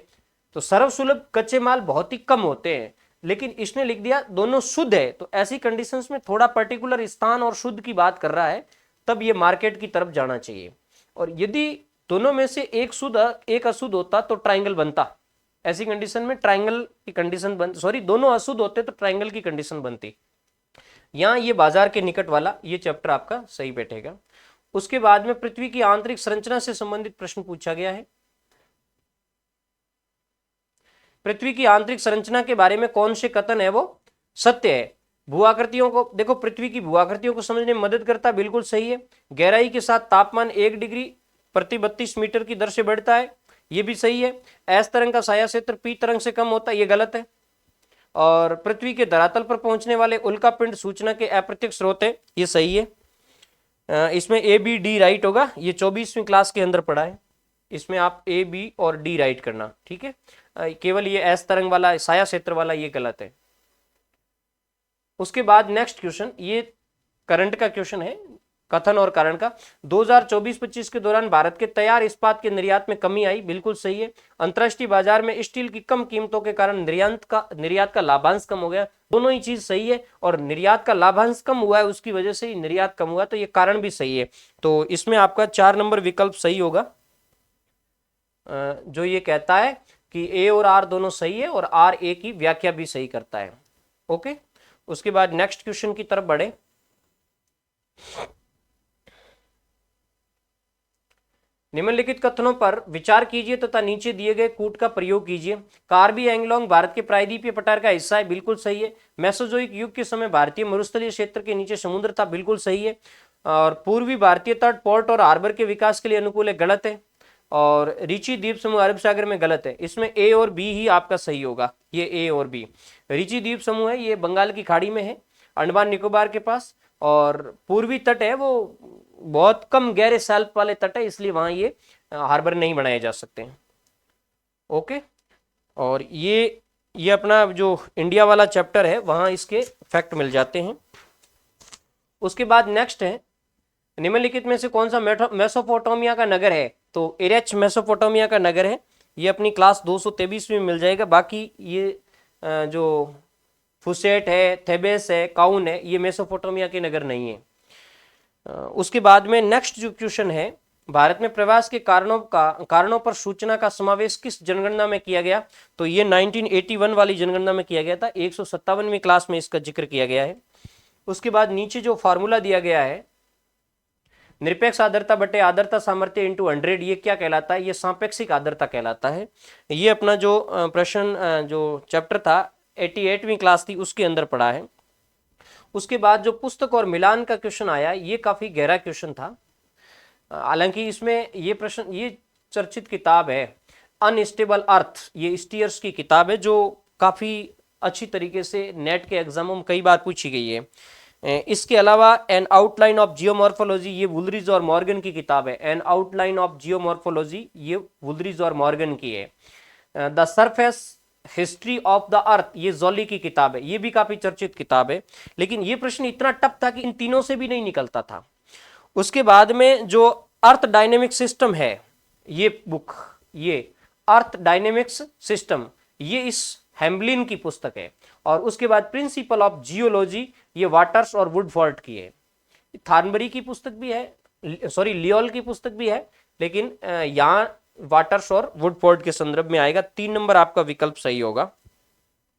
[SPEAKER 1] तो सर्व सुलभ कच्चे माल बहुत ही कम होते हैं। लेकिन इसने लिख दिया दोनों शुद्ध है, तो ऐसी कंडीशंस में थोड़ा पर्टिकुलर स्थान और शुद्ध की बात कर रहा है, तब ये मार्केट की तरफ जाना चाहिए। और यदि दोनों में से एक शुद्ध एक अशुद्ध होता तो ट्राइंगल बनता, ऐसी कंडीशन में ट्राइंगल की कंडीशन बनती, सॉरी दोनों अशुद्ध होते तो ट्राइंगल की कंडीशन बनती। यहां ये बाजार के निकट वाला ये चैप्टर आपका सही बैठेगा। उसके बाद में पृथ्वी की आंतरिक संरचना से संबंधित प्रश्न पूछा गया है। पृथ्वी की आंतरिक संरचना के बारे में कौन से कथन है वो सत्य है। भूआकृतियों को देखो, पृथ्वी की भूआकृतियों को समझने में मदद करता, बिल्कुल सही है। गहराई के साथ तापमान 1 डिग्री प्रति 32 मीटर की दर से बढ़ता है, ये भी सही है। एस तरंग का साया क्षेत्र पी तरंग से कम होता है, ये गलत है। और पृथ्वी के धरातल पर पहुंचने वाले उल्का पिंड सूचना के अप्रत्यक्ष स्रोत है, ये सही है। इसमें ए बी डी राइट होगा, ये 24वीं क्लास के अंदर पढ़ा है, इसमें आप ए बी और डी राइट करना, ठीक है। केवल ये एस तरंग वाला साया क्षेत्र वाला ये गलत है। उसके बाद नेक्स्ट क्वेश्चन, ये करंट का क्वेश्चन है, कथन और कारण का। 2024-25 के दौरान भारत के तैयार इस्पात के निर्यात में कमी आई, बिल्कुल सही है। अंतर्राष्ट्रीय बाजार में स्टील की कम कीमतों के कारण निर्यात का लाभांश कम हो गया, दोनों ही चीज सही है। और निर्यात का लाभांश कम हुआ है, उसकी वजह से ही निर्यात कम हुआ, तो ये कारण भी सही है। तो इसमें आपका 4 नंबर विकल्प सही होगा, जो ये कहता है कि ए और आर दोनों सही है और आर ए की व्याख्या भी सही करता है। ओके, उसके बाद नेक्स्ट क्वेश्चन की तरफ बढ़े। निम्नलिखित कथनों पर विचार कीजिए तथा नीचे दिए गए कूट का प्रयोग कीजिए। कार्बी एंग्लोंग भारत के प्रायद्वीपीय पठार का हिस्सा है, बिल्कुल सही है। मेसोजोइक युग के समय भारतीय मरुस्थलीय क्षेत्र के नीचे समुद्र था, बिल्कुल सही है। और पूर्वी भारतीय तट पोर्ट और हार्बर के विकास के लिए अनुकूल है, गलत है। और रिची द्वीप समूह अरब सागर में, गलत है। इसमें ए और बी ही आपका सही होगा, ये ए और बी। रिची द्वीप समूह है, ये बंगाल की खाड़ी में है, अंडमान निकोबार के पास। और पूर्वी तट है वो बहुत कम गहरे सैल्प वाले तट है, इसलिए वहां ये हार्बर नहीं बनाए जा सकते हैं। ओके, और ये अपना जो इंडिया वाला चैप्टर है वहां इसके फैक्ट मिल जाते हैं। उसके बाद नेक्स्ट है, निम्नलिखित में से कौन सा मेसोपोटामिया का नगर है? तो एरेच मेसोपोटामिया का नगर है, ये अपनी क्लास 223 में मिल जाएगा। बाकी ये जो फुसेट है, थेबेस है, काउन है, ये मेसोपोटामिया के नगर नहीं है। उसके बाद में नेक्स्ट जो क्वेश्चन है, भारत में प्रवास के कारणों पर सूचना का समावेश किस जनगणना में किया गया? तो ये 1981 वाली जनगणना में किया गया था, 157वीं क्लास में इसका जिक्र किया गया है। उसके बाद नीचे जो फॉर्मूला दिया गया है, निरपेक्ष आर्द्रता बटे आर्द्रता सामर्थ्य इंटू 100, ये क्या कहलाता है? ये सापेक्षिक आर्द्रता कहलाता है। ये अपना जो प्रश्न जो चैप्टर था 88वीं क्लास थी उसके अंदर पढ़ा है। उसके बाद जो पुस्तक और मिलान का क्वेश्चन आया, ये काफी गहरा क्वेश्चन था। हालांकि इसमें ये प्रश्न, ये चर्चित किताब है अनस्टेबल अर्थ, ये स्टीयर्स की किताब है, जो काफी अच्छी तरीके से नेट के एग्जामों में कई बार पूछी गई है। इसके अलावा एन आउटलाइन ऑफ जियोमॉर्फोलॉजी, ये वुलरिज और मॉर्गन की किताब है। एन आउटलाइन ऑफ जियोमॉर्फोलॉजी, ये वुलरिज और मॉर्गन की है। The surface history of the earth, ये जॉली की किताब है, ये भी काफी चर्चित किताब है। लेकिन ये प्रश्न इतना टफ था कि इन तीनों से भी नहीं निकलता था। उसके बाद में जो अर्थ डायनेमिक सिस्टम है, ये बुक, ये अर्थ डायनेमिक्स सिस्टम, ये इस हैम्बलिन की पुस्तक है। और उसके बाद प्रिंसिपल ऑफ जियोलॉजी, ये वाटर्स और वुडफोर्ड की है। थार्नबरी की पुस्तक भी है, सॉरी लियोल की पुस्तक भी है, लेकिन यहाँ वाटर्स और वुडफोर्ड के संदर्भ में आएगा। 3 नंबर आपका विकल्प सही होगा,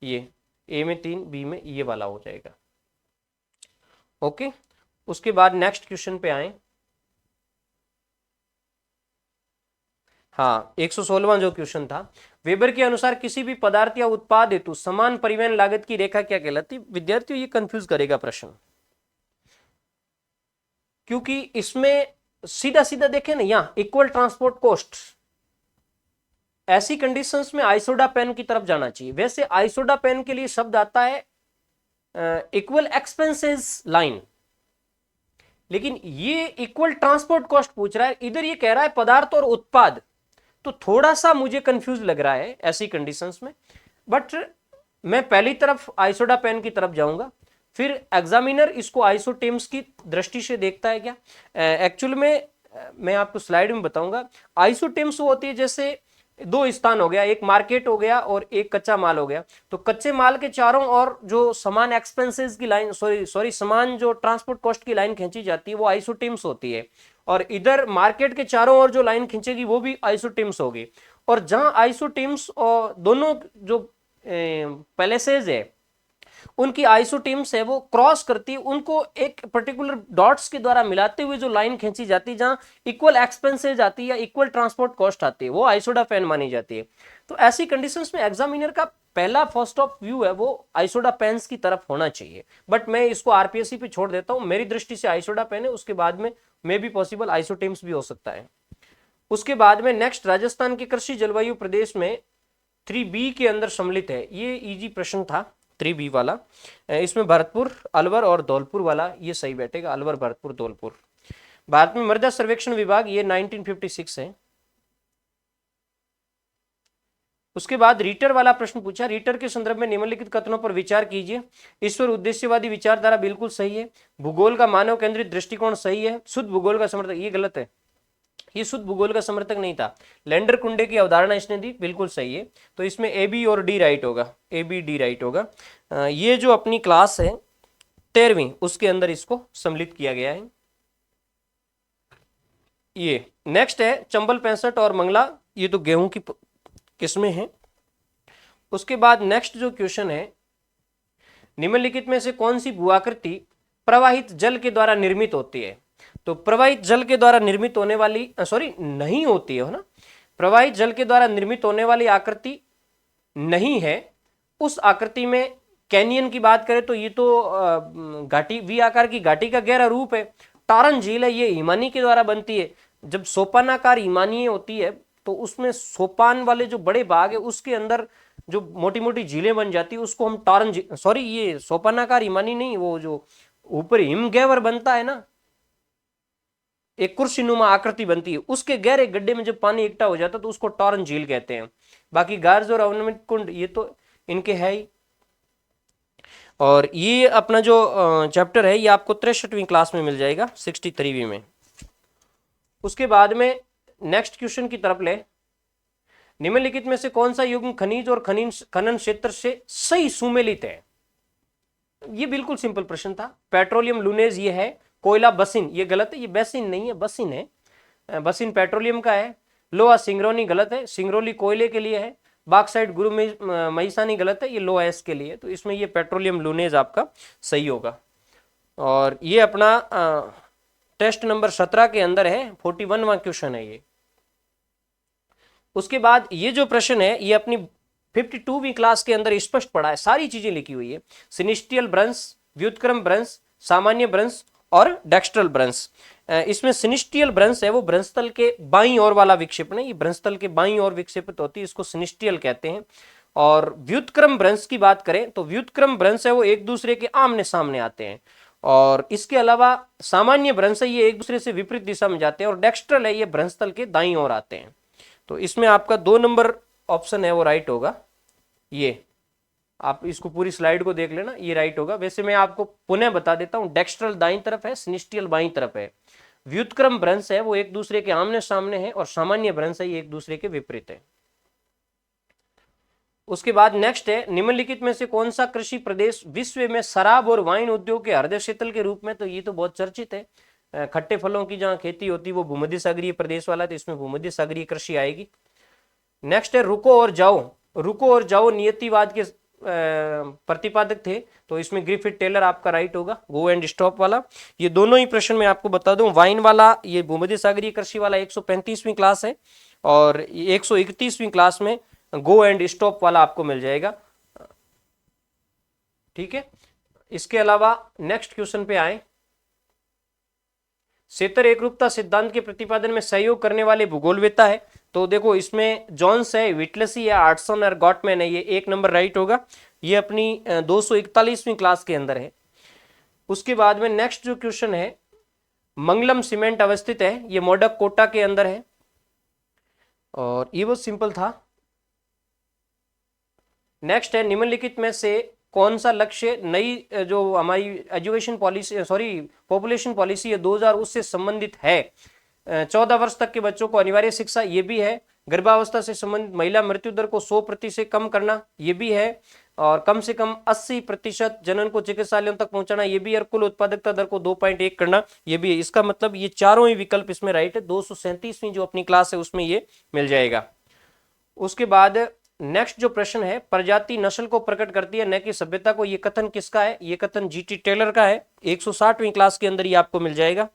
[SPEAKER 1] ये ए में 3, बी में ये वाला हो जाएगा। ओके, उसके बाद नेक्स्ट क्वेश्चन पे आए। हाँ, 116वां जो क्वेश्चन था, वेबर के अनुसार किसी भी पदार्थ या उत्पाद हेतु समान परिवहन लागत की रेखा क्या कहलाती? विद्यार्थियों, ये कंफ्यूज करेगा प्रश्न, क्योंकि इसमें सीधा सीधा देखें ना, यहां इक्वल ट्रांसपोर्ट कॉस्ट, ऐसी कंडीशंस में आइसोडा पेन की तरफ जाना चाहिए। वैसे आइसोडा पेन के लिए शब्द आता है इक्वल एक्सपेंसेस लाइन, लेकिन ये इक्वल ट्रांसपोर्ट कॉस्ट पूछ रहा है, इधर ये कह रहा है पदार्थ और उत्पाद, तो थोड़ा सा मुझे कंफ्यूज लग रहा है ऐसी कंडीशंस में। बट मैं पहली तरफ आइसोडा पेन की तरफ जाऊंगा, फिर एग्जामिनर इसको आइसोटेम्स की दृष्टि से देखता है क्या। एक्चुअल में मैं आपको स्लाइड में बताऊंगा। आइसोटेम्स वो होती है जैसे 2 स्थान हो गया, एक मार्केट हो गया और एक कच्चा माल हो गया। तो कच्चे माल के चारों ओर जो समान एक्सपेंसेस की लाइन, सॉरी समान जो ट्रांसपोर्ट कॉस्ट की लाइन खींची जाती है वो आइसोटेम्स होती है। और इधर मार्केट के चारों ओर जो लाइन खींचेगी वो भी आइसोटेम्स होगी। और जहां आइसोटेम्स और दोनों जो पैलेसेज है उनकी आइसोटीम्स है वो क्रॉस करती है, उनको एक पर्टिकुलर डॉट्स के द्वारा मिलाते हुए जो लाइन खींची जाती है, जहां इक्वल एक्सपेंसेज आती है या इक्वल ट्रांसपोर्ट कॉस्ट आती है, वो आइसोडापेन मानी जाती है। तो ऐसी कंडीशंस में एग्जामिनर का पहला फर्स्ट ऑफ व्यू है वो आइसोडापेन्स की तरफ होना चाहिए, बट मैं इसको आरपीएससी पे छोड़ देता हूं। मेरी दृष्टि से आइसोडापेन है, उसके बाद में मे भी पॉसिबल आइसोटीम्स भी हो सकता है। उसके बाद में नेक्स्ट, राजस्थान के कृषि जलवायु प्रदेश में 3B के अंदर सम्मिलित है। ये इजी प्रश्न था 3B वाला। इसमें भरतपुर, अलवर और धौलपुर वाला ये सही बैठेगा, अलवर, भरतपुर, धौलपुर। भारत में मृदा सर्वेक्षण विभाग ये 1956 है। उसके बाद रीटर वाला प्रश्न पूछा, रीटर के संदर्भ में निम्नलिखित कथनों पर विचार कीजिए। ईश्वर उद्देश्यवादी विचारधारा बिल्कुल सही है। भूगोल का मानव केंद्रित दृष्टिकोण सही है। शुद्ध भूगोल का समर्थक, ये गलत है, ये शुद्ध भूगोल का समर्थक नहीं था। लैंडर कुंडे की अवधारणा इसने दी, बिल्कुल सही है। तो इसमें ए बी और डी राइट होगा, ए बी डी राइट होगा। ये जो अपनी क्लास है 13वीं, उसके अंदर इसको सम्मिलित किया गया है। ये नेक्स्ट है चंबल 65 और मंगला, ये तो गेहूं की किस्में हैं। उसके बाद नेक्स्ट जो क्वेश्चन है, निम्नलिखित में से कौन सी भूआकृति प्रवाहित जल के द्वारा निर्मित होती है? तो प्रवाहित जल के द्वारा निर्मित होने वाली नहीं होती है ना, प्रवाहित जल के द्वारा निर्मित होने वाली आकृति नहीं है। उस आकृति में कैनियन की बात करें तो ये तो घाटी, वी आकार की घाटी का गहरा रूप है। टारन झील है, ये हिमानी के द्वारा बनती है। जब सोपानाकार हिमानी होती है तो उसमें सोपान वाले जो बड़े भाग है उसके अंदर जो मोटी मोटी झीलें बन जाती है उसको हम टारन, ये सोपानाकार हिमानी नहीं, वो जो ऊपर हिमगैवर बनता है ना, एक कुर्सीनुमा आकृति बनती है, उसके गहरे गड्ढे में जब पानी इकट्ठा हो जाता है तो उसको टॉरन झील कहते हैं। बाकी गार्ज और अवनमित कुंड ये तो इनके है ही। और ये अपना जो चैप्टर है ये आपको 63वीं क्लास में मिल जाएगा, 63वीं में। उसके बाद में नेक्स्ट क्वेश्चन की तरफ ले, निम्नलिखित में से कौन सा युग्म खनिज और खनन क्षेत्र से सही सुमेलित है? ये बिल्कुल सिंपल प्रश्न था। पेट्रोलियम लूनेज ये है, कोयला बसिन ये गलत है, ये बेसिन नहीं है, बसिन है। बसिन पेट्रोलियम का है। लोहा सिंगरौनी गलत है, सिंगरौली कोयले के लिए है। बाक्साइड गुरु महिसानी गलत है, ये लोहा एस के लिए। तो इसमें ये पेट्रोलियम लूनेज आपका सही होगा। और ये अपना टेस्ट नंबर 17 के अंदर है, 41वां क्वेश्चन है ये। उसके बाद ये जो प्रश्न है ये अपनी 52वीं क्लास के अंदर स्पष्ट पड़ा है, सारी चीजें लिखी हुई है। सिनिस्टियल भ्रंश, व्युत्क्रम भ्रंश, सामान्य भ्रंश और डेक्स्ट्रल भ्रंश। इसमें सिनिस्टियल भ्रंश है वो भ्रंशतल के बाईं ओर वाला विक्षेपण है, ये भ्रंशतल के बाईं ओर विक्षेपित होती है, इसको सिनिस्टियल कहते हैं। और व्युत्क्रम भ्रंश की बात करें तो व्युत्क्रम भ्रंश है वो एक दूसरे के आमने सामने आते हैं। और इसके अलावा सामान्य भ्रंश है ये एक दूसरे से विपरीत दिशा में जाते हैं। और डेक्स्ट्रल है ये भ्रंशतल के दाईं ओर आते हैं। तो इसमें आपका 2 नंबर ऑप्शन है वो राइट होगा। ये आप इसको पूरी स्लाइड को देख लेना, ये राइट होगा। वैसे मैं आपको पुनः बता देता हूं, डेक्स्ट्रल दाईं तरफ है, सिनिस्टियल बाईं तरफ है। व्युत्क्रम भ्रंश है वो एक दूसरे के आमने सामने है और सामान्य भ्रंश है ये एक दूसरे के विपरीत है। उसके बाद नेक्स्ट है, निम्नलिखित में से कौन सा कृषि प्रदेश विश्व में शराब और वाइन उद्योग के हृदय क्षेत्र के रूप में? तो ये तो बहुत चर्चित है, खट्टे फलों की जहां खेती होती है वो भूमध्य सागरीय प्रदेश वाला, तो इसमें भूमध्य सागरीय कृषि आएगी। नेक्स्ट है रुको और जाओ। रुको और जाओ नियतिवाद के प्रतिपादक थे, तो इसमें ग्रिफिथ टेलर आपका राइट होगा, गो एंड स्टॉप वाला। ये दोनों ही प्रश्न मैं आपको बता दूं, वाइन वाला ये भूमध्य सागरीय कृषि वाला 135वीं क्लास है और 131वीं क्लास में गो एंड स्टॉप वाला आपको मिल जाएगा। ठीक है, इसके अलावा नेक्स्ट क्वेश्चन पे आए, क्षेत्र एकरूपता सिद्धांत के प्रतिपादन में सहयोग करने वाले भूगोलवेत्ता है। तो देखो इसमें जॉन्स है, विटलसी है, आर्टसन और गॉटमैन है, ये 1 नंबर राइट होगा। ये अपनी 241वीं क्लास के अंदर है। उसके बाद में नेक्स्ट जो क्वेश्चन है, मंगलम सीमेंट अवस्थित है, ये मोडक कोटा के अंदर है और ये बहुत सिंपल था। नेक्स्ट है, निम्नलिखित में से कौन सा लक्ष्य नई जो हमारी एजुकेशन पॉलिसी पॉपुलेशन पॉलिसी है 2000 उससे संबंधित है? 14 वर्ष तक के बच्चों को अनिवार्य शिक्षा, ये भी है। गर्भावस्था से संबंधित महिला मृत्यु दर को 100% से कम करना, ये भी है। और कम से कम 80% जनन को चिकित्सालयों तक पहुंचाना, ये भी। और कुल उत्पादकता दर को 2.1 करना, ये भी है। इसका मतलब ये चारों ही विकल्प इसमें राइट है। 237वीं जो अपनी क्लास है उसमें ये मिल जाएगा। उसके बाद नेक्स्ट जो प्रश्न है, प्रजाति नस्ल को प्रकट करती है न कि सभ्यता को, ये कथन किसका है? ये कथन जीटी टेलर का है। 160वीं क्लास के अंदर ये आपको मिल जाएगा।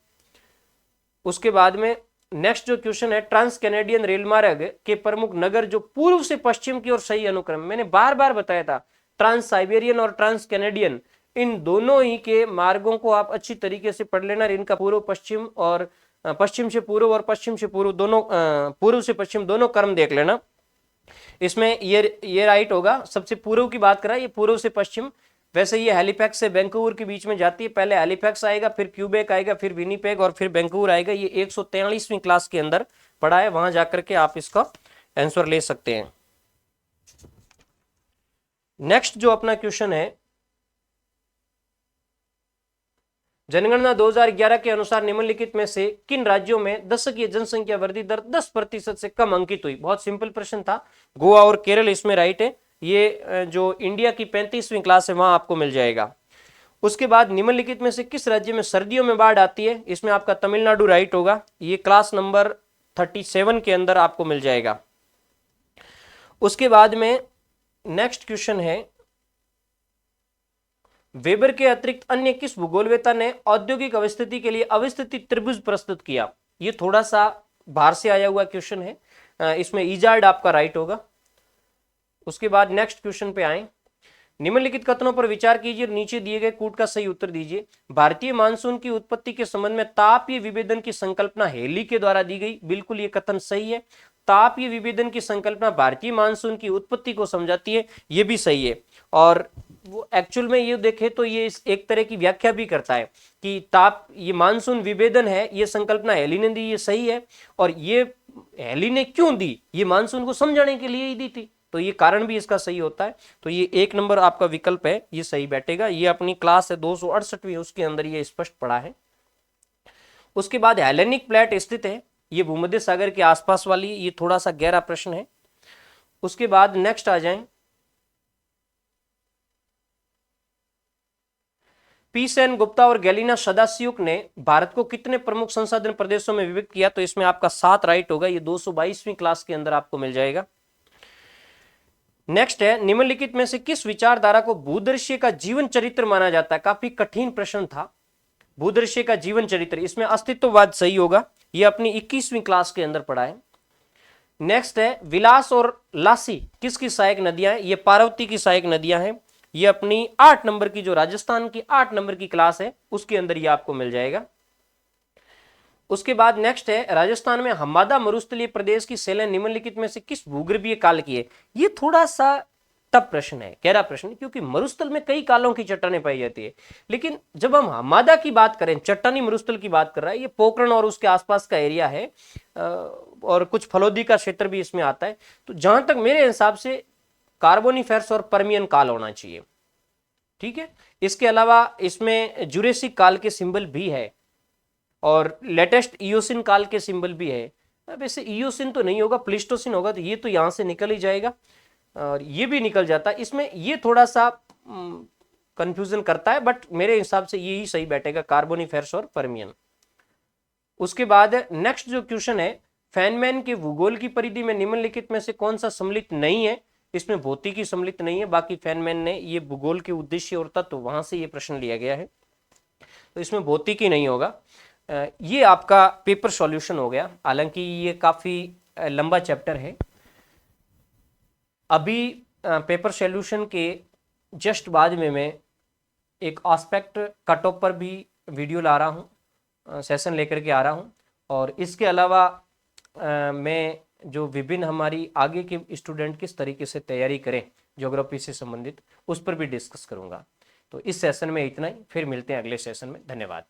[SPEAKER 1] उसके बाद में नेक्स्ट जो क्वेश्चन है, ट्रांस कैनेडियन रेल मार्ग के प्रमुख नगर जो पूर्व से पश्चिम की ओर सही अनुक्रम, मैंने बार बार बताया था ट्रांस साइबेरियन और ट्रांस कैनेडियन, इन दोनों ही के मार्गों को आप अच्छी तरीके से पढ़ लेना। इनका पूर्व पश्चिम और पश्चिम से पूर्व और पश्चिम से पूर्व दोनों, पूर्व से पश्चिम दोनों क्रम देख लेना। इसमें ये राइट होगा। सबसे पूर्व की बात करा, ये पूर्व से पश्चिम। वैसे ये हैलिफैक्स से वैंकूवर के बीच में जाती है। पहले हैलिफैक्स आएगा, फिर क्यूबेक आएगा, फिर विनीपेग और फिर वैंकूवर आएगा। ये 143वीं क्लास के अंदर पढ़ा है, वहां जाकर के आप इसका आंसर ले सकते हैं। नेक्स्ट जो अपना क्वेश्चन है, जनगणना 2011 के अनुसार निम्नलिखित में से किन राज्यों में दशकीय जनसंख्या वृद्धि दर 10% से कम अंकित हुई? बहुत सिंपल प्रश्न था। गोवा और केरल इसमें राइट है। ये जो इंडिया की 35वीं क्लास है वहां आपको मिल जाएगा। उसके बाद निम्नलिखित में से किस राज्य में सर्दियों में बाढ़ आती है? इसमें आपका तमिलनाडु राइट होगा। ये क्लास नंबर 37 के अंदर आपको मिल जाएगा। उसके बाद में नेक्स्ट क्वेश्चन है, वेबर के अतिरिक्त अन्य किस भूगोलवेत्ता ने औद्योगिक अवस्थिति के लिए अवस्थिति त्रिभुज प्रस्तुत किया? ये थोड़ा सा बाहर से आया हुआ क्वेश्चन है, इसमें इजार्ड आपका राइट होगा। उसके बाद नेक्स्ट क्वेश्चन पे आए, निम्नलिखित कथनों पर विचार कीजिए, नीचे दिए गए कूट का सही उत्तर दीजिए। भारतीय मानसून की उत्पत्ति के संबंध में तापीय विभेदन की संकल्पना हेली के द्वारा दी गई। बिल्कुल ये कथन सही है। तापीय विभेदन की संकल्पना भारतीय मानसून की उत्पत्ति को समझाती है, ये भी सही है। और वो एक्चुअल में ये देखे तो ये एक तरह की व्याख्या भी करता है कि ये मानसून विभेदन है, ये संकल्पना हेली ने दी, ये सही है। और ये हेली ने क्यों दी? ये मानसून को समझाने के लिए ही दी थी, तो ये कारण भी इसका सही होता है। तो ये 1 नंबर आपका विकल्प है, ये सही बैठेगा। ये अपनी क्लास है 268वीं, उसके अंदर ये स्पष्ट पड़ा है। उसके बाद हेलेनिक प्लेट स्थित है, ये भूमध्य सागर के आसपास वाली, ये थोड़ा सा गहरा प्रश्न है। उसके बाद नेक्स्ट आ जाएं, पी सेन गुप्ता और गैलिना सदासियुक ने भारत को कितने प्रमुख संसाधन प्रदेशों में विभक्त किया? तो इसमें आपका 7 राइट होगा। ये 222वीं क्लास के अंदर आपको मिल जाएगा। नेक्स्ट है, निम्नलिखित में से किस विचारधारा को भूदृश्य का जीवन चरित्र माना जाता है? काफी कठिन प्रश्न था। भूदृश्य का जीवन चरित्र, इसमें अस्तित्ववाद सही होगा। ये अपनी 21वीं क्लास के अंदर पढ़ा है। नेक्स्ट है, विलास और लासी किसकी सहायक नदियां हैं? ये पार्वती की सहायक नदियां हैं। ये अपनी 8 नंबर की, जो राजस्थान की 8 नंबर की क्लास है, उसके अंदर ये आपको मिल जाएगा। उसके बाद नेक्स्ट है, राजस्थान में हम्मादा मरुस्थलीय प्रदेश की सेलें निम्नलिखित में से किस भूगर्भीय काल की है? ये थोड़ा सा टफ प्रश्न है, गहरा प्रश्न है, क्योंकि मरुस्थल में कई कालों की चट्टानें पाई जाती है। लेकिन जब हम हम्मादा की बात करें, चट्टानी मरुस्थल की बात कर रहा है, ये पोखरण और उसके आसपास का एरिया है, और कुछ फलोदी का क्षेत्र भी इसमें आता है। तो जहां तक मेरे हिसाब से कार्बोनिफेरस और पर्मियन काल होना चाहिए। ठीक है, इसके अलावा इसमें जुरेसिक काल के सिंबल भी है और लेटेस्ट इयोसिन काल के सिंबल भी है। वैसे इयोसिन तो नहीं होगा, प्लिस्टोसिन होगा, तो ये तो यहां से निकल ही जाएगा और ये भी निकल जाता है। इसमें ये थोड़ा सा कंफ्यूजन करता है, बट मेरे हिसाब से यही सही बैठेगा, कार्बोनिफेरस और पर्मियन। उसके बाद नेक्स्ट जो क्वेश्चन है, फेनमैन के भूगोल की परिधि में निम्नलिखित में से कौन सा सम्मिलित नहीं है? इसमें भौतिकी सम्मिलित नहीं है, बाकी फेनमैन ने ये भूगोल के उद्देश्य और तत्व, वहां से ये प्रश्न लिया गया है, तो इसमें भौतिकी नहीं होगा। ये आपका पेपर सॉल्यूशन हो गया। हालांकि ये काफी लंबा चैप्टर है। अभी पेपर सॉल्यूशन के जस्ट बाद में मैं एक एस्पेक्ट कट ऑफ पर भी वीडियो ला रहा हूँ, सेशन लेकर के आ रहा हूँ। और इसके अलावा मैं जो विभिन्न हमारी आगे के स्टूडेंट किस तरीके से तैयारी करें ज्योग्राफी से संबंधित, उस पर भी डिस्कस करूँगा। तो इस सेशन में इतना ही, फिर मिलते हैं अगले सेशन में। धन्यवाद।